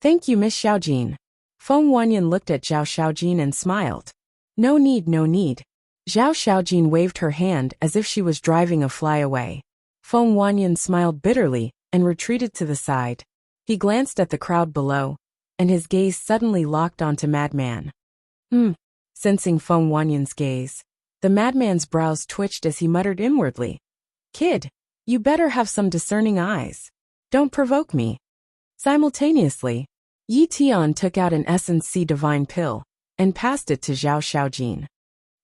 "Thank you, Miss Xiaojin." Feng Wanyan looked at Zhao Xiaojin and smiled. No need. Zhao Xiaojin waved her hand as if she was driving a fly away. Feng Wanyan smiled bitterly and retreated to the side. He glanced at the crowd below, and his gaze suddenly locked onto Madman. Sensing Feng Wanyan's gaze, the madman's brows twitched as he muttered inwardly, "Kid, you better have some discerning eyes. Don't provoke me." Simultaneously, Yi Tian took out an Essence C Divine Pill and passed it to Zhao Xiaojin.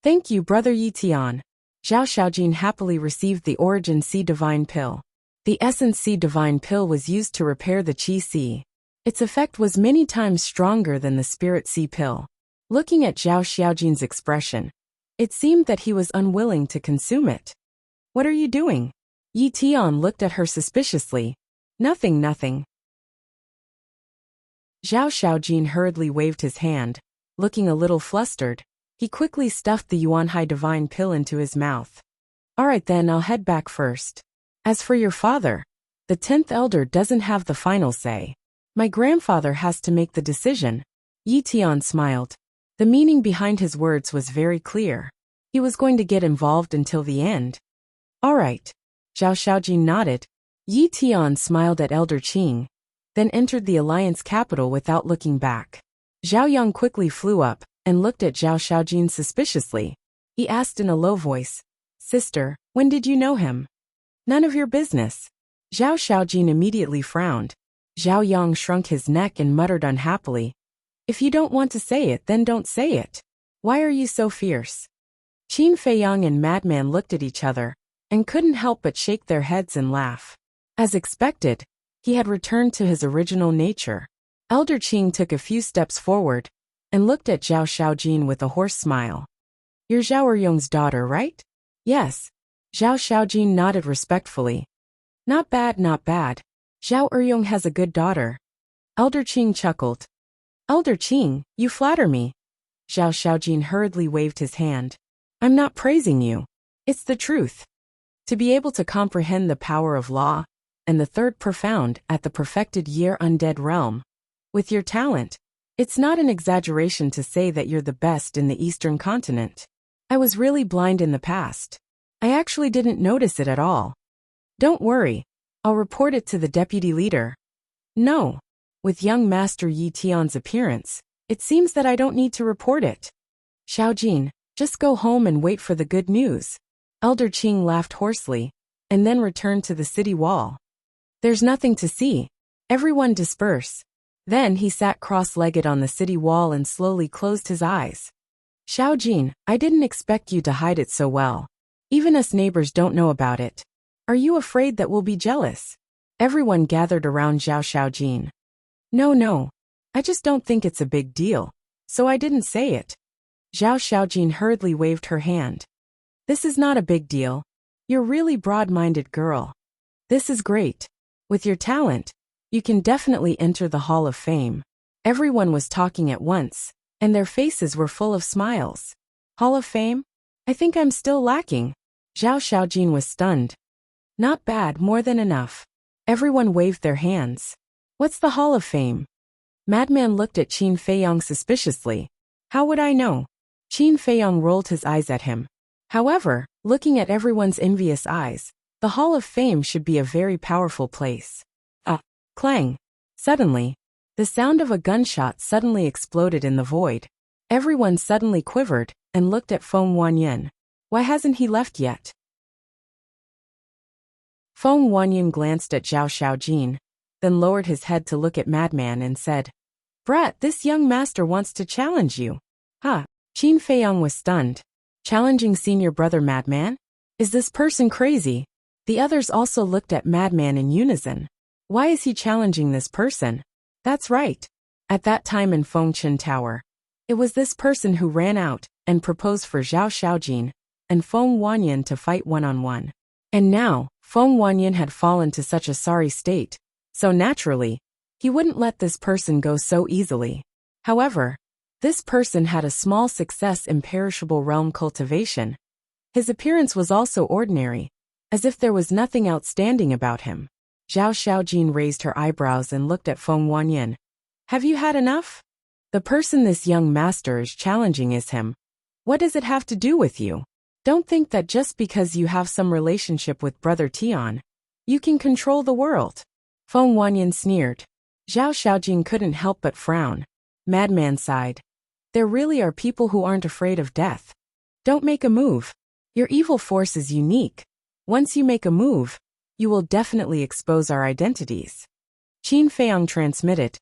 "Thank you, Brother Yi Tian." Zhao Xiaojin happily received the Origin C Divine Pill. The Essence C Divine Pill was used to repair the Qi C. Its effect was many times stronger than the Spirit C Pill. Looking at Zhao Xiaojin's expression, it seemed that he was unwilling to consume it. "What are you doing?" Yi Tian looked at her suspiciously. Nothing. Zhao Xiaojin hurriedly waved his hand. Looking a little flustered, he quickly stuffed the Yuanhai Divine Pill into his mouth. "All right then, I'll head back first. As for your father, the 10th elder doesn't have the final say. My grandfather has to make the decision." Yi Tian smiled. The meaning behind his words was very clear. He was going to get involved until the end. "All right." Zhao Xiaojin nodded. Yi Tian smiled at Elder Qing, then entered the alliance capital without looking back. Zhao Yang quickly flew up and looked at Zhao Xiaojin suspiciously. He asked in a low voice, "Sister, when did you know him?" "None of your business." Zhao Xiaojin immediately frowned. Zhao Yang shrunk his neck and muttered unhappily, "If you don't want to say it, then don't say it. Why are you so fierce?" Qin Feiyang and Madman looked at each other and couldn't help but shake their heads and laugh. As expected, he had returned to his original nature. Elder Qing took a few steps forward and looked at Zhao Xiaojin with a hoarse smile. "You're Zhao Eryong's daughter, right?" "Yes." Zhao Xiaojin nodded respectfully. Not bad. Zhao Eryong has a good daughter." Elder Qing chuckled. "Elder Qing, you flatter me." Zhao Xiaojin hurriedly waved his hand. "I'm not praising you. It's the truth. To be able to comprehend the power of law, and the third profound at the perfected year undead realm, with your talent, it's not an exaggeration to say that you're the best in the Eastern continent. I was really blind in the past. I actually didn't notice it at all." "Don't worry. I'll report it to the deputy leader. No. With young Master Yi Tian's appearance, it seems that I don't need to report it. Xiaojin, just go home and wait for the good news. Elder Qing laughed hoarsely, and then returned to the city wall. There's nothing to see. Everyone disperse. Then he sat cross-legged on the city wall and slowly closed his eyes. Xiaojin, I didn't expect you to hide it so well. Even us neighbors don't know about it. Are you afraid that we'll be jealous? Everyone gathered around Zhao Xiaojin. No. I just don't think it's a big deal, so I didn't say it. Zhao Xiaojin hurriedly waved her hand. This is not a big deal. You're really broad-minded girl. This is great. With your talent, you can definitely enter the Hall of Fame. Everyone was talking at once, and their faces were full of smiles. Hall of Fame? I think I'm still lacking. Zhao Xiaojin was stunned. Not bad, more than enough. Everyone waved their hands. What's the Hall of Fame? Madman looked at Qin Feiyong suspiciously. How would I know? Qin Feiyong rolled his eyes at him. However, looking at everyone's envious eyes, the Hall of Fame should be a very powerful place. Clang. Suddenly, the sound of a gunshot suddenly exploded in the void. Everyone suddenly quivered and looked at Feng Wanyan. Why hasn't he left yet? Feng Wanyan glanced at Zhao Xiaojin, then lowered his head to look at Madman and said, Brat, this young master wants to challenge you. Qin Feiyong was stunned. Challenging senior brother Madman? Is this person crazy? The others also looked at Madman in unison. Why is he challenging this person? That's right. At that time in Fengchen Tower, it was this person who ran out and proposed for Zhao Xiaojin and Feng Wanyan to fight one-on-one. And now, Feng Wanyan had fallen to such a sorry state, so naturally, he wouldn't let this person go so easily. However, this person had a small success in perishable realm cultivation. His appearance was also ordinary, as if there was nothing outstanding about him. Zhao Xiaojin raised her eyebrows and looked at Feng Wanyan. Have you had enough? The person this young master is challenging is him. What does it have to do with you? Don't think that just because you have some relationship with Brother Tian, you can control the world. Feng Wanyan sneered. Zhao Xiaojin couldn't help but frown. Madman sighed. There really are people who aren't afraid of death. Don't make a move. Your evil force is unique. Once you make a move, you will definitely expose our identities. Qin Feiyong transmitted.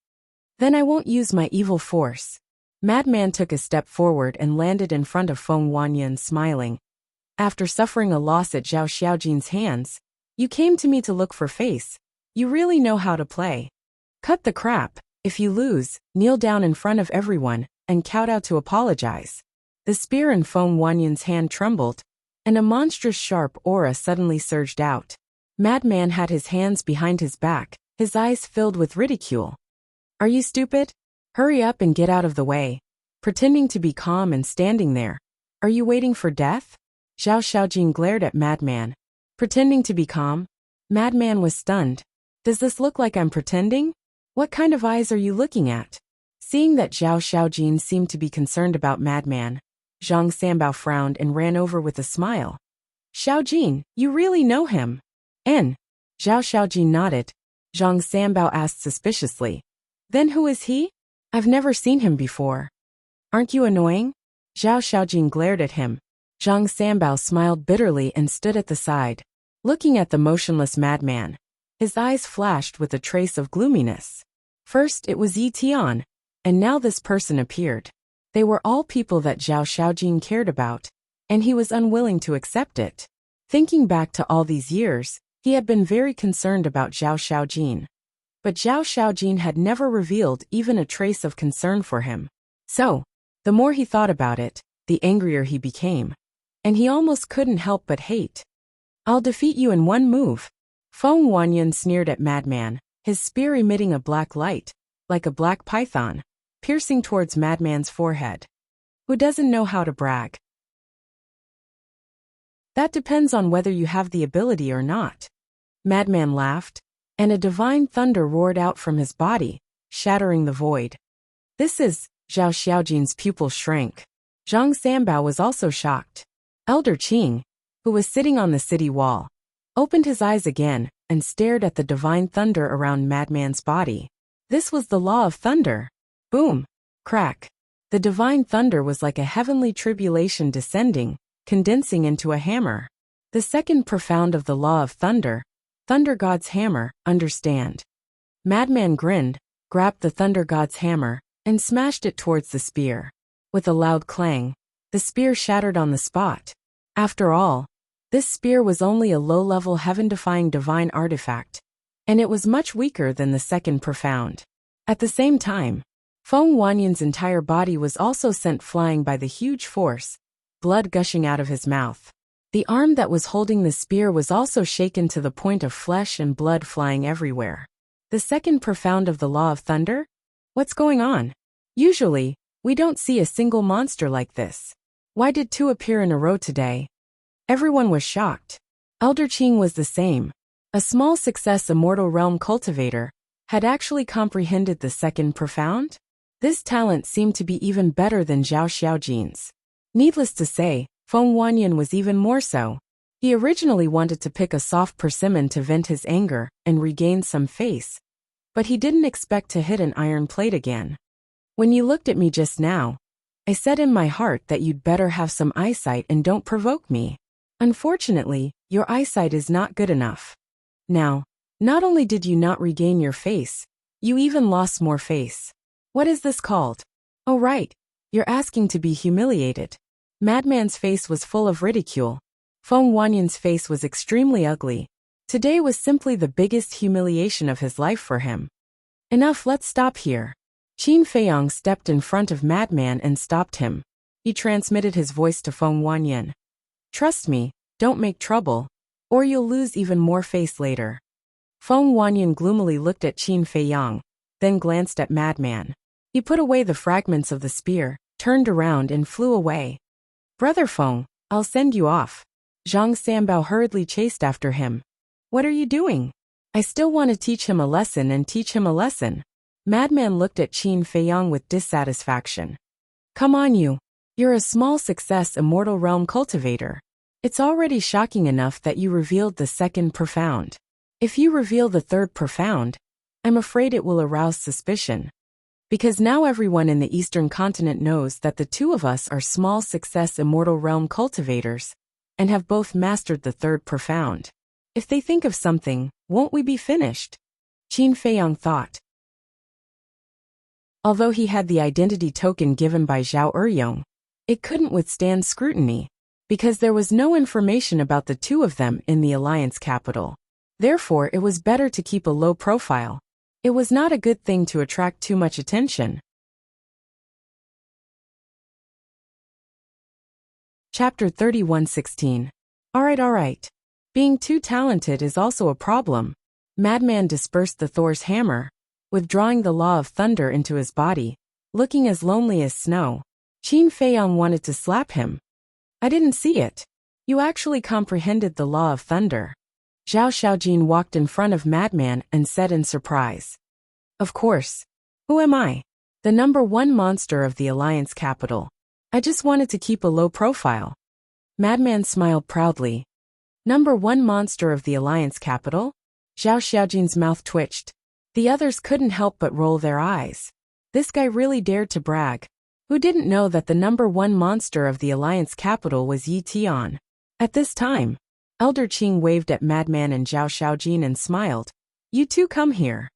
Then I won't use my evil force. Madman took a step forward and landed in front of Feng Wanyan, smiling. After suffering a loss at Zhao Xiaojin's hands, you came to me to look for face. You really know how to play. Cut the crap. If you lose, kneel down in front of everyone and kowtow to apologize. The spear in Feng Wanyan's hand trembled, and a monstrous sharp aura suddenly surged out. Madman had his hands behind his back, his eyes filled with ridicule. Are you stupid? Hurry up and get out of the way. Pretending to be calm and standing there. Are you waiting for death? Zhao Xiaojin glared at Madman. Pretending to be calm? Madman was stunned. Does this look like I'm pretending? What kind of eyes are you looking at? Seeing that Zhao Xiaojin seemed to be concerned about Madman, Zhang Sanbao frowned and ran over with a smile. Xiaojin, you really know him? Zhao Xiaojin nodded. Zhang Sanbao asked suspiciously. Then who is he? I've never seen him before. Aren't you annoying? Zhao Xiaojin glared at him. Zhang Sanbao smiled bitterly and stood at the side, looking at the motionless Madman. His eyes flashed with a trace of gloominess. First it was Yi Tian, and now this person appeared. They were all people that Zhao Xiaojin cared about, and he was unwilling to accept it. Thinking back to all these years, he had been very concerned about Zhao Xiaojin. But Zhao Xiaojin had never revealed even a trace of concern for him. So, the more he thought about it, the angrier he became. And he almost couldn't help but hate. I'll defeat you in one move. Feng Wanyan sneered at Madman, his spear emitting a black light, like a black python, piercing towards Madman's forehead. Who doesn't know how to brag? That depends on whether you have the ability or not. Madman laughed, and a divine thunder roared out from his body, shattering the void. This is, Zhao Xiaojin's pupil shrank. Zhang Sanbao was also shocked. Elder Qing, who was sitting on the city wall, opened his eyes again and stared at the divine thunder around Madman's body. This was the law of thunder. Boom! Crack! The divine thunder was like a heavenly tribulation descending, condensing into a hammer. The second profound of the law of thunder, Thunder God's hammer, understand. Madman grinned, grabbed the Thunder God's hammer, and smashed it towards the spear. With a loud clang, the spear shattered on the spot. After all, this spear was only a low-level heaven-defying divine artifact, and it was much weaker than the second profound. At the same time, Feng Wanyan's entire body was also sent flying by the huge force, blood gushing out of his mouth. The arm that was holding the spear was also shaken to the point of flesh and blood flying everywhere. The second profound of the law of thunder? What's going on? Usually, we don't see a single monster like this. Why did two appear in a row today? Everyone was shocked. Elder Qing was the same. A small success immortal realm cultivator had actually comprehended the second profound? This talent seemed to be even better than Zhao Xiaojin's. Needless to say, Feng Wanyan was even more so. He originally wanted to pick a soft persimmon to vent his anger and regain some face, but he didn't expect to hit an iron plate again. When you looked at me just now, I said in my heart that you'd better have some eyesight and don't provoke me. Unfortunately, your eyesight is not good enough. Now, not only did you not regain your face, you even lost more face. What is this called? Oh right, you're asking to be humiliated. Madman's face was full of ridicule. Feng Wanyan's face was extremely ugly. Today was simply the biggest humiliation of his life for him. Enough, let's stop here. Qin Feiyang stepped in front of Madman and stopped him. He transmitted his voice to Feng Wanyan. Trust me, don't make trouble, or you'll lose even more face later. Feng Wanyan gloomily looked at Qin Feiyang, then glanced at Madman. He put away the fragments of the spear, turned around and flew away. Brother Feng, I'll send you off. Zhang Sanbao hurriedly chased after him. What are you doing? I still want to teach him a lesson and teach him a lesson. Madman looked at Qin Feiyang with dissatisfaction. Come on you. You're a small success immortal realm cultivator. It's already shocking enough that you revealed the second profound. If you reveal the third profound, I'm afraid it will arouse suspicion. Because now everyone in the Eastern continent knows that the two of us are small success immortal realm cultivators, and have both mastered the third profound. If they think of something, won't we be finished? Qin Feiyang thought. Although he had the identity token given by Zhao Eryong, it couldn't withstand scrutiny, because there was no information about the two of them in the Alliance capital. Therefore, it was better to keep a low profile. It was not a good thing to attract too much attention. Chapter 31:16. Alright. Being too talented is also a problem. Madman dispersed the Thor's hammer, withdrawing the law of thunder into his body, looking as lonely as snow. Qin Feiyang wanted to slap him. I didn't see it. You actually comprehended the law of thunder. Zhao Xiaojin walked in front of Madman and said in surprise. Of course. Who am I? The number one monster of the Alliance capital. I just wanted to keep a low profile. Madman smiled proudly. Number one monster of the Alliance capital? Zhao Xiaojin's mouth twitched. The others couldn't help but roll their eyes. This guy really dared to brag. Who didn't know that the number one monster of the Alliance capital was Yi Tian? At this time, Elder Qing waved at Madman and Zhao Xiaojin and smiled. You two come here.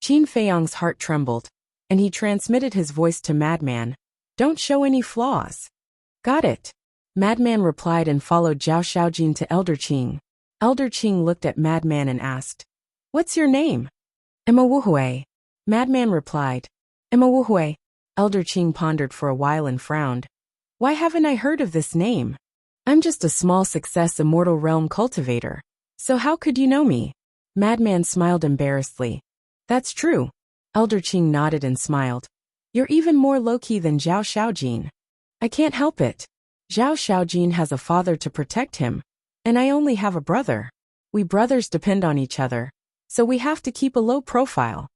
Qin Feiyang's heart trembled, and he transmitted his voice to Madman. Don't show any flaws. Got it. Madman replied and followed Zhao Xiaojin to Elder Qing. Elder Qing looked at Madman and asked, What's your name? Emma Wuhui. Madman replied, Emma Wuhui. Elder Qing pondered for a while and frowned. Why haven't I heard of this name? I'm just a small success immortal realm cultivator. So how could you know me? Madman smiled embarrassedly. That's true. Elder Qing nodded and smiled. You're even more low-key than Zhao Xiaojin. I can't help it. Zhao Xiaojin has a father to protect him, and I only have a brother. We brothers depend on each other, so we have to keep a low profile.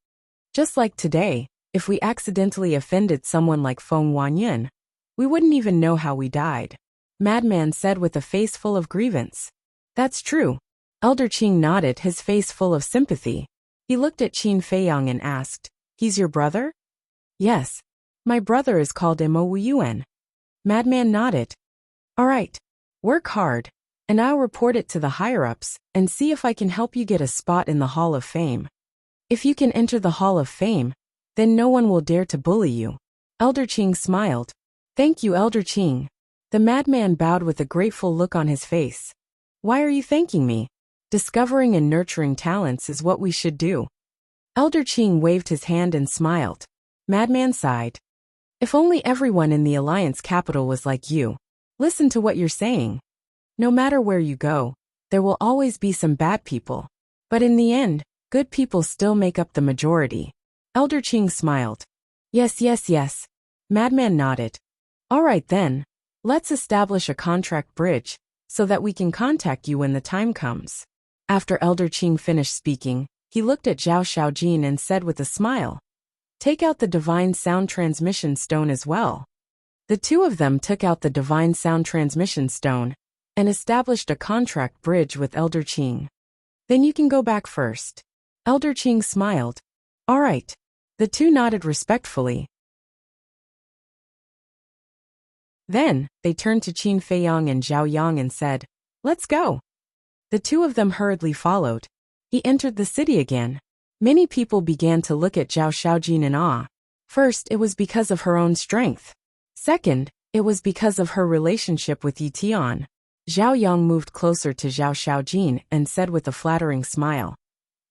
Just like today, if we accidentally offended someone like Feng Wanyan, we wouldn't even know how we died. Madman said with a face full of grievance. That's true. Elder Qing nodded, his face full of sympathy. He looked at Qin Feiyang and asked, "He's your brother?" "Yes. My brother is called Mo Yuan." Madman nodded. "All right. Work hard, and I'll report it to the higher-ups and see if I can help you get a spot in the Hall of Fame. If you can enter the Hall of Fame, then no one will dare to bully you." Elder Qing smiled. "Thank you, Elder Qing." The madman bowed with a grateful look on his face. "Why are you thanking me? Discovering and nurturing talents is what we should do." Elder Qing waved his hand and smiled. Madman sighed. "If only everyone in the Alliance capital was like you. Listen to what you're saying. No matter where you go, there will always be some bad people. But in the end, good people still make up the majority." Elder Qing smiled. Yes, yes, yes." Madman nodded. "All right then. Let's establish a contract bridge, so that we can contact you when the time comes." After Elder Qing finished speaking, he looked at Zhao Xiaojin and said with a smile, "Take out the divine sound transmission stone as well." The two of them took out the divine sound transmission stone and established a contract bridge with Elder Qing. "Then you can go back first." Elder Qing smiled. "All right." The two nodded respectfully. Then, they turned to Qin Feiyang and Zhao Yang and said, "Let's go." The two of them hurriedly followed. He entered the city again. Many people began to look at Zhao Xiaojin in awe. First, it was because of her own strength. Second, it was because of her relationship with Yi Tian. Zhao Yang moved closer to Zhao Xiaojin and said with a flattering smile,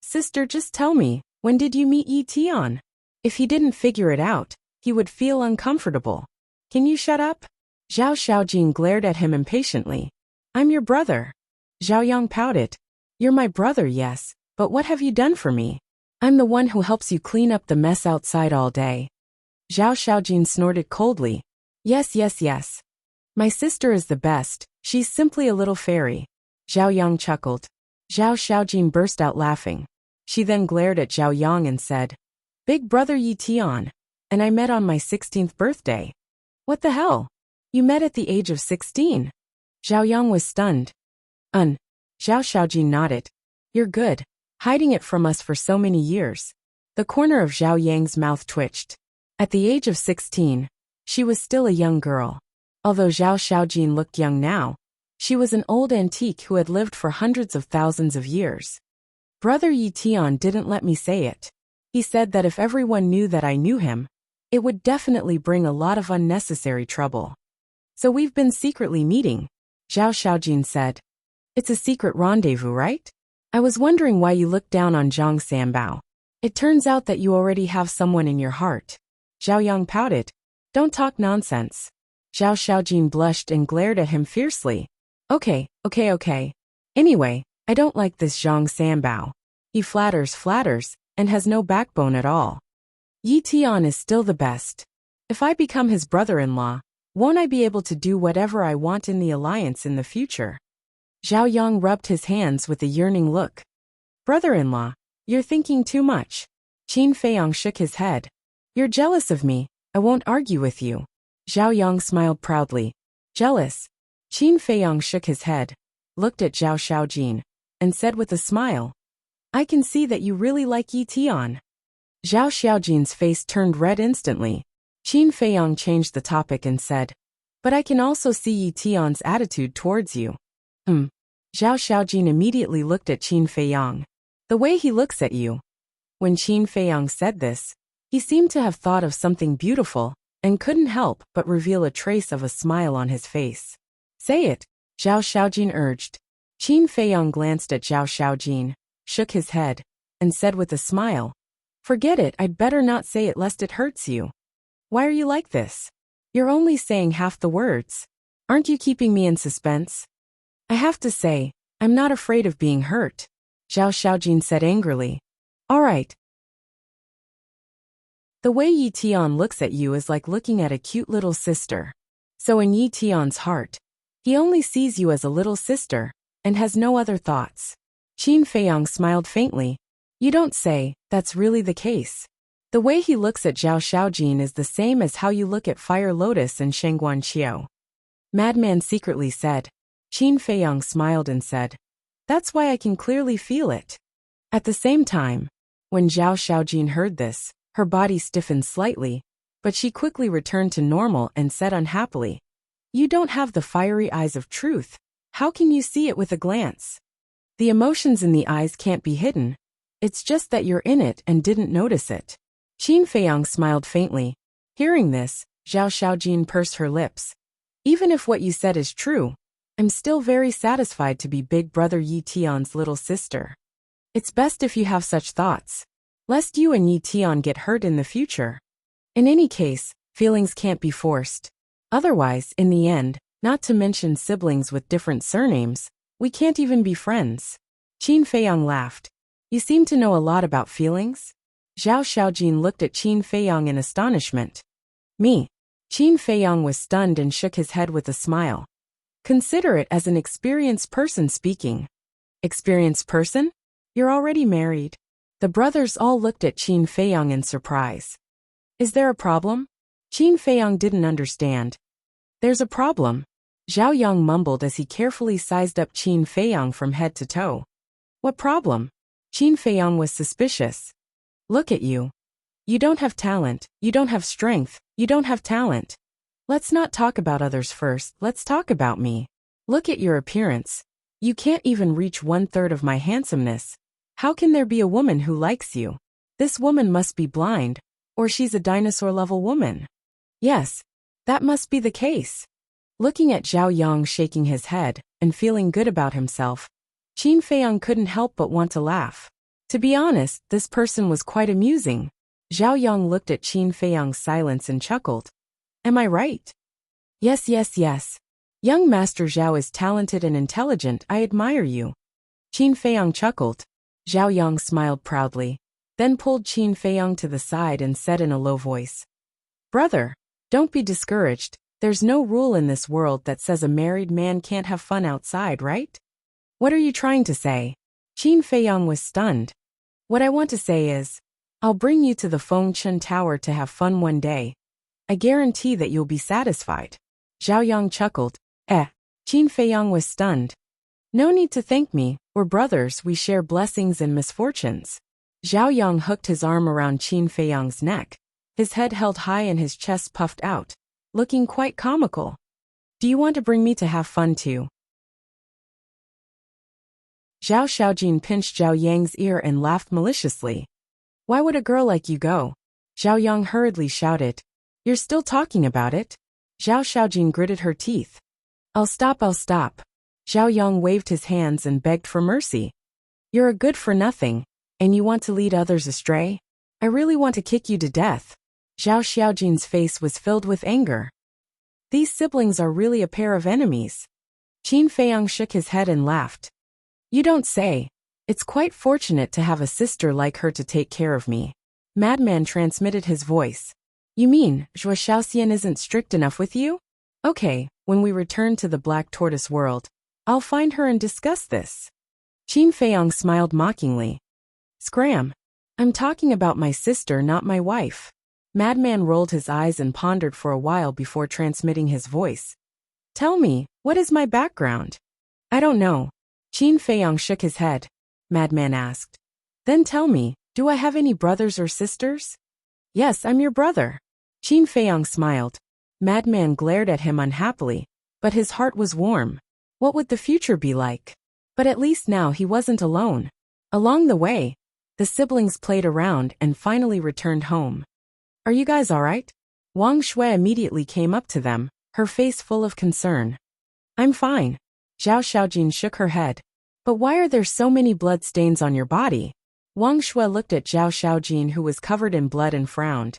"Sister, just tell me, when did you meet Yi Tian? If he didn't figure it out, he would feel uncomfortable. Can you shut up?" Zhao Xiaojin glared at him impatiently. "I'm your brother." Zhao Yang pouted. "You're my brother, yes, but what have you done for me? I'm the one who helps you clean up the mess outside all day." Zhao Xiaojin snorted coldly. Yes, yes, yes. My sister is the best, she's simply a little fairy." Zhao Yang chuckled. Zhao Xiaojin burst out laughing. She then glared at Zhao Yang and said, "Big brother Yi Tian, and I met on my 16th birthday. What the hell? You met at the age of 16? Zhao Yang was stunned. Zhao Xiaojin nodded. "You're good, hiding it from us for so many years." The corner of Zhao Yang's mouth twitched. At the age of 16, she was still a young girl. Although Zhao Xiaojin looked young now, she was an old antique who had lived for hundreds of thousands of years. "Brother Yi Tian didn't let me say it. He said that if everyone knew that I knew him, it would definitely bring a lot of unnecessary trouble. So we've been secretly meeting," Zhao Xiaojin said. "It's a secret rendezvous, right? I was wondering why you looked down on Zhang Sanbao. It turns out that you already have someone in your heart." Zhao Yang pouted. "Don't talk nonsense." Zhao Xiaojin blushed and glared at him fiercely. Okay. Anyway, I don't like this Zhang Sanbao. He flatters, and has no backbone at all. Yi Tian is still the best. If I become his brother-in-law, won't I be able to do whatever I want in the alliance in the future?" Zhao Yang rubbed his hands with a yearning look. "Brother-in-law, you're thinking too much." Qin Feiyang shook his head. "You're jealous of me, I won't argue with you." Zhao Yang smiled proudly. "Jealous?" Qin Feiyang shook his head, looked at Zhao Xiaojin, and said with a smile, "I can see that you really like Yi Tian." Zhao Xiaojin's face turned red instantly. Qin Feiyang changed the topic and said, "But I can also see Yi Tian's attitude towards you." Zhao Xiaojin immediately looked at Qin Feiyang. "The way he looks at you." When Qin Feiyang said this, he seemed to have thought of something beautiful, and couldn't help but reveal a trace of a smile on his face. "Say it," Zhao Xiaojin urged. Qin Feiyang glanced at Zhao Xiaojin, shook his head, and said with a smile, "Forget it, I'd better not say it lest it hurts you." "Why are you like this? You're only saying half the words. Aren't you keeping me in suspense?" "I have to say, I'm not afraid of being hurt," Zhao Xiaojin said angrily. "All right. The way Yi Tian looks at you is like looking at a cute little sister. So in Yi Tian's heart, he only sees you as a little sister, and has no other thoughts." Qin Feiyang smiled faintly. "You don't say, that's really the case. The way he looks at Zhao Xiaojin is the same as how you look at Fire Lotus and Shengguan Qiu." Madman secretly said. Qin Feiyang smiled and said, That's why I can clearly feel it. At the same time, when Zhao Xiaojin heard this, her body stiffened slightly, but she quickly returned to normal and said unhappily, "You don't have the fiery eyes of truth. How can you see it with a glance? The emotions in the eyes can't be hidden. It's just that you're in it and didn't notice it." Qin Feiyang smiled faintly. Hearing this, Zhao Xiaojin pursed her lips. "Even if what you said is true, I'm still very satisfied to be Big Brother Yi Tian's little sister. It's best if you have such thoughts, lest you and Yi Tian get hurt in the future. In any case, feelings can't be forced. Otherwise, in the end, not to mention siblings with different surnames, we can't even be friends." Qin Feiyang laughed. "You seem to know a lot about feelings?" Zhao Xiaojin looked at Qin Feiyang in astonishment. "Me?" Qin Feiyang was stunned and shook his head with a smile. "Consider it as an experienced person speaking." "Experienced person? You're already married." The brothers all looked at Qin Feiyang in surprise. "Is there a problem?" Qin Feiyang didn't understand. "There's a problem," Zhao Yang mumbled as he carefully sized up Qin Feiyang from head to toe. "What problem?" Qin Feiyang was suspicious. "Look at you. You don't have talent, you don't have strength, you don't have talent. Let's not talk about others first, let's talk about me. Look at your appearance. You can't even reach 1/3 of my handsomeness. How can there be a woman who likes you? This woman must be blind, or she's a dinosaur-level woman." "Yes, that must be the case." Looking at Zhao Yang shaking his head and feeling good about himself, Qin Feiyang couldn't help but want to laugh. To be honest, this person was quite amusing. Zhao Yang looked at Qin Feiyang's silence and chuckled. "Am I right?" Yes. Young Master Zhao is talented and intelligent. I admire you." Qin Feiyang chuckled. Zhao Yang smiled proudly, then pulled Qin Feiyang to the side and said in a low voice, "Brother, don't be discouraged. There's no rule in this world that says a married man can't have fun outside, right?" "What are you trying to say?" Qin Feiyang was stunned. "What I want to say is, I'll bring you to the Fengchen Tower to have fun one day. I guarantee that you'll be satisfied." Zhao Yang chuckled. Qin Feiyang was stunned. "No need to thank me. We're brothers, we share blessings and misfortunes." Zhao Yang hooked his arm around Qin Feiyang's neck, his head held high and his chest puffed out, looking quite comical. "Do you want to bring me to have fun too?" Zhao Xiaojin pinched Zhao Yang's ear and laughed maliciously. "Why would a girl like you go?" Zhao Yang hurriedly shouted. "You're still talking about it?" Zhao Xiaojin gritted her teeth. I'll stop. Zhao Yang waved his hands and begged for mercy. "You're a good-for-nothing, and you want to lead others astray? I really want to kick you to death." Zhao Xiaojin's face was filled with anger. "These siblings are really a pair of enemies." Qin Feiyang shook his head and laughed. "You don't say. It's quite fortunate to have a sister like her to take care of me." Madman transmitted his voice. "You mean, Zhuo Xiaoxian isn't strict enough with you? Okay, when we return to the Black Tortoise world, I'll find her and discuss this." Qin Feiyang smiled mockingly. "Scram. I'm talking about my sister, not my wife." Madman rolled his eyes and pondered for a while before transmitting his voice. "Tell me, what is my background?" "I don't know." Qin Feiyang shook his head. Madman asked. "Then tell me, do I have any brothers or sisters?" "Yes, I'm your brother." Qin Feiyang smiled. Madman glared at him unhappily, but his heart was warm. What would the future be like? But at least now he wasn't alone. Along the way, the siblings played around and finally returned home. "Are you guys alright?" Wang Shui immediately came up to them, her face full of concern. "I'm fine." Zhao Xiaojin shook her head. "But why are there so many blood stains on your body?" Wang Shui looked at Zhao Xiaojin, who was covered in blood, and frowned.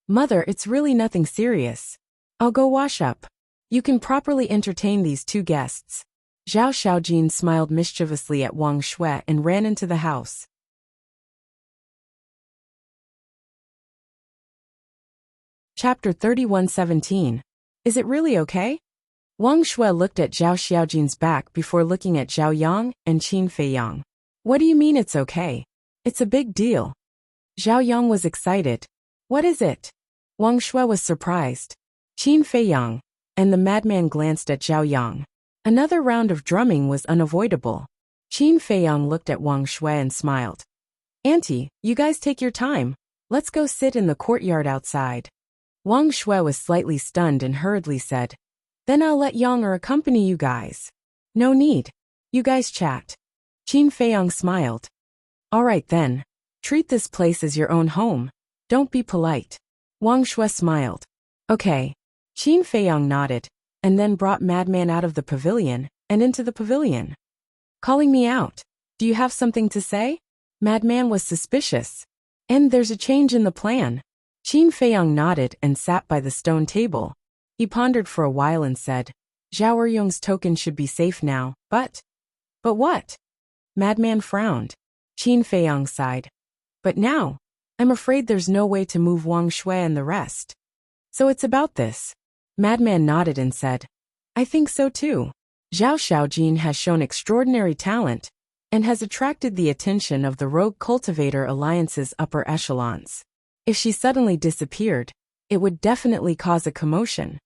"Mother, it's really nothing serious. I'll go wash up. You can properly entertain these two guests." Zhao Xiaojin smiled mischievously at Wang Shui and ran into the house. Chapter 31:17. Is it really okay? Wang Shui looked at Zhao Xiaojin's back before looking at Zhao Yang and Qin Feiyang. "What do you mean it's okay? It's a big deal." Zhao Yang was excited. "What is it?" Wang Shui was surprised. Qin Feiyang and the madman glanced at Zhao Yang. Another round of drumming was unavoidable. Qin Feiyang looked at Wang Shui and smiled. Auntie, you guys take your time. Let's go sit in the courtyard outside. Wang Shui was slightly stunned and hurriedly said, Then I'll let Yang accompany you guys. No need. You guys chat. Qin Feiyang smiled. All right then. Treat this place as your own home. Don't be polite. Wang Shui smiled. Okay. Qin Feiyang nodded, and then brought Madman out of the pavilion, and into the pavilion. Calling me out. Do you have something to say? Madman was suspicious. And there's a change in the plan. Qin Feiyang nodded and sat by the stone table. He pondered for a while and said, Zhao Eryong's token should be safe now, but what? Madman frowned. Qin Feiyang sighed. But now, I'm afraid there's no way to move Wang Shui and the rest. So it's about this. Madman nodded and said, I think so too. Zhao Xiaojin has shown extraordinary talent and has attracted the attention of the Rogue Cultivator Alliance's upper echelons. If she suddenly disappeared, it would definitely cause a commotion.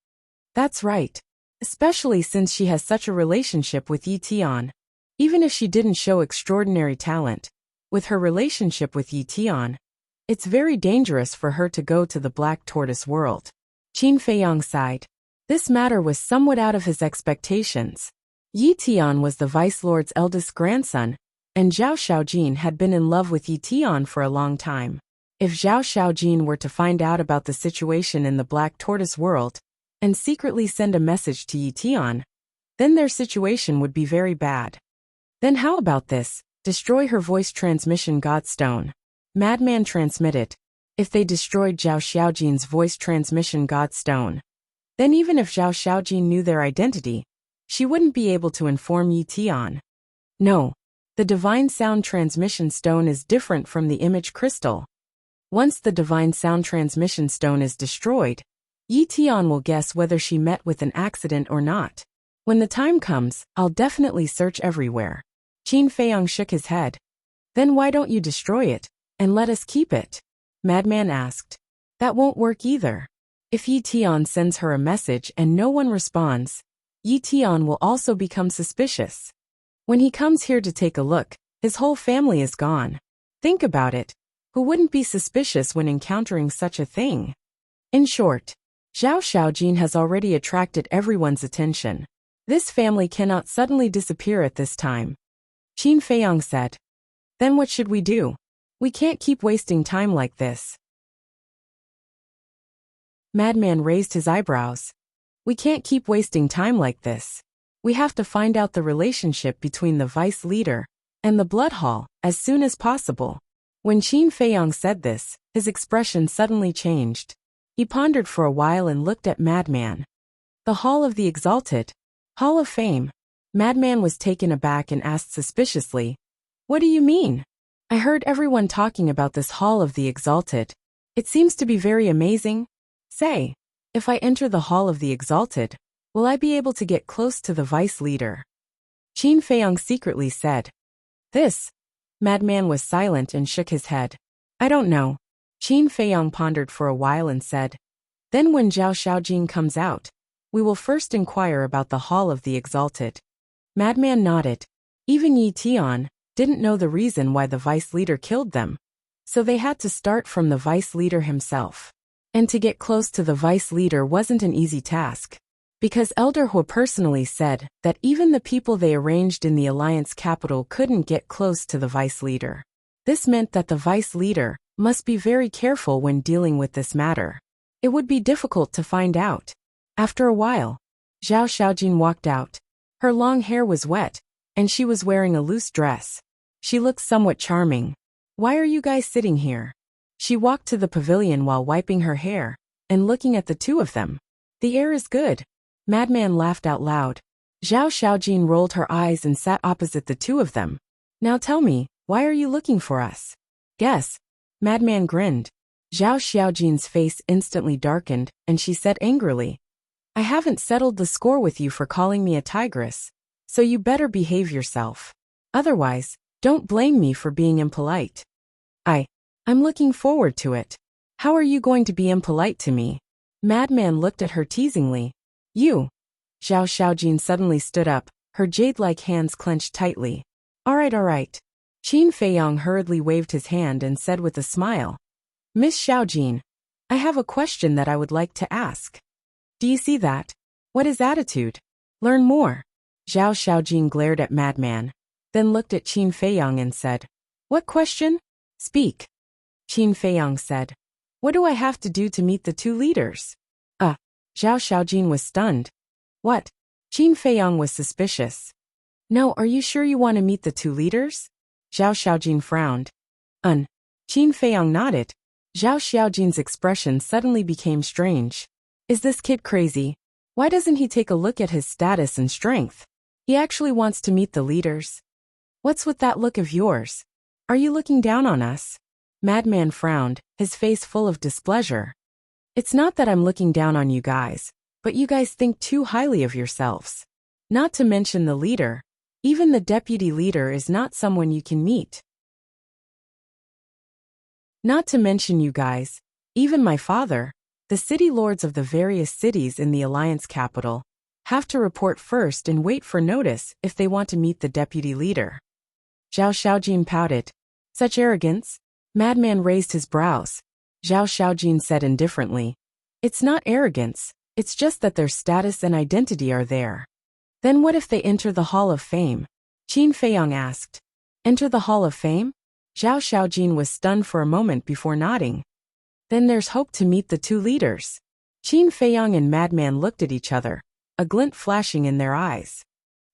That's right. Especially since she has such a relationship with Yi Tian. Even if she didn't show extraordinary talent, with her relationship with Yi Tian, it's very dangerous for her to go to the Black Tortoise world. Qin Feiyang sighed. This matter was somewhat out of his expectations. Yi Tian was the Vice Lord's eldest grandson, and Zhao Xiaojin had been in love with Yi Tian for a long time. If Zhao Xiaojin were to find out about the situation in the Black Tortoise world, and secretly send a message to Yi Tian, then their situation would be very bad. Then how about this? Destroy her voice transmission Godstone. Madman transmitted. If they destroyed Zhao Xiaojin's voice transmission Godstone, then even if Zhao Xiaojin knew their identity, she wouldn't be able to inform Yi Tian. No, the Divine Sound Transmission Stone is different from the Image Crystal. Once the Divine Sound Transmission Stone is destroyed, Yi Tian will guess whether she met with an accident or not. When the time comes, I'll definitely search everywhere. Qin Feiyang shook his head. Then why don't you destroy it, and let us keep it? Madman asked. That won't work either. If Yi Tian sends her a message and no one responds, Yi Tian will also become suspicious. When he comes here to take a look, his whole family is gone. Think about it. Who wouldn't be suspicious when encountering such a thing? In short, Zhao Xiaojin has already attracted everyone's attention. This family cannot suddenly disappear at this time. Qin Feiyang said. Then what should we do? We can't keep wasting time like this. Madman raised his eyebrows. We can't keep wasting time like this. We have to find out the relationship between the vice leader and the blood hall as soon as possible. When Qin Feiyang said this, his expression suddenly changed. He pondered for a while and looked at Madman. The Hall of the Exalted. Hall of Fame. Madman was taken aback and asked suspiciously, What do you mean? I heard everyone talking about this Hall of the Exalted. It seems to be very amazing. Say, if I enter the Hall of the Exalted, will I be able to get close to the vice leader? Qin Feiyang secretly said. This. Madman was silent and shook his head. I don't know. Qin Feiyang pondered for a while and said, Then when Zhao Xiaojin comes out, we will first inquire about the Hall of the Exalted. Madman nodded. Even Yi Tian didn't know the reason why the vice leader killed them, so they had to start from the vice leader himself. And to get close to the vice leader wasn't an easy task, because Elder Hu personally said that even the people they arranged in the alliance capital couldn't get close to the vice leader. This meant that the vice leader must be very careful when dealing with this matter. It would be difficult to find out. After a while, Zhao Xiaojin walked out. Her long hair was wet, and she was wearing a loose dress. She looked somewhat charming. Why are you guys sitting here? She walked to the pavilion while wiping her hair and looking at the two of them. The air is good. Madman laughed out loud. Zhao Xiaojin rolled her eyes and sat opposite the two of them. Now tell me, why are you looking for us? Guess. Madman grinned. Zhao Xiaojin's face instantly darkened, and she said angrily, I haven't settled the score with you for calling me a tigress, so you better behave yourself. Otherwise, don't blame me for being impolite. I'm looking forward to it. How are you going to be impolite to me? Madman looked at her teasingly. You. Zhao Xiaojin suddenly stood up, her jade-like hands clenched tightly. All right. Qin Feiyang hurriedly waved his hand and said with a smile, Miss Xiaojin, I have a question that I would like to ask. Do you see that? What is attitude? Learn more. Zhao Xiaojin glared at Madman, then looked at Qin Feiyang and said, What question? Speak. Qin Feiyang said, What do I have to do to meet the two leaders? Zhao Xiaojin was stunned. What? Qin Feiyang was suspicious. No, are you sure you want to meet the two leaders? Zhao Xiaojin frowned. Qin Feiyang nodded. Zhao Xiaojin's expression suddenly became strange. Is this kid crazy? Why doesn't he take a look at his status and strength? He actually wants to meet the leaders. What's with that look of yours? Are you looking down on us? Madman frowned, his face full of displeasure. It's not that I'm looking down on you guys, but you guys think too highly of yourselves. Not to mention the leader. Even the deputy leader is not someone you can meet. Not to mention you guys, even my father, the city lords of the various cities in the Alliance capital, have to report first and wait for notice if they want to meet the deputy leader. Zhao Xiaojin pouted. Such arrogance? Madman raised his brows. Zhao Xiaojin said indifferently. It's not arrogance, it's just that their status and identity are there. Then what if they enter the Hall of Fame? Qin Feiyang asked. Enter the Hall of Fame? Zhao Xiaojin was stunned for a moment before nodding. Then there's hope to meet the two leaders. Qin Feiyang and Madman looked at each other, a glint flashing in their eyes.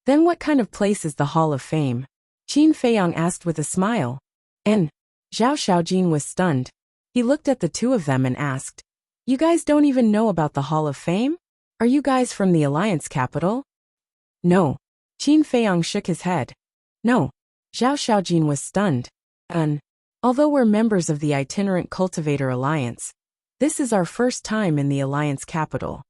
Then what kind of place is the Hall of Fame? Qin Feiyang asked with a smile. And Zhao Xiaojin was stunned. He looked at the two of them and asked, You guys don't even know about the Hall of Fame? Are you guys from the Alliance capital? No. Qin Feiyang shook his head. No. Zhao Xiaojin was stunned. Although we're members of the Itinerant Cultivator Alliance, this is our first time in the Alliance capital.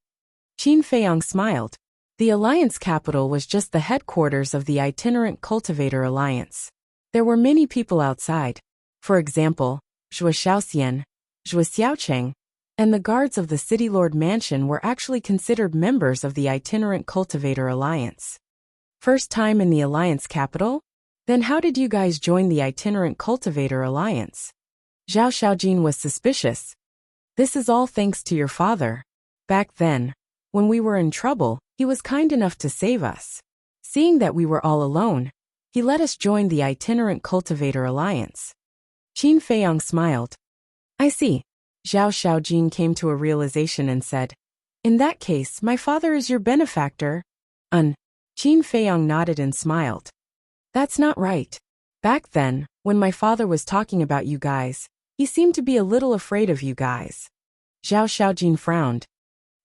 Qin Feiyang smiled. The Alliance capital was just the headquarters of the Itinerant Cultivator Alliance. There were many people outside. For example, Zhuo Xiaoxian, Zhuo Xiaocheng, and the guards of the City Lord Mansion were actually considered members of the Itinerant Cultivator Alliance. First time in the Alliance capital? Then how did you guys join the Itinerant Cultivator Alliance? Zhao Xiaojin was suspicious. This is all thanks to your father. Back then, when we were in trouble, he was kind enough to save us. Seeing that we were all alone, he let us join the Itinerant Cultivator Alliance. Qin Feiyang smiled. I see. Zhao Xiaojin came to a realization and said, In that case, my father is your benefactor. Qin Feiyang nodded and smiled. That's not right. Back then, when my father was talking about you guys, he seemed to be a little afraid of you guys. Zhao Xiaojin frowned.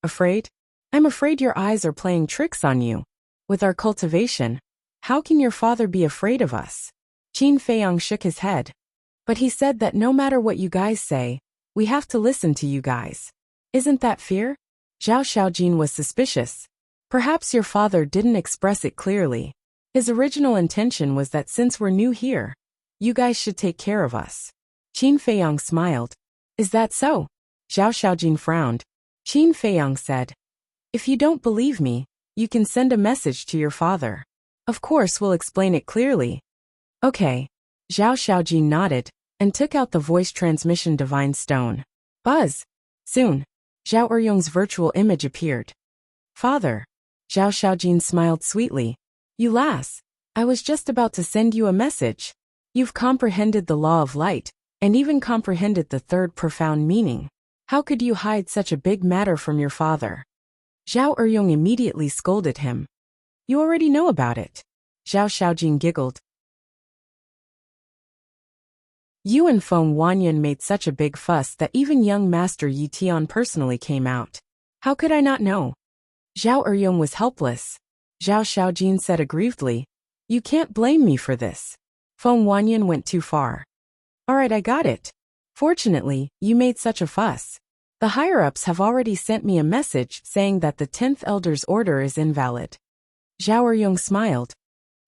Afraid? I'm afraid your eyes are playing tricks on you. With our cultivation, how can your father be afraid of us? Qin Feiyang shook his head. But he said that no matter what you guys say, we have to listen to you guys. Isn't that fear? Zhao Xiaojin was suspicious. Perhaps your father didn't express it clearly. His original intention was that since we're new here, you guys should take care of us. Qin Feiyang smiled. Is that so? Zhao Xiaojin frowned. Qin Feiyang said, If you don't believe me, you can send a message to your father. Of course we'll explain it clearly. Okay. Zhao Xiaojin nodded, and took out the voice transmission divine stone. Buzz! Soon, Zhao Eryong's virtual image appeared. Father. Zhao Xiaojin smiled sweetly. You lass, I was just about to send you a message. You've comprehended the law of light, and even comprehended the third profound meaning. How could you hide such a big matter from your father? Zhao Eryong immediately scolded him. You already know about it. Zhao Xiaojin giggled. You and Feng Wanyan made such a big fuss that even young Master Yi Tian personally came out. How could I not know? Zhao Eryong was helpless. Zhao Xiaojin said aggrievedly, You can't blame me for this. Feng Wanyan went too far. Alright, I got it. Fortunately, you made such a fuss. The higher-ups have already sent me a message saying that the 10th Elder's order is invalid. Zhao Eryong smiled.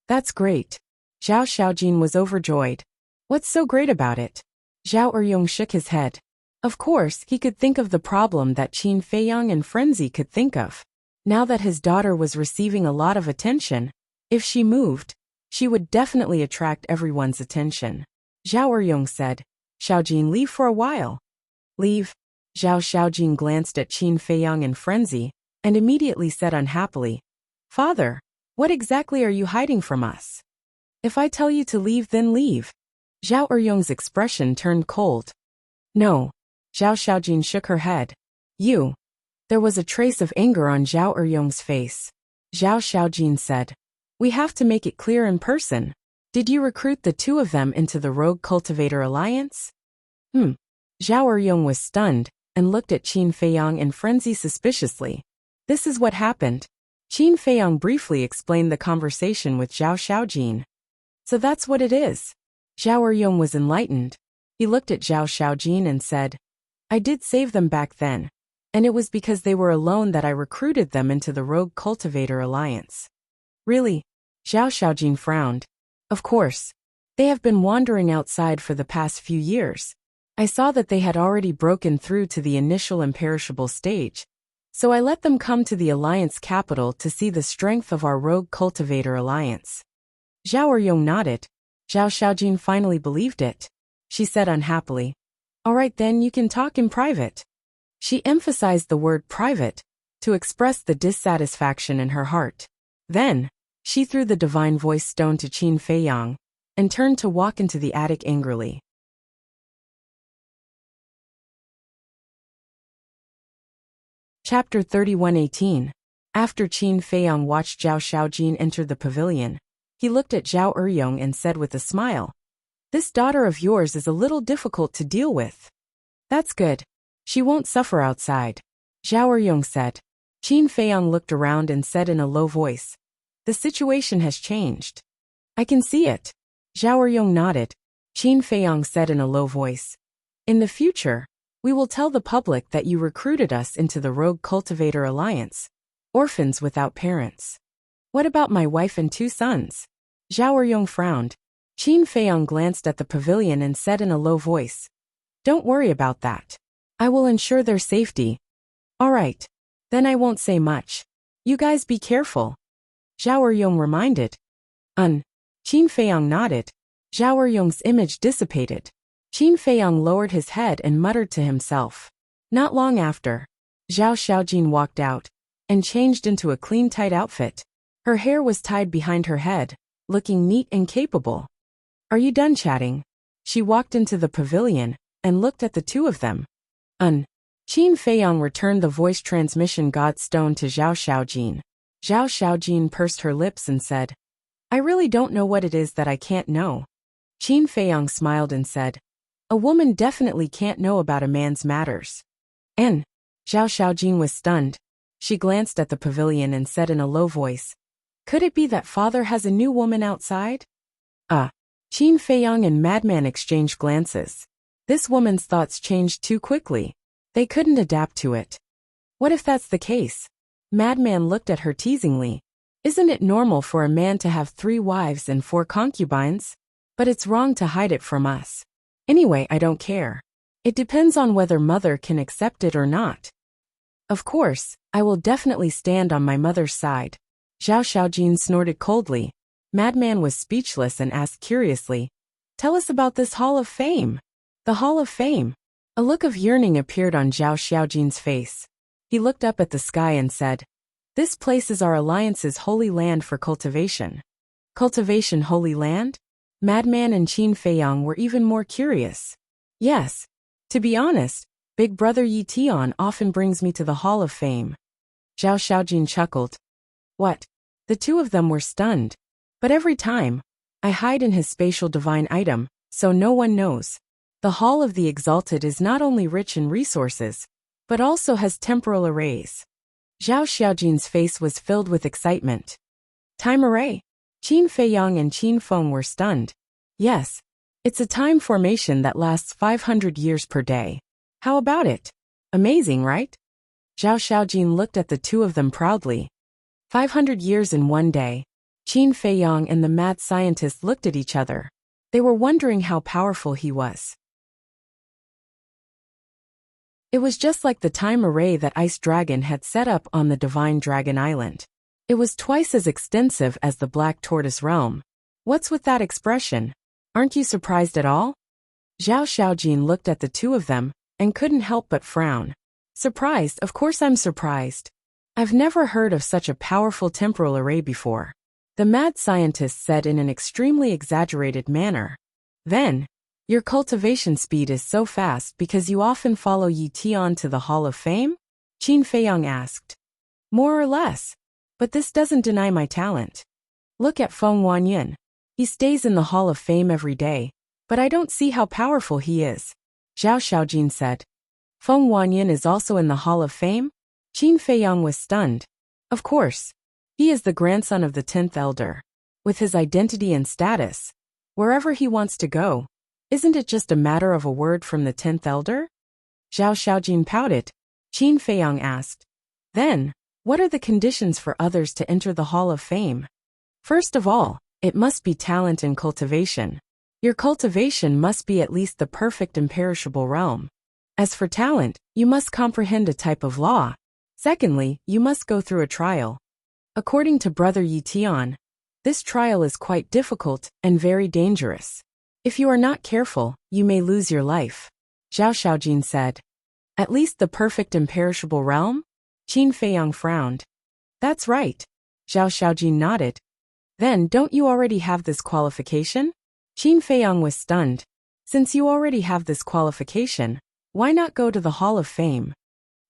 That's great. Zhao Xiaojin was overjoyed. What's so great about it? Zhao Eryong shook his head. Of course, he could think of the problem that Qin Feiyang and Frenzy could think of. Now that his daughter was receiving a lot of attention, if she moved, She would definitely attract everyone's attention. Zhao Eryong said, Xiaojin, leave for a while. Leave? Zhao Xiaojin glanced at Qin Feiyang in frenzy, and immediately said unhappily, Father, what exactly are you hiding from us? If I tell you to leave, then leave. Zhao Eryong's expression turned cold. No. Zhao Xiaojin shook her head. You. There was a trace of anger on Zhao Eryong's face. Zhao Xiaojin said, We have to make it clear in person. Did you recruit the two of them into the Rogue Cultivator Alliance? Zhao Eryong was stunned, and looked at Qin Feiyang in frenzy suspiciously. This is what happened. Qin Feiyang briefly explained the conversation with Zhao Xiaojin. So that's what it is. Zhao Eryong was enlightened. He looked at Zhao Xiaojin and said, I did save them back then, and it was because they were alone that I recruited them into the Rogue Cultivator Alliance. Really? Zhao Xiaojin frowned. Of course. They have been wandering outside for the past few years. I saw that they had already broken through to the initial imperishable stage, so I let them come to the Alliance capital to see the strength of our Rogue Cultivator Alliance. Zhao Eryong nodded. Zhao Xiaojin finally believed it. She said unhappily, All right then, you can talk in private. She emphasized the word private to express the dissatisfaction in her heart. Then, she threw the divine voice stone to Qin Feiyang and turned to walk into the attic angrily. Chapter 31:18. After Qin Feiyang watched Zhao Xiaojin enter the pavilion, he looked at Zhao Eryong and said with a smile, This daughter of yours is a little difficult to deal with. That's good. She won't suffer outside. Zhao Eryong said. Qin Feiyang looked around and said in a low voice, The situation has changed. I can see it. Zhao Eryong nodded. Qin Feiyang said in a low voice, In the future, we will tell the public that you recruited us into the Rogue Cultivator Alliance, orphans without parents. What about my wife and 2 sons? Zhao Eryong frowned. Qin Feiyang glanced at the pavilion and said in a low voice, Don't worry about that. I will ensure their safety. All right. Then I won't say much. You guys be careful. Zhao Eryong reminded. Qin Feiyang nodded. Zhao Eryong's image dissipated. Qin Feiyang lowered his head and muttered to himself. Not long after, Zhao Xiaojin walked out and changed into a clean tight outfit. Her hair was tied behind her head, looking neat and capable. Are you done chatting? She walked into the pavilion and looked at the two of them. Qin Feiyang returned the voice transmission god stone to Zhao Xiaojin. Zhao Xiaojin pursed her lips and said, I really don't know what it is that I can't know. Qin Feiyang smiled and said, A woman definitely can't know about a man's matters. And Zhao Xiaojin was stunned. She glanced at the pavilion and said in a low voice, Could it be that father has a new woman outside? Qin Feiyang and Madman exchanged glances. This woman's thoughts changed too quickly. They couldn't adapt to it. What if that's the case? Madman looked at her teasingly. Isn't it normal for a man to have 3 wives and 4 concubines? But it's wrong to hide it from us. Anyway, I don't care. It depends on whether mother can accept it or not. Of course, I will definitely stand on my mother's side. Zhao Xiaojin snorted coldly. Madman was speechless and asked curiously, Tell us about this Hall of Fame. The Hall of Fame. A look of yearning appeared on Zhao Xiaojin's face. He looked up at the sky and said, This place is our alliance's holy land for cultivation. Cultivation holy land? Madman and Qin Feiyang were even more curious. Yes. To be honest, Big Brother Yi Tian often brings me to the Hall of Fame. Zhao Xiaojin chuckled. What? The two of them were stunned. But every time, I hide in his spatial divine item, so no one knows. The Hall of the Exalted is not only rich in resources, but also has temporal arrays. Zhao Xiaojin's face was filled with excitement. Time array? Qin Feiyang and Qin Feng were stunned. Yes. It's a time formation that lasts 500 years per day. How about it? Amazing, right? Zhao Xiaojin looked at the two of them proudly. 500 years in one day. Qin Feiyang and the mad scientist looked at each other. They were wondering how powerful he was. It was just like the time array that Ice Dragon had set up on the Divine Dragon Island. It was twice as extensive as the Black Tortoise Realm, What's with that expression? Aren't you surprised at all? Zhao Xiaojin looked at the two of them and couldn't help but frown. Surprised? Of course I'm surprised. I've never heard of such a powerful temporal array before, the mad scientist said in an extremely exaggerated manner. Then, your cultivation speed is so fast because you often follow Yi Tian to the Hall of Fame? Qin Feiyang asked. More or less. But this doesn't deny my talent. Look at Feng Wanyan. He stays in the Hall of Fame every day, but I don't see how powerful he is, Zhao Xiaojin said. Feng Wanyan is also in the Hall of Fame? Qin Feiyang was stunned. Of course. He is the grandson of the 10th elder. With his identity and status, wherever he wants to go, isn't it just a matter of a word from the 10th elder? Zhao Xiaojin pouted. Qin Feiyang asked. Then, what are the conditions for others to enter the Hall of Fame? First of all, it must be talent and cultivation. Your cultivation must be at least the perfect imperishable realm. As for talent, you must comprehend a type of law. Secondly, you must go through a trial. According to Brother Yi Tian, this trial is quite difficult and very dangerous. If you are not careful, you may lose your life, Zhao Xiaojin said. At least the perfect imperishable realm? Qin Feiyang frowned. That's right. Zhao Xiaojin nodded. Then don't you already have this qualification? Qin Feiyang was stunned. Since you already have this qualification, why not go to the Hall of Fame?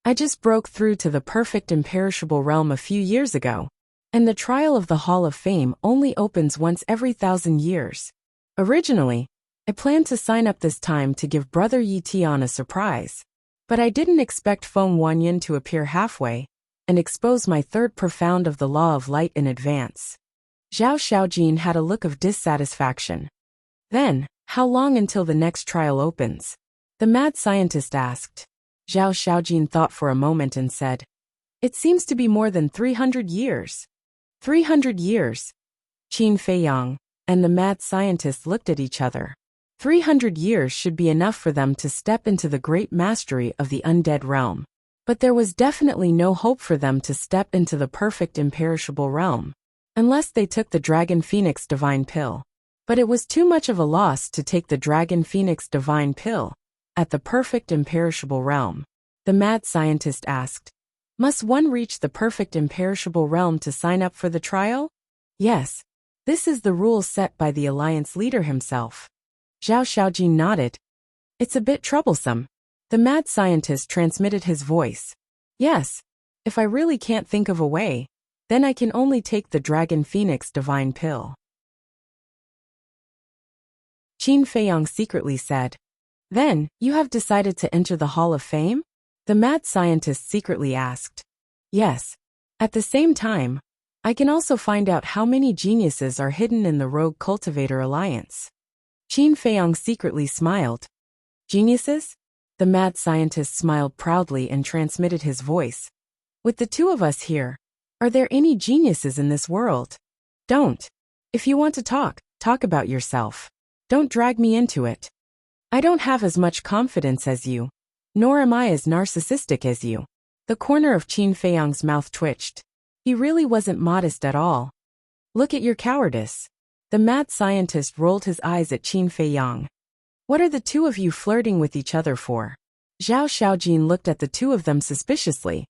I just broke through to the perfect imperishable realm a few years ago, and the trial of the Hall of Fame only opens once every 1,000 years. Originally, I planned to sign up this time to give Brother Yi Tian a surprise, but I didn't expect Feng Wanyan to appear halfway and expose my third profound of the law of light in advance. Zhao Xiaojin had a look of dissatisfaction. Then, how long until the next trial opens? The mad scientist asked. Zhao Xiaojin thought for a moment and said, It seems to be more than 300 years. 300 years. Qin Feiyang and the mad scientist looked at each other. 300 years should be enough for them to step into the great mastery of the undead realm. But there was definitely no hope for them to step into the perfect imperishable realm, unless they took the Dragon Phoenix Divine Pill. But it was too much of a loss to take the Dragon Phoenix Divine Pill at the perfect imperishable realm. The mad scientist asked, Must one reach the perfect imperishable realm to sign up for the trial? Yes. This is the rule set by the Alliance leader himself. Zhao Xiaojin nodded. It's a bit troublesome. The mad scientist transmitted his voice. Yes. If I really can't think of a way, then I can only take the Dragon Phoenix Divine Pill. Qin Feiyang secretly said. Then, you have decided to enter the Hall of Fame? The mad scientist secretly asked. Yes. At the same time, I can also find out how many geniuses are hidden in the Rogue Cultivator Alliance. Qin Feiyang secretly smiled. Geniuses? The mad scientist smiled proudly and transmitted his voice. With the two of us here, are there any geniuses in this world? Don't. If you want to talk about yourself. Don't drag me into it. I don't have as much confidence as you, nor am I as narcissistic as you. The corner of Qin Feiyang's mouth twitched. He really wasn't modest at all. Look at your cowardice. The mad scientist rolled his eyes at Qin Feiyang. What are the two of you flirting with each other for? Zhao Xiaojin looked at the two of them suspiciously.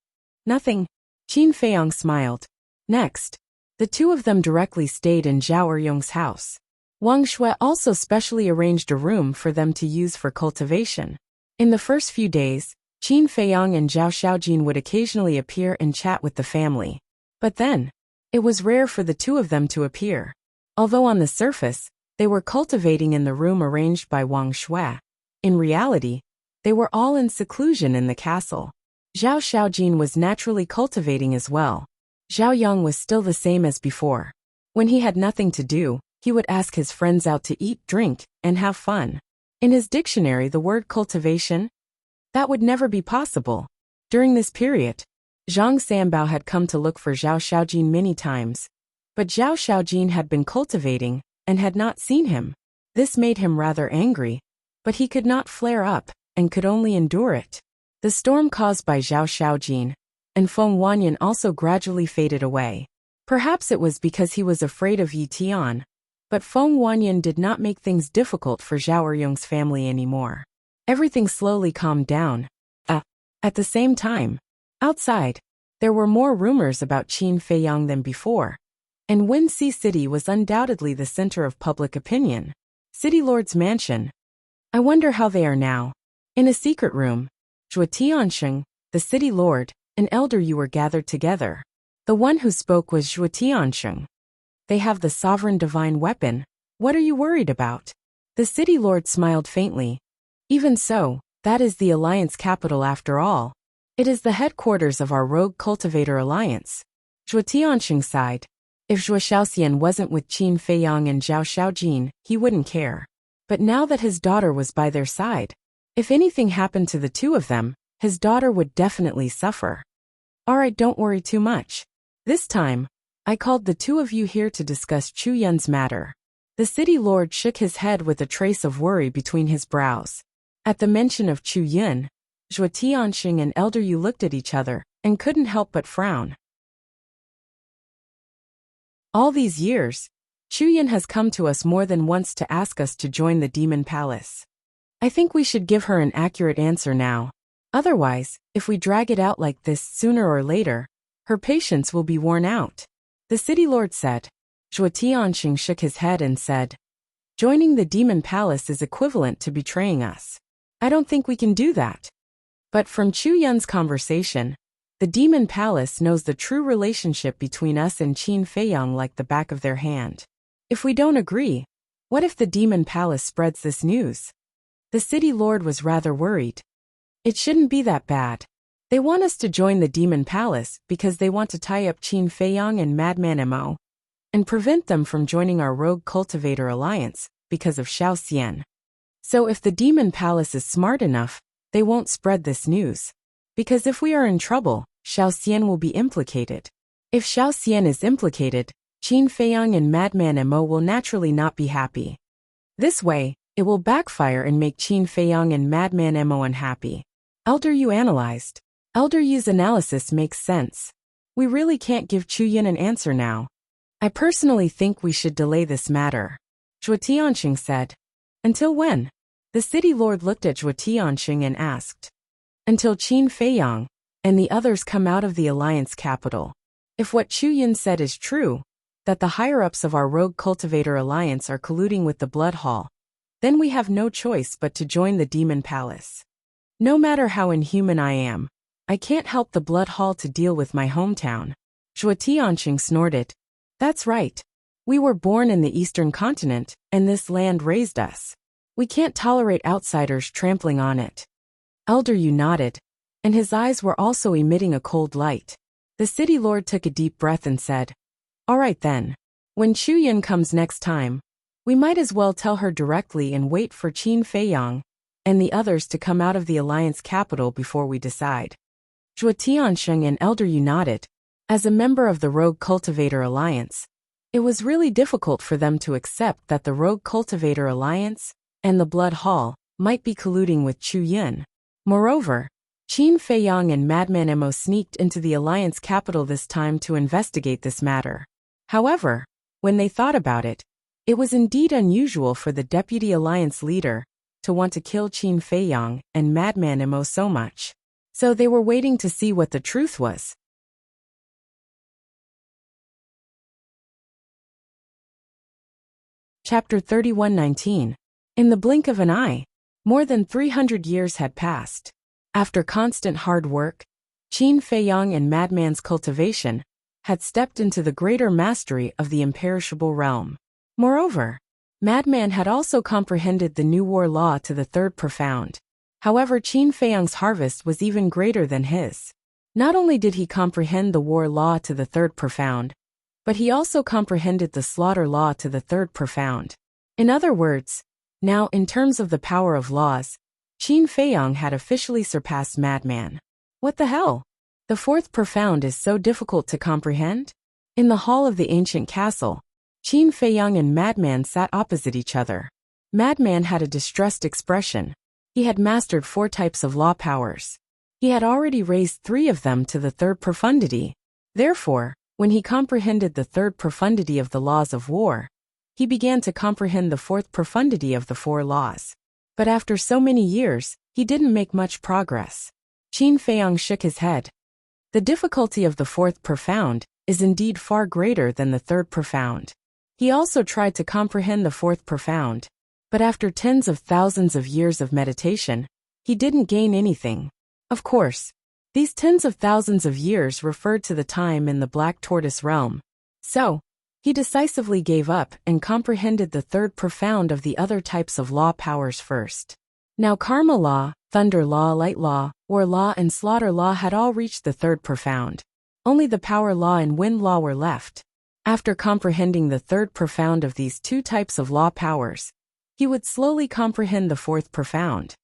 Nothing. Qin Feiyang smiled. Next, the two of them directly stayed in Zhao Eryong's house. Wang Shui also specially arranged a room for them to use for cultivation. In the first few days, Qin Feiyang and Zhao Xiaojin would occasionally appear and chat with the family. But then, it was rare for the two of them to appear. Although on the surface, they were cultivating in the room arranged by Wang Shui. In reality, they were all in seclusion in the castle. Zhao Xiaojin was naturally cultivating as well. Zhao Yang was still the same as before. When he had nothing to do, he would ask his friends out to eat, drink, and have fun. In his dictionary, the word cultivation? That would never be possible. During this period, Zhang Sanbao had come to look for Zhao Xiaojin many times, but Zhao Xiaojin had been cultivating and had not seen him. This made him rather angry, but he could not flare up and could only endure it. The storm caused by Zhao Xiaojin and Feng Wanyan also gradually faded away. Perhaps it was because he was afraid of Yi Tian, But Feng Wanyan did not make things difficult for Zhao Eryong's family anymore. Everything slowly calmed down. At the same time, outside, there were more rumors about Qin Feiyang than before, and Winxi City was undoubtedly the center of public opinion. City Lord's mansion. I wonder how they are now. In a secret room, Zhuo Tiansheng, the city lord, and elder Yu were gathered together. The one who spoke was Zhuo Tiansheng. They have the sovereign divine weapon. What are you worried about? The city lord smiled faintly. Even so, that is the alliance capital after all. It is the headquarters of our rogue cultivator alliance. Zhuo Tiansheng sighed. If Zhuo Xiaoxian wasn't with Qin Feiyang and Zhao Xiaojin, he wouldn't care. But now that his daughter was by their side, if anything happened to the two of them, his daughter would definitely suffer. Alright, don't worry too much. This time, I called the two of you here to discuss Chu Yun's matter. The city lord shook his head with a trace of worry between his brows. At the mention of Chu Yun, Zhuo Tiansheng and elder Yu looked at each other and couldn't help but frown. All these years, Chu Yun has come to us more than once to ask us to join the Demon Palace. I think we should give her an accurate answer now. Otherwise, if we drag it out like this sooner or later, her patience will be worn out. The city lord said. Zhuo Tiansheng shook his head and said, joining the Demon Palace is equivalent to betraying us. I don't think we can do that. But from Chu Yun's conversation, the Demon Palace knows the true relationship between us and Qin Feiyang like the back of their hand. If we don't agree, what if the Demon Palace spreads this news? The city lord was rather worried. It shouldn't be that bad. They want us to join the Demon Palace because they want to tie up Qin Feiyang and Madman Mo and prevent them from joining our rogue cultivator alliance because of Xiao Xian. So if the Demon Palace is smart enough, they won't spread this news. Because if we are in trouble, Xiao Xian will be implicated. If Xiao Xian is implicated, Qin Feiyang and Madman Mo will naturally not be happy. This way, it will backfire and make Qin Feiyang and Madman Mo unhappy. Elder Yu analyzed. Elder Yu's analysis makes sense. We really can't give Chu Yun an answer now. I personally think we should delay this matter. Zhuo Tiansheng said. Until when? The city lord looked at Zhuo Tiansheng and asked. Until Qin Feiyang and the others come out of the alliance capital. If what Chu Yun said is true, that the higher-ups of our rogue cultivator alliance are colluding with the Blood Hall, then we have no choice but to join the Demon Palace. No matter how inhuman I am, I can't help the Blood Hall to deal with my hometown. Zhuo Tiansheng snorted. That's right. We were born in the Eastern Continent, and this land raised us. We can't tolerate outsiders trampling on it. Elder Yu nodded, and his eyes were also emitting a cold light. The city lord took a deep breath and said, all right then. When Chu Yun comes next time, we might as well tell her directly and wait for Qin Feiyang and the others to come out of the alliance capital before we decide. Zhuo Tiansheng and elder Yu nodded. As a member of the Rogue Cultivator Alliance, it was really difficult for them to accept that the Rogue Cultivator Alliance and the Blood Hall might be colluding with Chu Yun. Moreover, Qin Feiyang and Madman Mo sneaked into the alliance capital this time to investigate this matter. However, when they thought about it, it was indeed unusual for the deputy alliance leader to want to kill Qin Feiyang and Madman Mo so much. So they were waiting to see what the truth was. Chapter 31:19. In the blink of an eye, more than 300 years had passed. After constant hard work, Qin Feiyang and Madman's cultivation had stepped into the greater mastery of the imperishable realm. Moreover, Madman had also comprehended the new war law to the third profound. However, Qin Feiyang's harvest was even greater than his. Not only did he comprehend the war law to the third profound, but he also comprehended the slaughter law to the third profound. In other words, now in terms of the power of laws, Qin Feiyang had officially surpassed Madman. What the hell? The fourth profound is so difficult to comprehend? In the hall of the ancient castle, Qin Feiyang and Madman sat opposite each other. Madman had a distressed expression. He had mastered 4 types of law powers. He had already raised 3 of them to the third profundity. Therefore, when he comprehended the third profundity of the laws of war, he began to comprehend the fourth profundity of the four laws. But after so many years, he didn't make much progress. Qin Feiyang shook his head. The difficulty of the fourth profound is indeed far greater than the third profound. He also tried to comprehend the fourth profound, but after tens of thousands of years of meditation, he didn't gain anything. Of course, these tens of thousands of years referred to the time in the Black Tortoise realm. So, he decisively gave up and comprehended the third profound of the other types of law powers first. Now karma law, thunder law, light law, war law and slaughter law had all reached the third profound. Only the power law and wind law were left. After comprehending the third profound of these two types of law powers, he would slowly comprehend the fourth profound.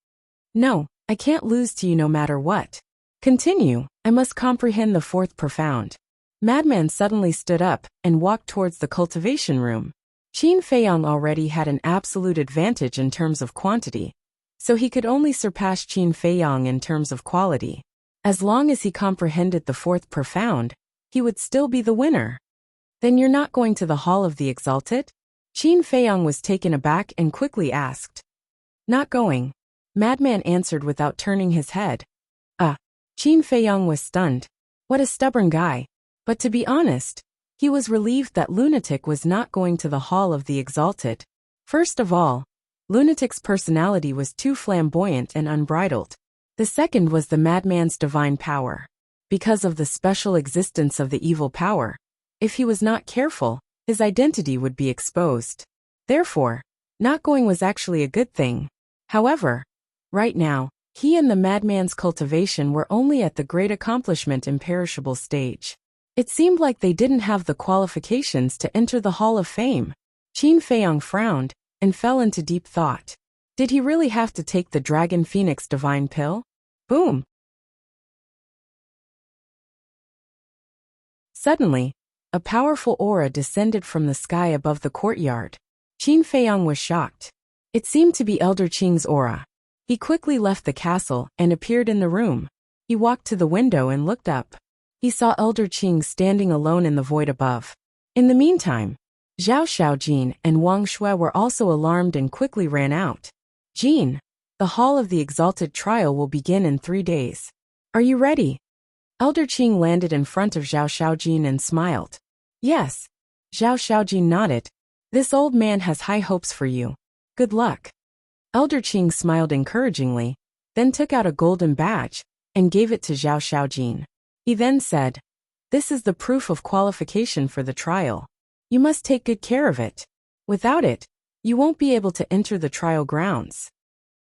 No, I can't lose to you no matter what. Continue, I must comprehend the fourth profound. Madman suddenly stood up and walked towards the cultivation room. Qin Feiyang already had an absolute advantage in terms of quantity, so he could only surpass Qin Feiyang in terms of quality. As long as he comprehended the fourth profound, he would still be the winner. Then you're not going to the Hall of the Exalted? Qin Feiyang was taken aback and quickly asked. Not going. Madman answered without turning his head. Qin Feiyang was stunned. What a stubborn guy. But to be honest, he was relieved that Lunatic was not going to the Hall of the Exalted. First of all, Lunatic's personality was too flamboyant and unbridled. The second was the madman's divine power. Because of the special existence of the evil power, if he was not careful, his identity would be exposed. Therefore, not going was actually a good thing. However, right now, he and the madman's cultivation were only at the great accomplishment imperishable stage. It seemed like they didn't have the qualifications to enter the Hall of Fame. Qin Feiyang frowned and fell into deep thought. Did he really have to take the Dragon Phoenix divine pill? Boom! Suddenly, a powerful aura descended from the sky above the courtyard. Qin Feiyang was shocked. It seemed to be Elder Qing's aura. He quickly left the castle and appeared in the room. He walked to the window and looked up. He saw Elder Qing standing alone in the void above. In the meantime, Zhao Xiaojin and Wang Shui were also alarmed and quickly ran out. Jin, the Hall of the Exalted trial will begin in 3 days. Are you ready? Elder Qing landed in front of Zhao Xiaojin and smiled. Yes. Zhao Xiaojin nodded. This old man has high hopes for you. Good luck. Elder Qing smiled encouragingly, then took out a golden badge and gave it to Zhao Xiaojin. He then said, "This is the proof of qualification for the trial. You must take good care of it. Without it, you won't be able to enter the trial grounds."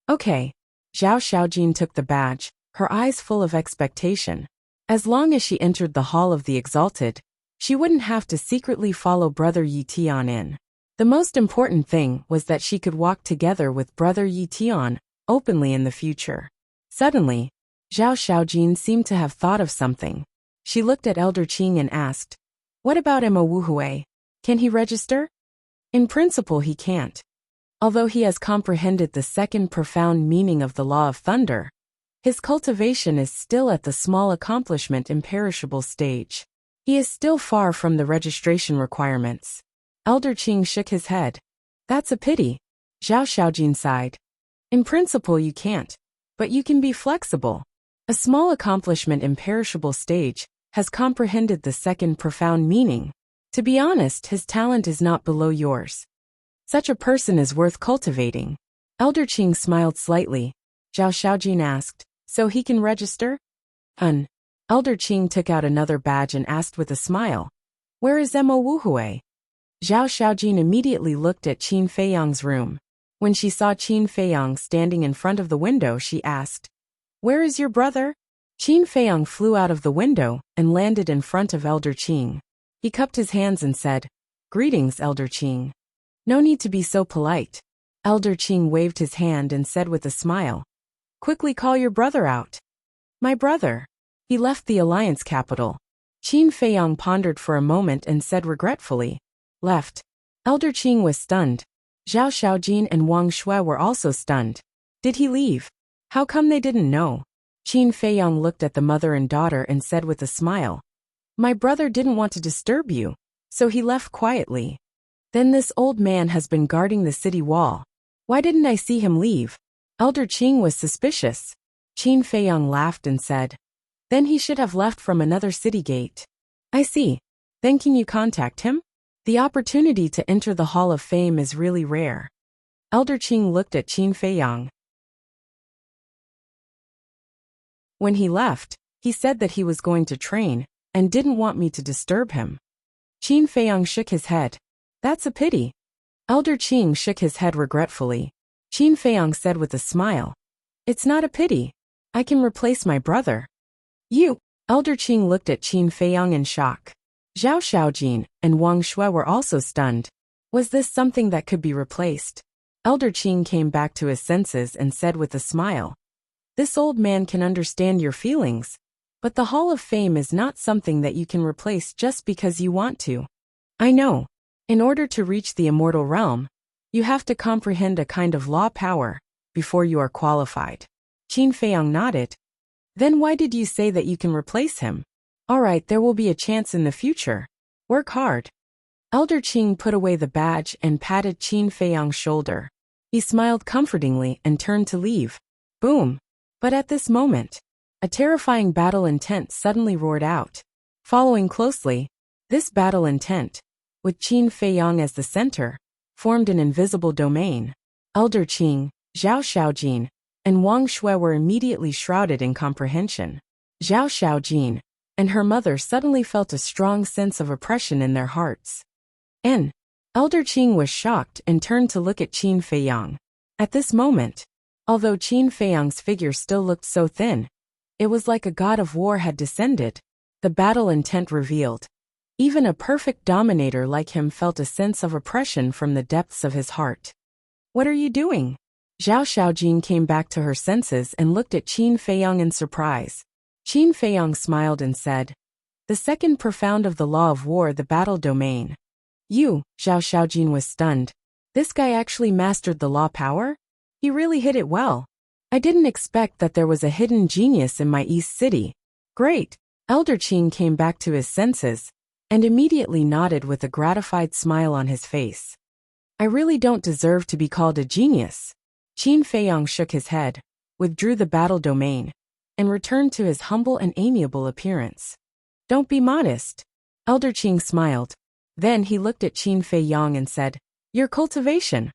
Okay. Zhao Xiaojin took the badge, her eyes full of expectation. As long as she entered the Hall of the Exalted, she wouldn't have to secretly follow Brother Yi Tian in. The most important thing was that she could walk together with Brother Yi Tian openly in the future. Suddenly, Zhao Xiaojin seemed to have thought of something. She looked at Elder Qing and asked, "What about Emma Wuhui? Can he register?" In principle he can't. Although he has comprehended the second profound meaning of the law of thunder, his cultivation is still at the small accomplishment imperishable stage. He is still far from the registration requirements. Elder Qing shook his head. That's a pity. Zhao Xiaojin sighed. In principle you can't, but you can be flexible. A small accomplishment imperishable stage has comprehended the second profound meaning. To be honest, his talent is not below yours. Such a person is worth cultivating. Elder Qing smiled slightly. Zhao Xiaojin asked, "So he can register?" Elder Qing took out another badge and asked with a smile, "Where is Emma Wuhui?" Zhao Xiaojin immediately looked at Qin Feiyang's room. When she saw Qin Feiyang standing in front of the window, she asked, "Where is your brother?" Qin Feiyang flew out of the window and landed in front of Elder Qing. He cupped his hands and said, "Greetings, Elder Qing." "No need to be so polite." Elder Qing waved his hand and said with a smile, "Quickly call your brother out." "My brother? He left the Alliance capital." Qin Feiyang pondered for a moment and said regretfully, "Left." Elder Qing was stunned. Zhao Xiaojin and Wang Shui were also stunned. Did he leave? How come they didn't know? Qin Feiyang looked at the mother and daughter and said with a smile, "My brother didn't want to disturb you, so he left quietly." Then this old man has been guarding the city wall. Why didn't I see him leave? Elder Qing was suspicious. Qin Feiyang laughed and said, then he should have left from another city gate. I see. Then can you contact him? The opportunity to enter the Hall of Fame is really rare. Elder Qing looked at Qin Feiyang. When he left, he said that he was going to train, and didn't want me to disturb him. Qin Feiyang shook his head. That's a pity. Elder Qing shook his head regretfully. Qin Feiyang said with a smile, it's not a pity. I can replace my brother. You. Elder Qing looked at Qin Feiyang in shock. Zhao Xiaojin and Wang Shui were also stunned. Was this something that could be replaced? Elder Qing came back to his senses and said with a smile, this old man can understand your feelings, but the Hall of Fame is not something that you can replace just because you want to. I know. In order to reach the immortal realm, you have to comprehend a kind of law power before you are qualified. Qin Feiyang nodded. Then why did you say that you can replace him? All right, there will be a chance in the future. Work hard. Elder Qing put away the badge and patted Qin Feiyang's shoulder. He smiled comfortingly and turned to leave. Boom. But at this moment, a terrifying battle intent suddenly roared out. Following closely, this battle intent, with Qin Feiyang as the center, formed an invisible domain. Elder Qing, Zhao Xiaojin, and Wang Shui were immediately shrouded in comprehension. Zhao Xiaojin and her mother suddenly felt a strong sense of oppression in their hearts. Elder Qing was shocked and turned to look at Qin Feiyang. At this moment, although Qin Feiyang's figure still looked so thin, it was like a god of war had descended. The battle intent revealed. Even a perfect dominator like him felt a sense of oppression from the depths of his heart. What are you doing? Zhao Xiaojin came back to her senses and looked at Qin Feiyang in surprise. Qin Feiyang smiled and said, the second profound of the law of war, the battle domain. You. Zhao Xiaojin was stunned. This guy actually mastered the law power? He really hit it well. I didn't expect that there was a hidden genius in my East City. Great. Elder Qing came back to his senses and immediately nodded with a gratified smile on his face. I really don't deserve to be called a genius. Qin Feiyang shook his head, withdrew the battle domain, and returned to his humble and amiable appearance. Don't be modest. Elder Qing smiled. Then he looked at Qin Feiyang and said, your cultivation.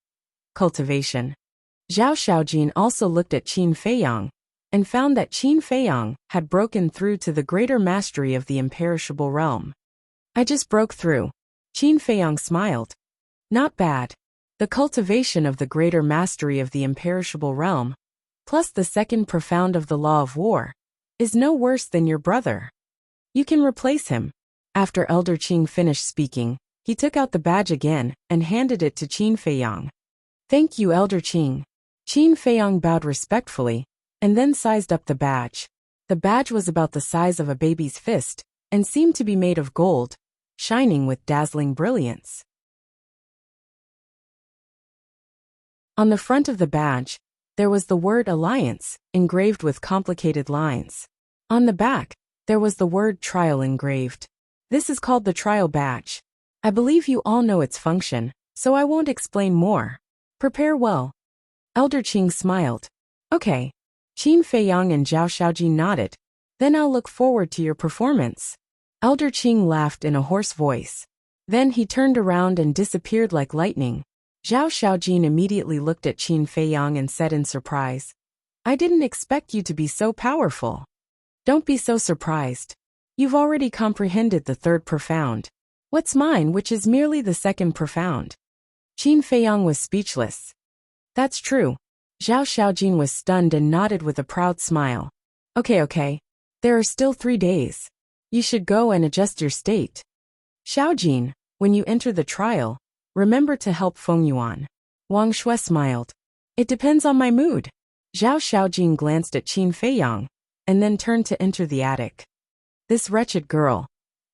Cultivation. Zhao Xiaojin also looked at Qin Feiyang and found that Qin Feiyang had broken through to the greater mastery of the imperishable realm. I just broke through. Qin Feiyang smiled. Not bad. The cultivation of the greater mastery of the imperishable realm, plus the second profound of the law of war, is no worse than your brother. You can replace him. After Elder Qing finished speaking, he took out the badge again and handed it to Qin Feiyang. Thank you, Elder Qing. Qin Feiyang bowed respectfully, and then sized up the badge. The badge was about the size of a baby's fist, and seemed to be made of gold, shining with dazzling brilliance. On the front of the badge, there was the word Alliance, engraved with complicated lines. On the back, there was the word Trial engraved. This is called the Trial Badge. I believe you all know its function, so I won't explain more. Prepare well. Elder Qing smiled. Okay. Qin Feiyang and Zhao Xiaojin nodded. Then I'll look forward to your performance. Elder Qing laughed in a hoarse voice. Then he turned around and disappeared like lightning. Zhao Xiaojin immediately looked at Qin Feiyang and said in surprise, I didn't expect you to be so powerful. Don't be so surprised. You've already comprehended the third profound. What's mine, which is merely the second profound? Qin Feiyang was speechless. That's true. Zhao Xiaojin was stunned and nodded with a proud smile. Okay. There are still 3 days. You should go and adjust your state. Xiaojin, when you enter the trial, remember to help Feng Yuan. Wang Shui smiled. It depends on my mood. Zhao Xiaojin glanced at Qin Feiyang, and then turned to enter the attic. This wretched girl.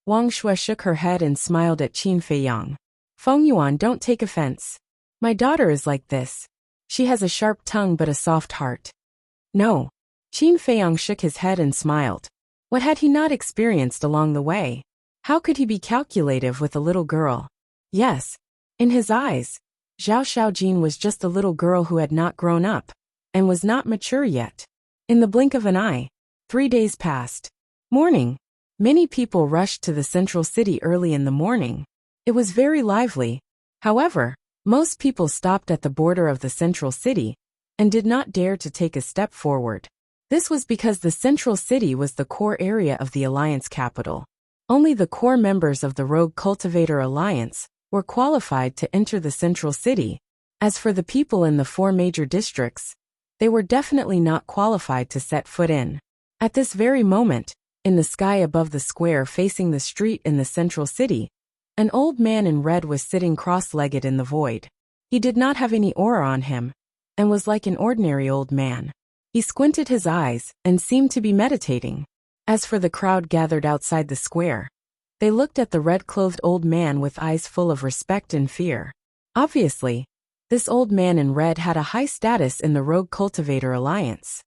Wang Shui shook her head and smiled at Qin Feiyang. Feng Yuan, don't take offense. My daughter is like this. She has a sharp tongue but a soft heart. No. Qin Feiyang shook his head and smiled. What had he not experienced along the way? How could he be calculative with a little girl? Yes. In his eyes, Zhao Xiaojin was just a little girl who had not grown up, and was not mature yet. In the blink of an eye, 3 days passed. Morning. Many people rushed to the central city early in the morning. It was very lively. However, most people stopped at the border of the central city, and did not dare to take a step forward. This was because the central city was the core area of the Alliance capital. Only the core members of the Rogue Cultivator Alliance were qualified to enter the central city. As for the people in the 4 major districts, they were definitely not qualified to set foot in. At this very moment, in the sky above the square facing the street in the central city, an old man in red was sitting cross-legged in the void. He did not have any aura on him, and was like an ordinary old man. He squinted his eyes and seemed to be meditating. As for the crowd gathered outside the square, they looked at the red-clothed old man with eyes full of respect and fear. Obviously, this old man in red had a high status in the Rogue Cultivator Alliance.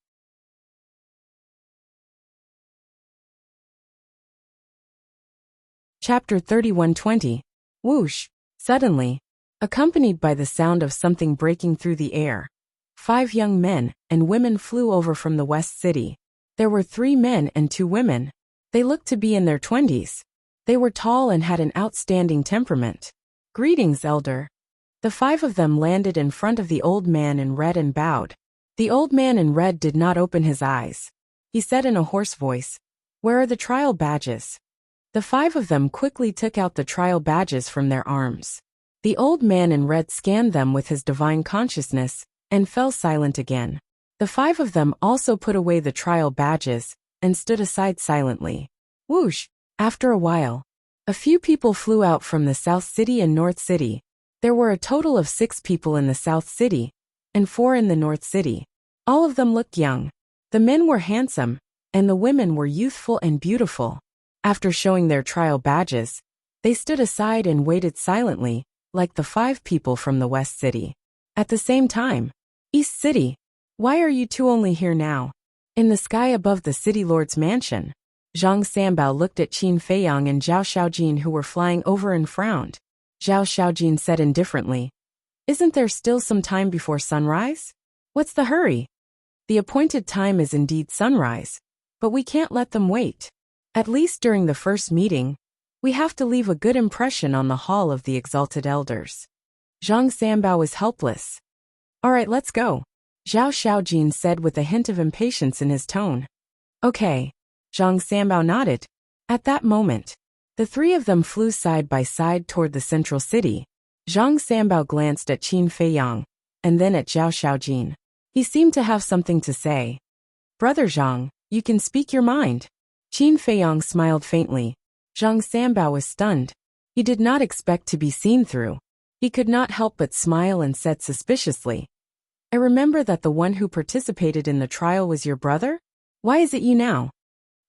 Chapter 31:20. Whoosh! Suddenly, accompanied by the sound of something breaking through the air, 5 young men and women flew over from the West City. There were 3 men and 2 women. They looked to be in their 20s. They were tall and had an outstanding temperament. Greetings, elder. The 5 of them landed in front of the old man in red and bowed. The old man in red did not open his eyes. He said in a hoarse voice, "Where are the trial badges?" The 5 of them quickly took out the trial badges from their arms. The old man in red scanned them with his divine consciousness, and fell silent again. The 5 of them also put away the trial badges, and stood aside silently. Whoosh! After a while, a few people flew out from the South City and North City. There were a total of 6 people in the South City, and 4 in the North City. All of them looked young. The men were handsome, and the women were youthful and beautiful. After showing their trial badges, they stood aside and waited silently, like the 5 people from the West City. At the same time, East City, why are you 2 only here now? In the sky above the city lord's mansion, Zhang Sanbao looked at Qin Feiyang and Zhao Xiaojin who were flying over and frowned. Zhao Xiaojin said indifferently, "Isn't there still some time before sunrise? What's the hurry? The appointed time is indeed sunrise, but we can't let them wait. At least during the first meeting, we have to leave a good impression on the Hall of the Exalted Elders." Zhang Sanbao was helpless. "All right, let's go," Zhao Xiaojin said with a hint of impatience in his tone. "Okay." Zhang Sanbao nodded. At that moment, the 3 of them flew side by side toward the central city. Zhang Sanbao glanced at Qin Feiyang, and then at Zhao Xiaojin. He seemed to have something to say. "Brother Zhang, you can speak your mind." Qin Feiyang smiled faintly. Zhang Sanbao was stunned. He did not expect to be seen through. He could not help but smile and said suspiciously, "I remember that the one who participated in the trial was your brother? Why is it you now?"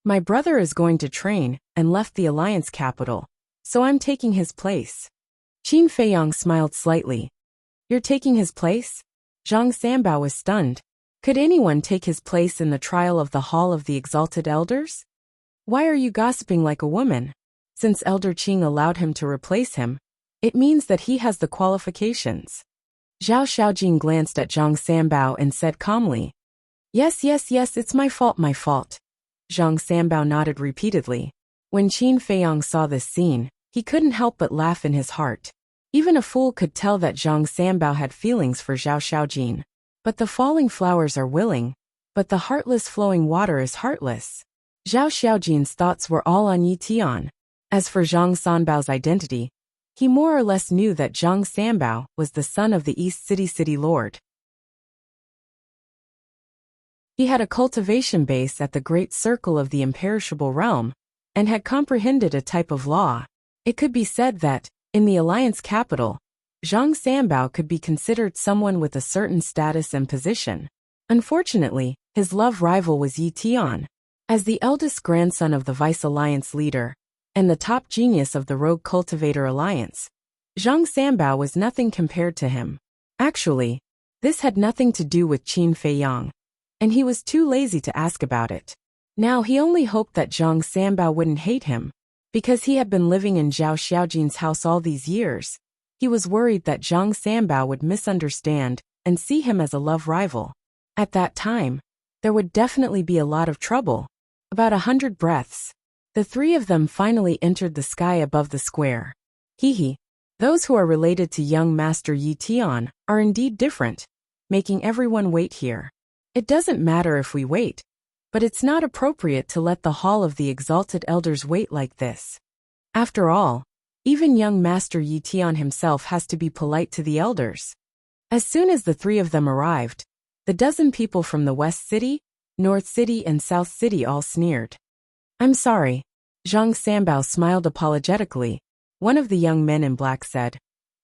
"My brother is going to train and left the Alliance capital, so I'm taking his place." Qin Feiyang smiled slightly. "You're taking his place?" Zhang Sanbao was stunned. Could anyone take his place in the trial of the Hall of the Exalted Elders? "Why are you gossiping like a woman? Since Elder Qing allowed him to replace him, it means that he has the qualifications." Zhao Xiaojin glanced at Zhang Sanbao and said calmly, Yes, it's my fault. Zhang Sanbao nodded repeatedly. When Qin Feiyang saw this scene, he couldn't help but laugh in his heart. Even a fool could tell that Zhang Sanbao had feelings for Zhao Xiaojin. But the falling flowers are willing, but the heartless flowing water is heartless. Zhao Xiaojin's thoughts were all on Yi Tian. As for Zhang Sanbao's identity, he more or less knew that Zhang Sanbao was the son of the East City Lord. He had a cultivation base at the Great Circle of the Imperishable Realm, and had comprehended a type of law. It could be said that, in the Alliance capital, Zhang Sanbao could be considered someone with a certain status and position. Unfortunately, his love rival was Yi Tian. As the eldest grandson of the Vice Alliance leader, and the top genius of the Rogue Cultivator Alliance, Zhang Sanbao was nothing compared to him. Actually, this had nothing to do with Qin Feiyang, and he was too lazy to ask about it. Now he only hoped that Zhang Sanbao wouldn't hate him. Because he had been living in Zhao Xiaojin's house all these years, He was worried that Zhang Sanbao would misunderstand and see him as a love rival. At that time, there would definitely be a lot of trouble. About 100 breaths. The three of them finally entered the sky above the square. Hee. Those who are related to young Master Yi Tian are indeed different, making everyone wait here. It doesn't matter if we wait, but it's not appropriate to let the Hall of the Exalted Elders wait like this. After all, even young Master Yi Tian himself has to be polite to the elders. As soon as the three of them arrived, the dozen people from the West City, North City and South City all sneered. I'm sorry. Zhang Sanbao smiled apologetically. One of the young men in black said,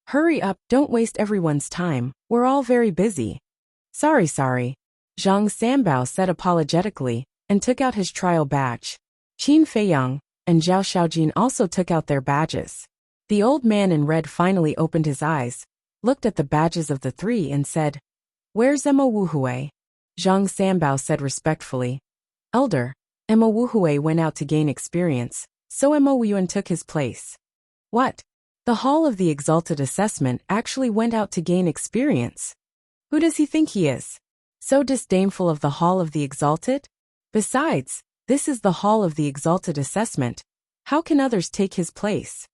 Hurry up, don't waste everyone's time, we're all very busy. Sorry. Zhang Sanbao said apologetically, and took out his trial badge. Qin Feiyang and Zhao Xiaojin also took out their badges. The old man in red finally opened his eyes, looked at the badges of the three and said, Where's Emo Wuhui? Zhang Sanbao said respectfully, Elder, Emo Wuhui went out to gain experience, so Emo Wuyuan took his place. What? The Hall of the Exalted Assessment actually went out to gain experience? Who does he think he is? So disdainful of the Hall of the Exalted? Besides, this is the Hall of the Exalted Assessment. How can others take his place?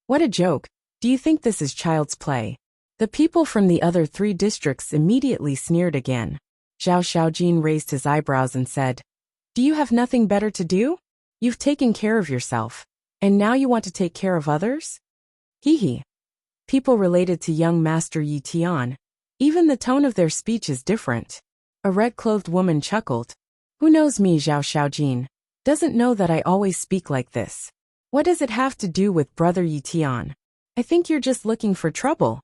What a joke. Do you think this is child's play? The people from the other three districts immediately sneered again. Zhao Xiaojin raised his eyebrows and said, Do you have nothing better to do? You've taken care of yourself, and now you want to take care of others? Hee. People related to young Master Yi Tian, even the tone of their speech is different. A red-clothed woman chuckled. Who knows me, Zhao Xiaojin? Doesn't know that I always speak like this. What does it have to do with Brother Yi Tian? I think you're just looking for trouble.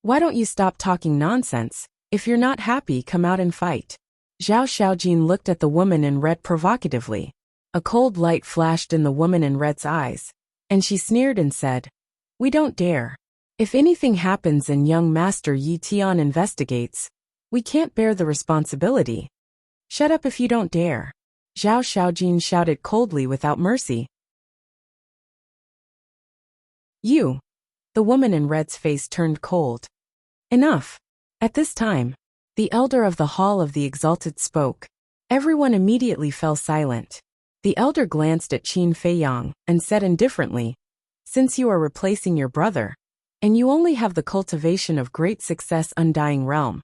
Why don't you stop talking nonsense? If you're not happy, come out and fight. Zhao Xiaojin looked at the woman in red provocatively. A cold light flashed in the woman in red's eyes, and she sneered and said, We don't dare. If anything happens and young Master Yi Tian investigates, we can't bear the responsibility. Shut up if you don't dare. Zhao Xiaojin shouted coldly without mercy. You. The woman in red's face turned cold. Enough. At this time, the elder of the Hall of the Exalted spoke. Everyone immediately fell silent. The elder glanced at Qin Feiyang and said indifferently, Since you are replacing your brother, and you only have the cultivation of great success Undying Realm,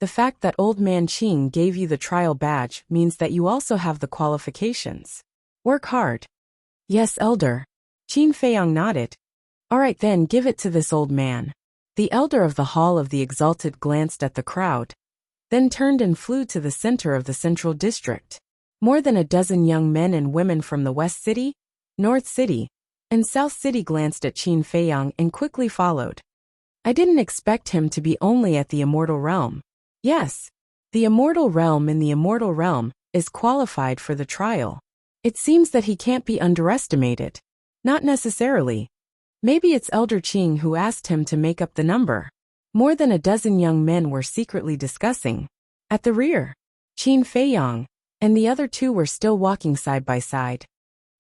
the fact that old man Qing gave you the trial badge means that you also have the qualifications. Work hard. Yes, elder. Qin Feiyang nodded. All right then, give it to this old man. The elder of the Hall of the Exalted glanced at the crowd, then turned and flew to the center of the central district. More than a dozen young men and women from the West City, North City, and South City glanced at Qin Feiyang and quickly followed. I didn't expect him to be only at the Immortal Realm. Yes, the Immortal Realm in the Immortal Realm is qualified for the trial. It seems that he can't be underestimated. Not necessarily. Maybe it's Elder Qing who asked him to make up the number. More than a dozen young men were secretly discussing. At the rear, Qin Feiyang and the other two were still walking side by side.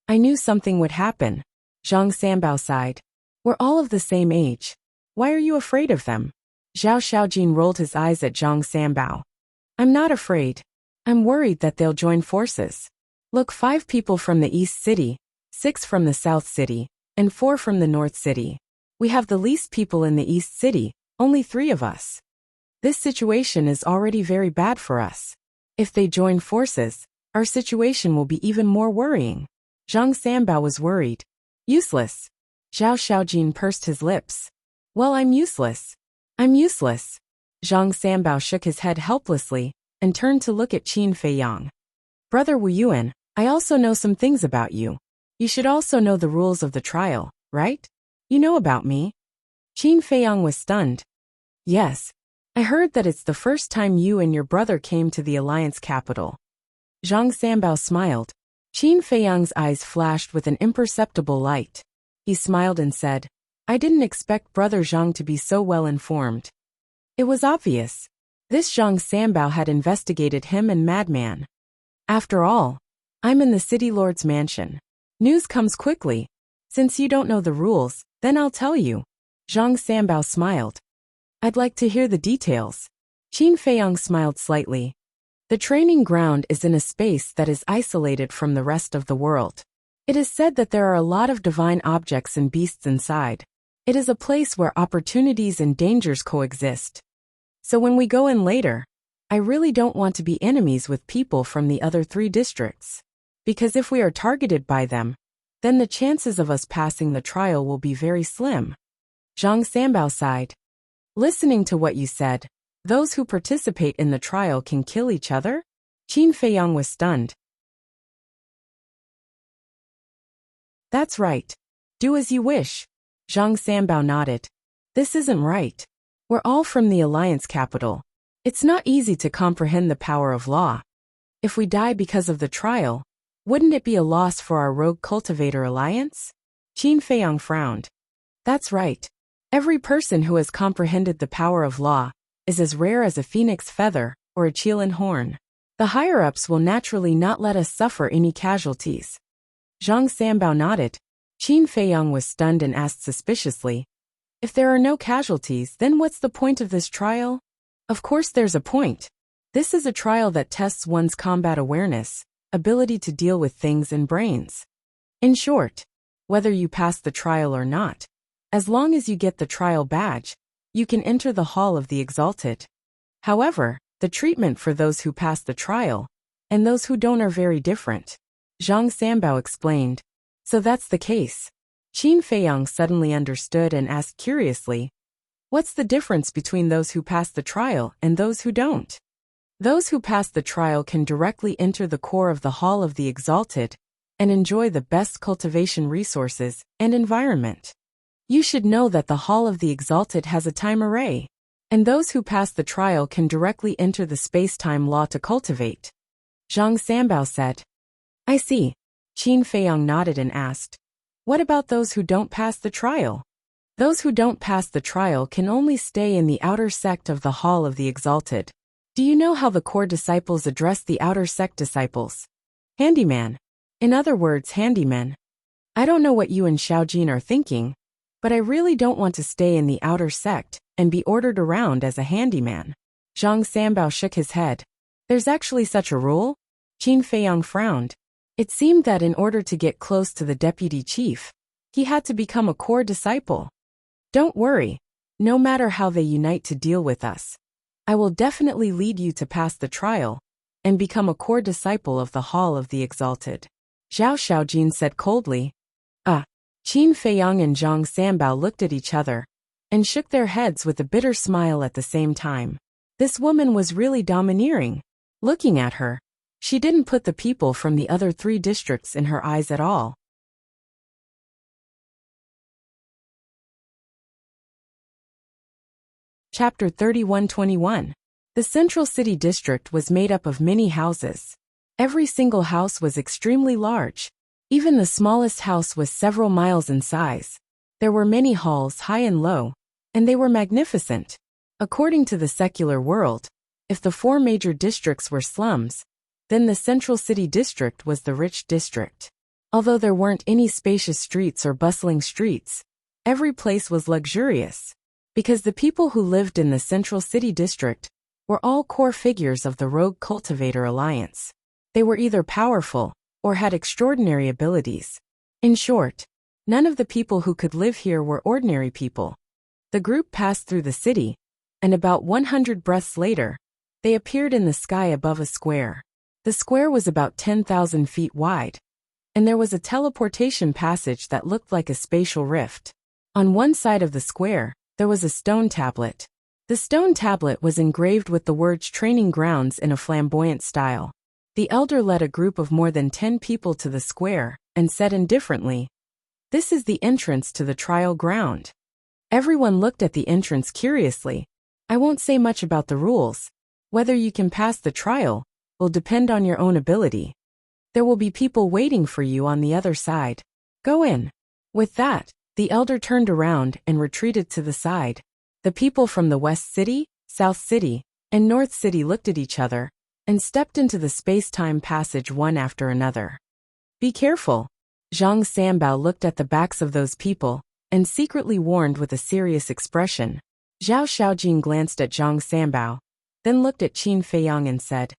I knew something would happen. Zhang Sanbao sighed. We're all of the same age. Why are you afraid of them? Zhao Xiaojin rolled his eyes at Zhang Sanbao. I'm not afraid. I'm worried that they'll join forces. Look, 5 people from the East City, 6 from the South City, and 4 from the North City. We have the least people in the East City, only 3 of us. This situation is already very bad for us. If they join forces, our situation will be even more worrying. Zhang Sanbao was worried. Useless. Zhao Xiaojin pursed his lips. Well, I'm useless. I'm useless. Zhang Sanbao shook his head helplessly and turned to look at Qin Feiyang. Brother Wu Yuan, I also know some things about you. You should also know the rules of the trial, right? You know about me. Qin Feiyang was stunned. Yes. I heard that it's the first time you and your brother came to the Alliance capital. Zhang Sanbao smiled. Qin Feiyang's eyes flashed with an imperceptible light. He smiled and said, I didn't expect Brother Zhang to be so well informed. It was obvious. This Zhang Sanbao had investigated him and Madman. After all, I'm in the City Lord's mansion. News comes quickly. Since you don't know the rules, then I'll tell you. Zhang Sanbao smiled. I'd like to hear the details. Qin Feiyang smiled slightly. The training ground is in a space that is isolated from the rest of the world. It is said that there are a lot of divine objects and beasts inside. It is a place where opportunities and dangers coexist. So when we go in later, I really don't want to be enemies with people from the other 3 districts. Because if we are targeted by them, then the chances of us passing the trial will be very slim. Zhang Sanbao sighed. Listening to what you said, those who participate in the trial can kill each other? Qin Feiyang was stunned. That's right. Do as you wish. Zhang Sanbao nodded. This isn't right. We're all from the Alliance capital. It's not easy to comprehend the power of law. If we die because of the trial, wouldn't it be a loss for our rogue cultivator alliance? Qin Feiyang frowned. That's right. Every person who has comprehended the power of law is as rare as a phoenix feather or a Qilin horn. The higher-ups will naturally not let us suffer any casualties. Zhang Sanbao nodded. Qin Feiyang was stunned and asked suspiciously, if there are no casualties, then what's the point of this trial? Of course there's a point. This is a trial that tests one's combat awareness, ability to deal with things and brains. In short, whether you pass the trial or not, as long as you get the trial badge, you can enter the Hall of the Exalted. However, the treatment for those who pass the trial and those who don't are very different. Zhang Sanbao explained. So that's the case. Qin Feiyang suddenly understood and asked curiously, what's the difference between those who pass the trial and those who don't? Those who pass the trial can directly enter the core of the Hall of the Exalted and enjoy the best cultivation resources and environment. You should know that the Hall of the Exalted has a time array, and those who pass the trial can directly enter the space-time law to cultivate. Zhang Sanbao said. I see. Qin Feiyang nodded and asked, what about those who don't pass the trial? Those who don't pass the trial can only stay in the outer sect of the Hall of the Exalted. Do you know how the core disciples address the outer sect disciples? Handyman. In other words, handymen. I don't know what you and Xiaojin are thinking, but I really don't want to stay in the outer sect and be ordered around as a handyman. Zhang Sanbao shook his head. There's actually such a rule? Qin Feiyang frowned. It seemed that in order to get close to the deputy chief, he had to become a core disciple. Don't worry. No matter how they unite to deal with us, I will definitely lead you to pass the trial and become a core disciple of the Hall of the Exalted. Zhao Xiaojin said coldly. Qin Feiyang and Zhang Sanbao looked at each other and shook their heads with a bitter smile at the same time. This woman was really domineering. Looking at her, she didn't put the people from the other 3 districts in her eyes at all. Chapter 31-21. The Central City District was made up of many houses. Every single house was extremely large. Even the smallest house was several miles in size. There were many halls high and low, and they were magnificent. According to the secular world, if the 4 major districts were slums, then the Central City District was the rich district. Although there weren't any spacious streets or bustling streets, every place was luxurious. Because the people who lived in the Central City District were all core figures of the Rogue Cultivator Alliance. They were either powerful or had extraordinary abilities. In short, none of the people who could live here were ordinary people. The group passed through the city, and about 100 breaths later, they appeared in the sky above a square. The square was about 10,000 feet wide, and there was a teleportation passage that looked like a spatial rift. On one side of the square, there was a stone tablet. The stone tablet was engraved with the words training grounds in a flamboyant style. The elder led a group of more than 10 people to the square and said indifferently, "This is the entrance to the trial ground." Everyone looked at the entrance curiously. I won't say much about the rules. Whether you can pass the trial will depend on your own ability. There will be people waiting for you on the other side. Go in. With that, the elder turned around and retreated to the side. The people from the West City, South City, and North City looked at each other and stepped into the space-time passage one after another. Be careful. Zhang Sanbao looked at the backs of those people and secretly warned with a serious expression. Zhao Xiaojin glanced at Zhang Sanbao, then looked at Qin Feiyang and said,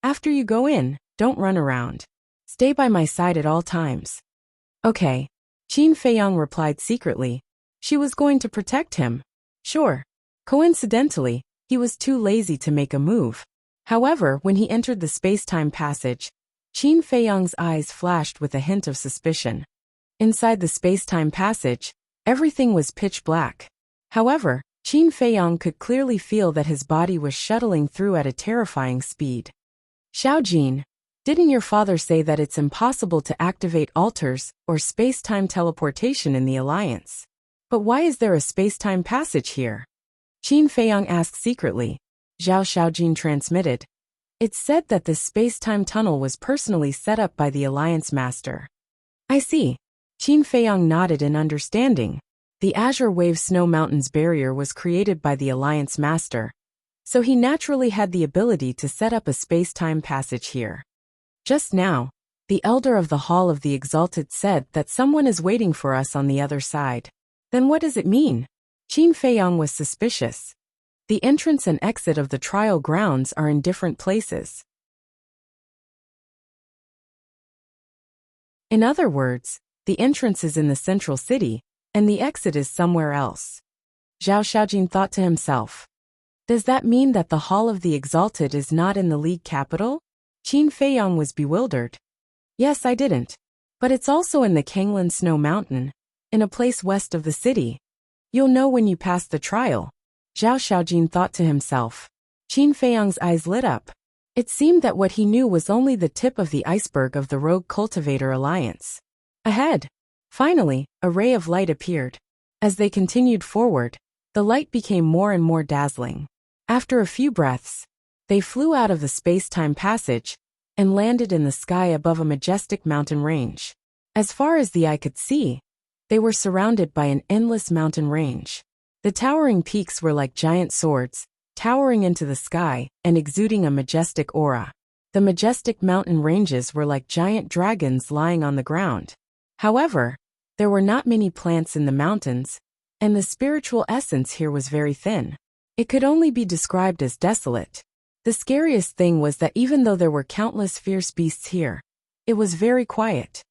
"After you go in, don't run around. Stay by my side at all times." "Okay." Qin Feiyang replied secretly. She was going to protect him. Sure. Coincidentally, he was too lazy to make a move. However, when he entered the space-time passage, Qin Feiyang's eyes flashed with a hint of suspicion. Inside the space-time passage, everything was pitch black. However, Qin Feiyang could clearly feel that his body was shuttling through at a terrifying speed. "Xiaojin, didn't your father say that it's impossible to activate altars or space-time teleportation in the Alliance? But why is there a space-time passage here?" Qin Feiyang asked secretly. Zhao Xiaojin transmitted. "It's said that this space-time tunnel was personally set up by the Alliance Master." "I see." Qin Feiyang nodded in understanding. The Azure Wave Snow Mountains barrier was created by the Alliance Master, so he naturally had the ability to set up a space-time passage here. Just now, the elder of the Hall of the Exalted said that someone is waiting for us on the other side. Then what does it mean? Qin Feiyang was suspicious. The entrance and exit of the trial grounds are in different places. In other words, the entrance is in the central city, and the exit is somewhere else. Zhao Xiaojin thought to himself. Does that mean that the Hall of the Exalted is not in the League capital? Qin Feiyang was bewildered. Yes, I didn't. But it's also in the Kanglan Snow Mountain, in a place west of the city. You'll know when you pass the trial. Zhao Xiaojin thought to himself. Qin Feiyang's eyes lit up. It seemed that what he knew was only the tip of the iceberg of the Rogue Cultivator Alliance. Ahead. Finally, a ray of light appeared. As they continued forward, the light became more and more dazzling. After a few breaths, they flew out of the space-time passage and landed in the sky above a majestic mountain range. As far as the eye could see, they were surrounded by an endless mountain range. The towering peaks were like giant swords, towering into the sky and exuding a majestic aura. The majestic mountain ranges were like giant dragons lying on the ground. However, there were not many plants in the mountains, and the spiritual essence here was very thin. It could only be described as desolate. The scariest thing was that even though there were countless fierce beasts here, it was very quiet.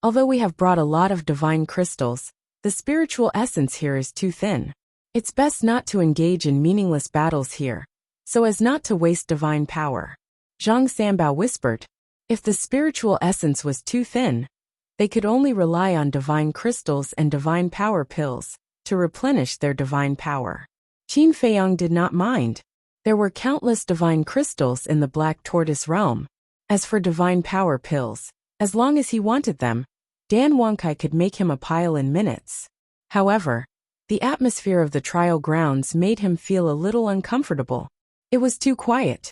Although we have brought a lot of divine crystals, the spiritual essence here is too thin. It's best not to engage in meaningless battles here, so as not to waste divine power. Zhang Sanbao whispered. If the spiritual essence was too thin, they could only rely on divine crystals and divine power pills to replenish their divine power. Qin Feiyang did not mind. There were countless divine crystals in the Black Tortoise realm. As for divine power pills, as long as he wanted them, Dan Wangkai could make him a pile in minutes. However, the atmosphere of the trial grounds made him feel a little uncomfortable. It was too quiet.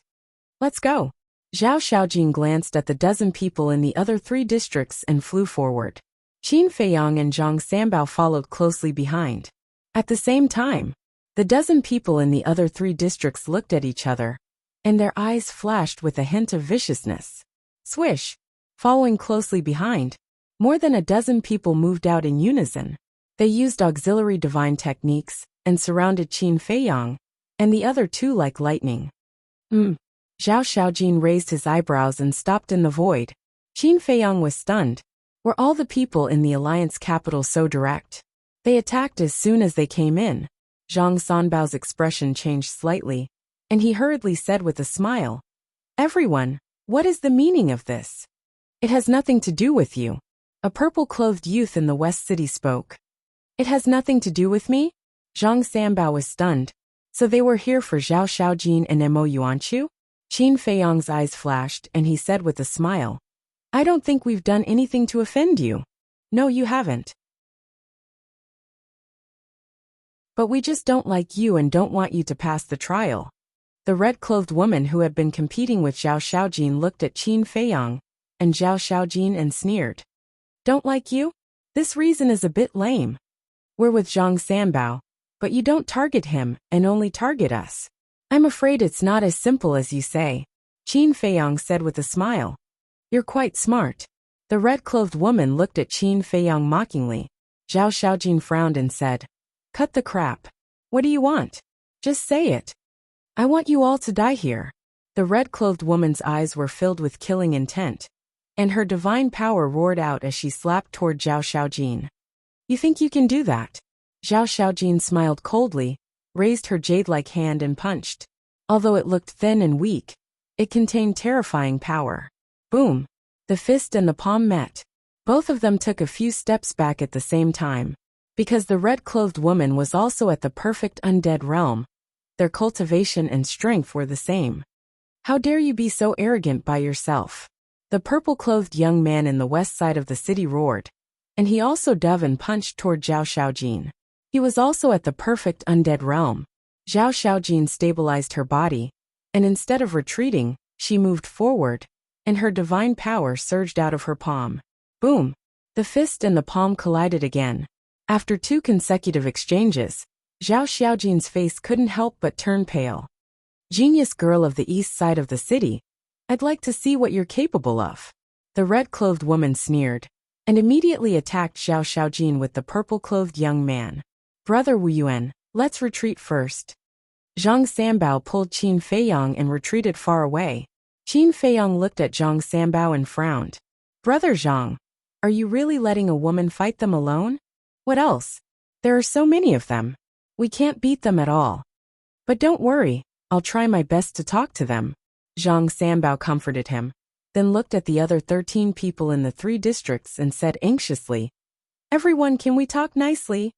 Let's go. Zhao Xiaojin glanced at the dozen people in the other 3 districts and flew forward. Qin Feiyang and Zhang Sanbao followed closely behind. At the same time, the dozen people in the other 3 districts looked at each other, and their eyes flashed with a hint of viciousness. Swish! Following closely behind, more than a dozen people moved out in unison. They used auxiliary divine techniques and surrounded Qin Feiyang and the other 2 like lightning. Zhao Xiaojin raised his eyebrows and stopped in the void. Qin Feiyang was stunned. Were all the people in the Alliance capital so direct? They attacked as soon as they came in. Zhang Sanbao's expression changed slightly, and he hurriedly said with a smile, "Everyone, what is the meaning of this?" "It has nothing to do with you." A purple-clothed youth in the West City spoke. "It has nothing to do with me?" Zhang Sanbao was stunned. So they were here for Zhao Xiaojin and Mo Yuanchu? Qin Feiyang's eyes flashed and he said with a smile, "I don't think we've done anything to offend you." "No, you haven't. But we just don't like you and don't want you to pass the trial." The red-clothed woman who had been competing with Zhao Xiaojin looked at Qin Feiyang and Zhao Xiaojin and sneered. "Don't like you? This reason is a bit lame. We're with Zhang Sanbao, but you don't target him and only target us. I'm afraid it's not as simple as you say," Qin Feiyang said with a smile. "You're quite smart." The red-clothed woman looked at Qin Feiyang mockingly. Zhao Xiaojin frowned and said, "Cut the crap. What do you want? Just say it. I want you all to die here." The red-clothed woman's eyes were filled with killing intent, and her divine power roared out as she slapped toward Zhao Xiaojin. "You think you can do that?" Zhao Xiaojin smiled coldly, raised her jade-like hand and punched. Although it looked thin and weak, it contained terrifying power. Boom! The fist and the palm met. Both of them took a few steps back at the same time. Because the red-clothed woman was also at the perfect undead realm, their cultivation and strength were the same. "How dare you be so arrogant by yourself?" The purple-clothed young man in the west side of the city roared, and he also dove and punched toward Zhao Xiaojin. He was also at the perfect undead realm. Zhao Xiaojin stabilized her body, and instead of retreating, she moved forward, and her divine power surged out of her palm. Boom! The fist and the palm collided again. After 2 consecutive exchanges, Zhao Xiaojin's face couldn't help but turn pale. "Genius girl of the east side of the city, I'd like to see what you're capable of." The red-clothed woman sneered, and immediately attacked Zhao Xiaojin with the purple-clothed young man. "Brother Wu Yuan, let's retreat first." Zhang Sanbao pulled Qin Feiyang and retreated far away. Qin Feiyang looked at Zhang Sanbao and frowned. "Brother Zhang, are you really letting a woman fight them alone? What else? There are so many of them. We can't beat them at all. But don't worry, I'll try my best to talk to them." Zhang Sanbao comforted him, then looked at the other 13 people in the 3 districts and said anxiously, "Everyone, can we talk nicely?"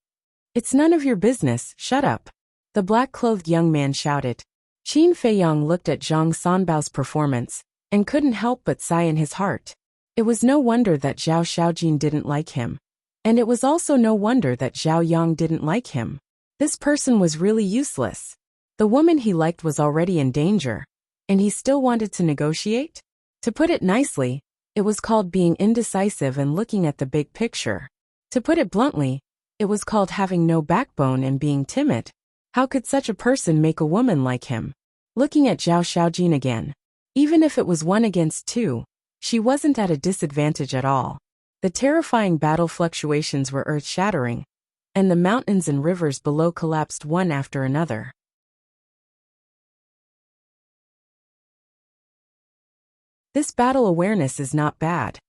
"It's none of your business, shut up," the black-clothed young man shouted. Qin Feiyang looked at Zhang Sanbao's performance, and couldn't help but sigh in his heart. It was no wonder that Zhao Xiaojin didn't like him. And it was also no wonder that Zhao Yang didn't like him. This person was really useless. The woman he liked was already in danger, and he still wanted to negotiate? To put it nicely, it was called being indecisive and looking at the big picture. To put it bluntly, it was called having no backbone and being timid. How could such a person make a woman like him? Looking at Zhao Xiaojin again. Even if it was 1 against 2, she wasn't at a disadvantage at all. The terrifying battle fluctuations were earth-shattering, and the mountains and rivers below collapsed one after another. This battle awareness is not bad.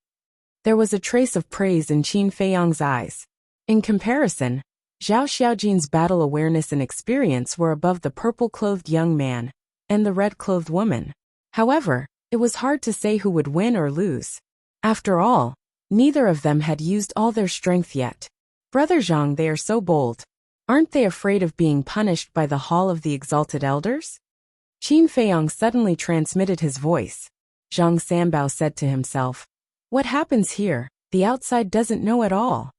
There was a trace of praise in Qin Feiyang's eyes. In comparison, Zhao Xiaojin's battle awareness and experience were above the purple-clothed young man and the red-clothed woman. However, it was hard to say who would win or lose. After all, neither of them had used all their strength yet. "Brother Zhang, they are so bold. Aren't they afraid of being punished by the Hall of the Exalted Elders?" Qin Feiyang suddenly transmitted his voice. Zhang Sanbao said to himself, "What happens here, the outside doesn't know at all.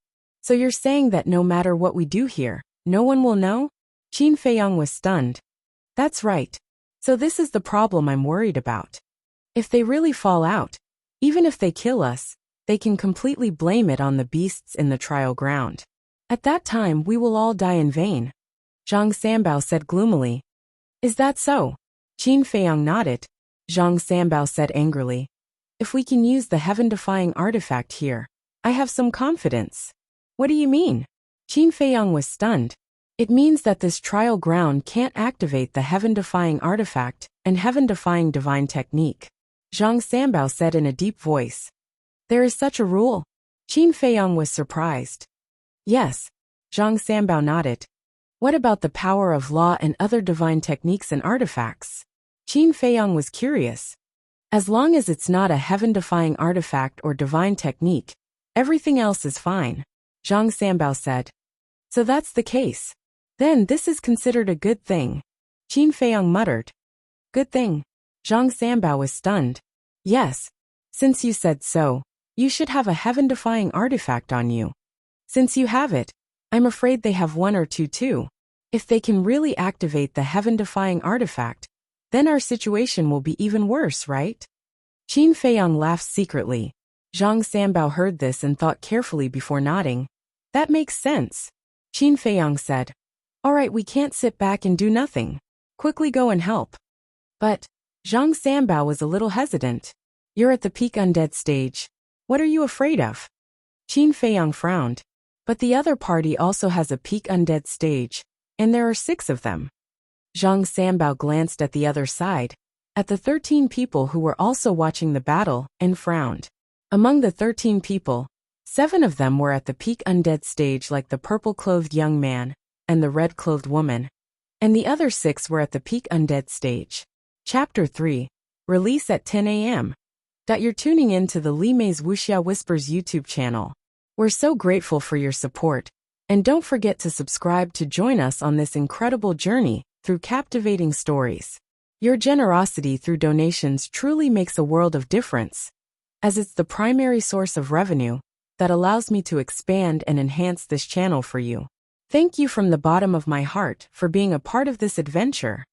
So you're saying that no matter what we do here, no one will know?" Qin Feiyang was stunned. "That's right. So this is the problem I'm worried about. If they really fall out, even if they kill us, they can completely blame it on the beasts in the trial ground. At that time we will all die in vain." Zhang Sanbao said gloomily. "Is that so?" Qin Feiyang nodded. Zhang Sanbao said angrily, "If we can use the heaven-defying artifact here, I have some confidence." "What do you mean?" Qin Feiyang was stunned. "It means that this trial ground can't activate the heaven-defying artifact and heaven-defying divine technique." Zhang Sanbao said in a deep voice. "There is such a rule?" Qin Feiyang was surprised. "Yes." Zhang Sanbao nodded. "What about the power of law and other divine techniques and artifacts?" Qin Feiyang was curious. "As long as it's not a heaven-defying artifact or divine technique, everything else is fine," Zhang Sanbao said. "So that's the case. Then this is considered a good thing," Qin Feiyang muttered. "Good thing?" Zhang Sanbao was stunned. "Yes. Since you said so, you should have a heaven-defying artifact on you. Since you have it, I'm afraid they have 1 or 2 too. If they can really activate the heaven-defying artifact, then our situation will be even worse, right?" Qin Feiyang laughed secretly. Zhang Sanbao heard this and thought carefully before nodding. "That makes sense." Qin Feiyang said, "All right, we can't sit back and do nothing. Quickly go and help." But Zhang Sanbao was a little hesitant. "You're at the peak undead stage. What are you afraid of?" Qin Feiyang frowned. But the other party also has a peak undead stage, and there are 6 of them. Zhang Sanbao glanced at the other side, at the 13 people who were also watching the battle, and frowned. Among the 13 people, 7 of them were at the peak undead stage like the purple-clothed young man and the red-clothed woman, and the other 6 were at the peak undead stage. Chapter 3. Release at 10 a.m. You're tuning in to the Li Mei's Wuxia Whispers YouTube channel. We're so grateful for your support, and don't forget to subscribe to join us on this incredible journey through captivating stories. Your generosity through donations truly makes a world of difference, as it's the primary source of revenue that allows me to expand and enhance this channel for you. Thank you from the bottom of my heart for being a part of this adventure.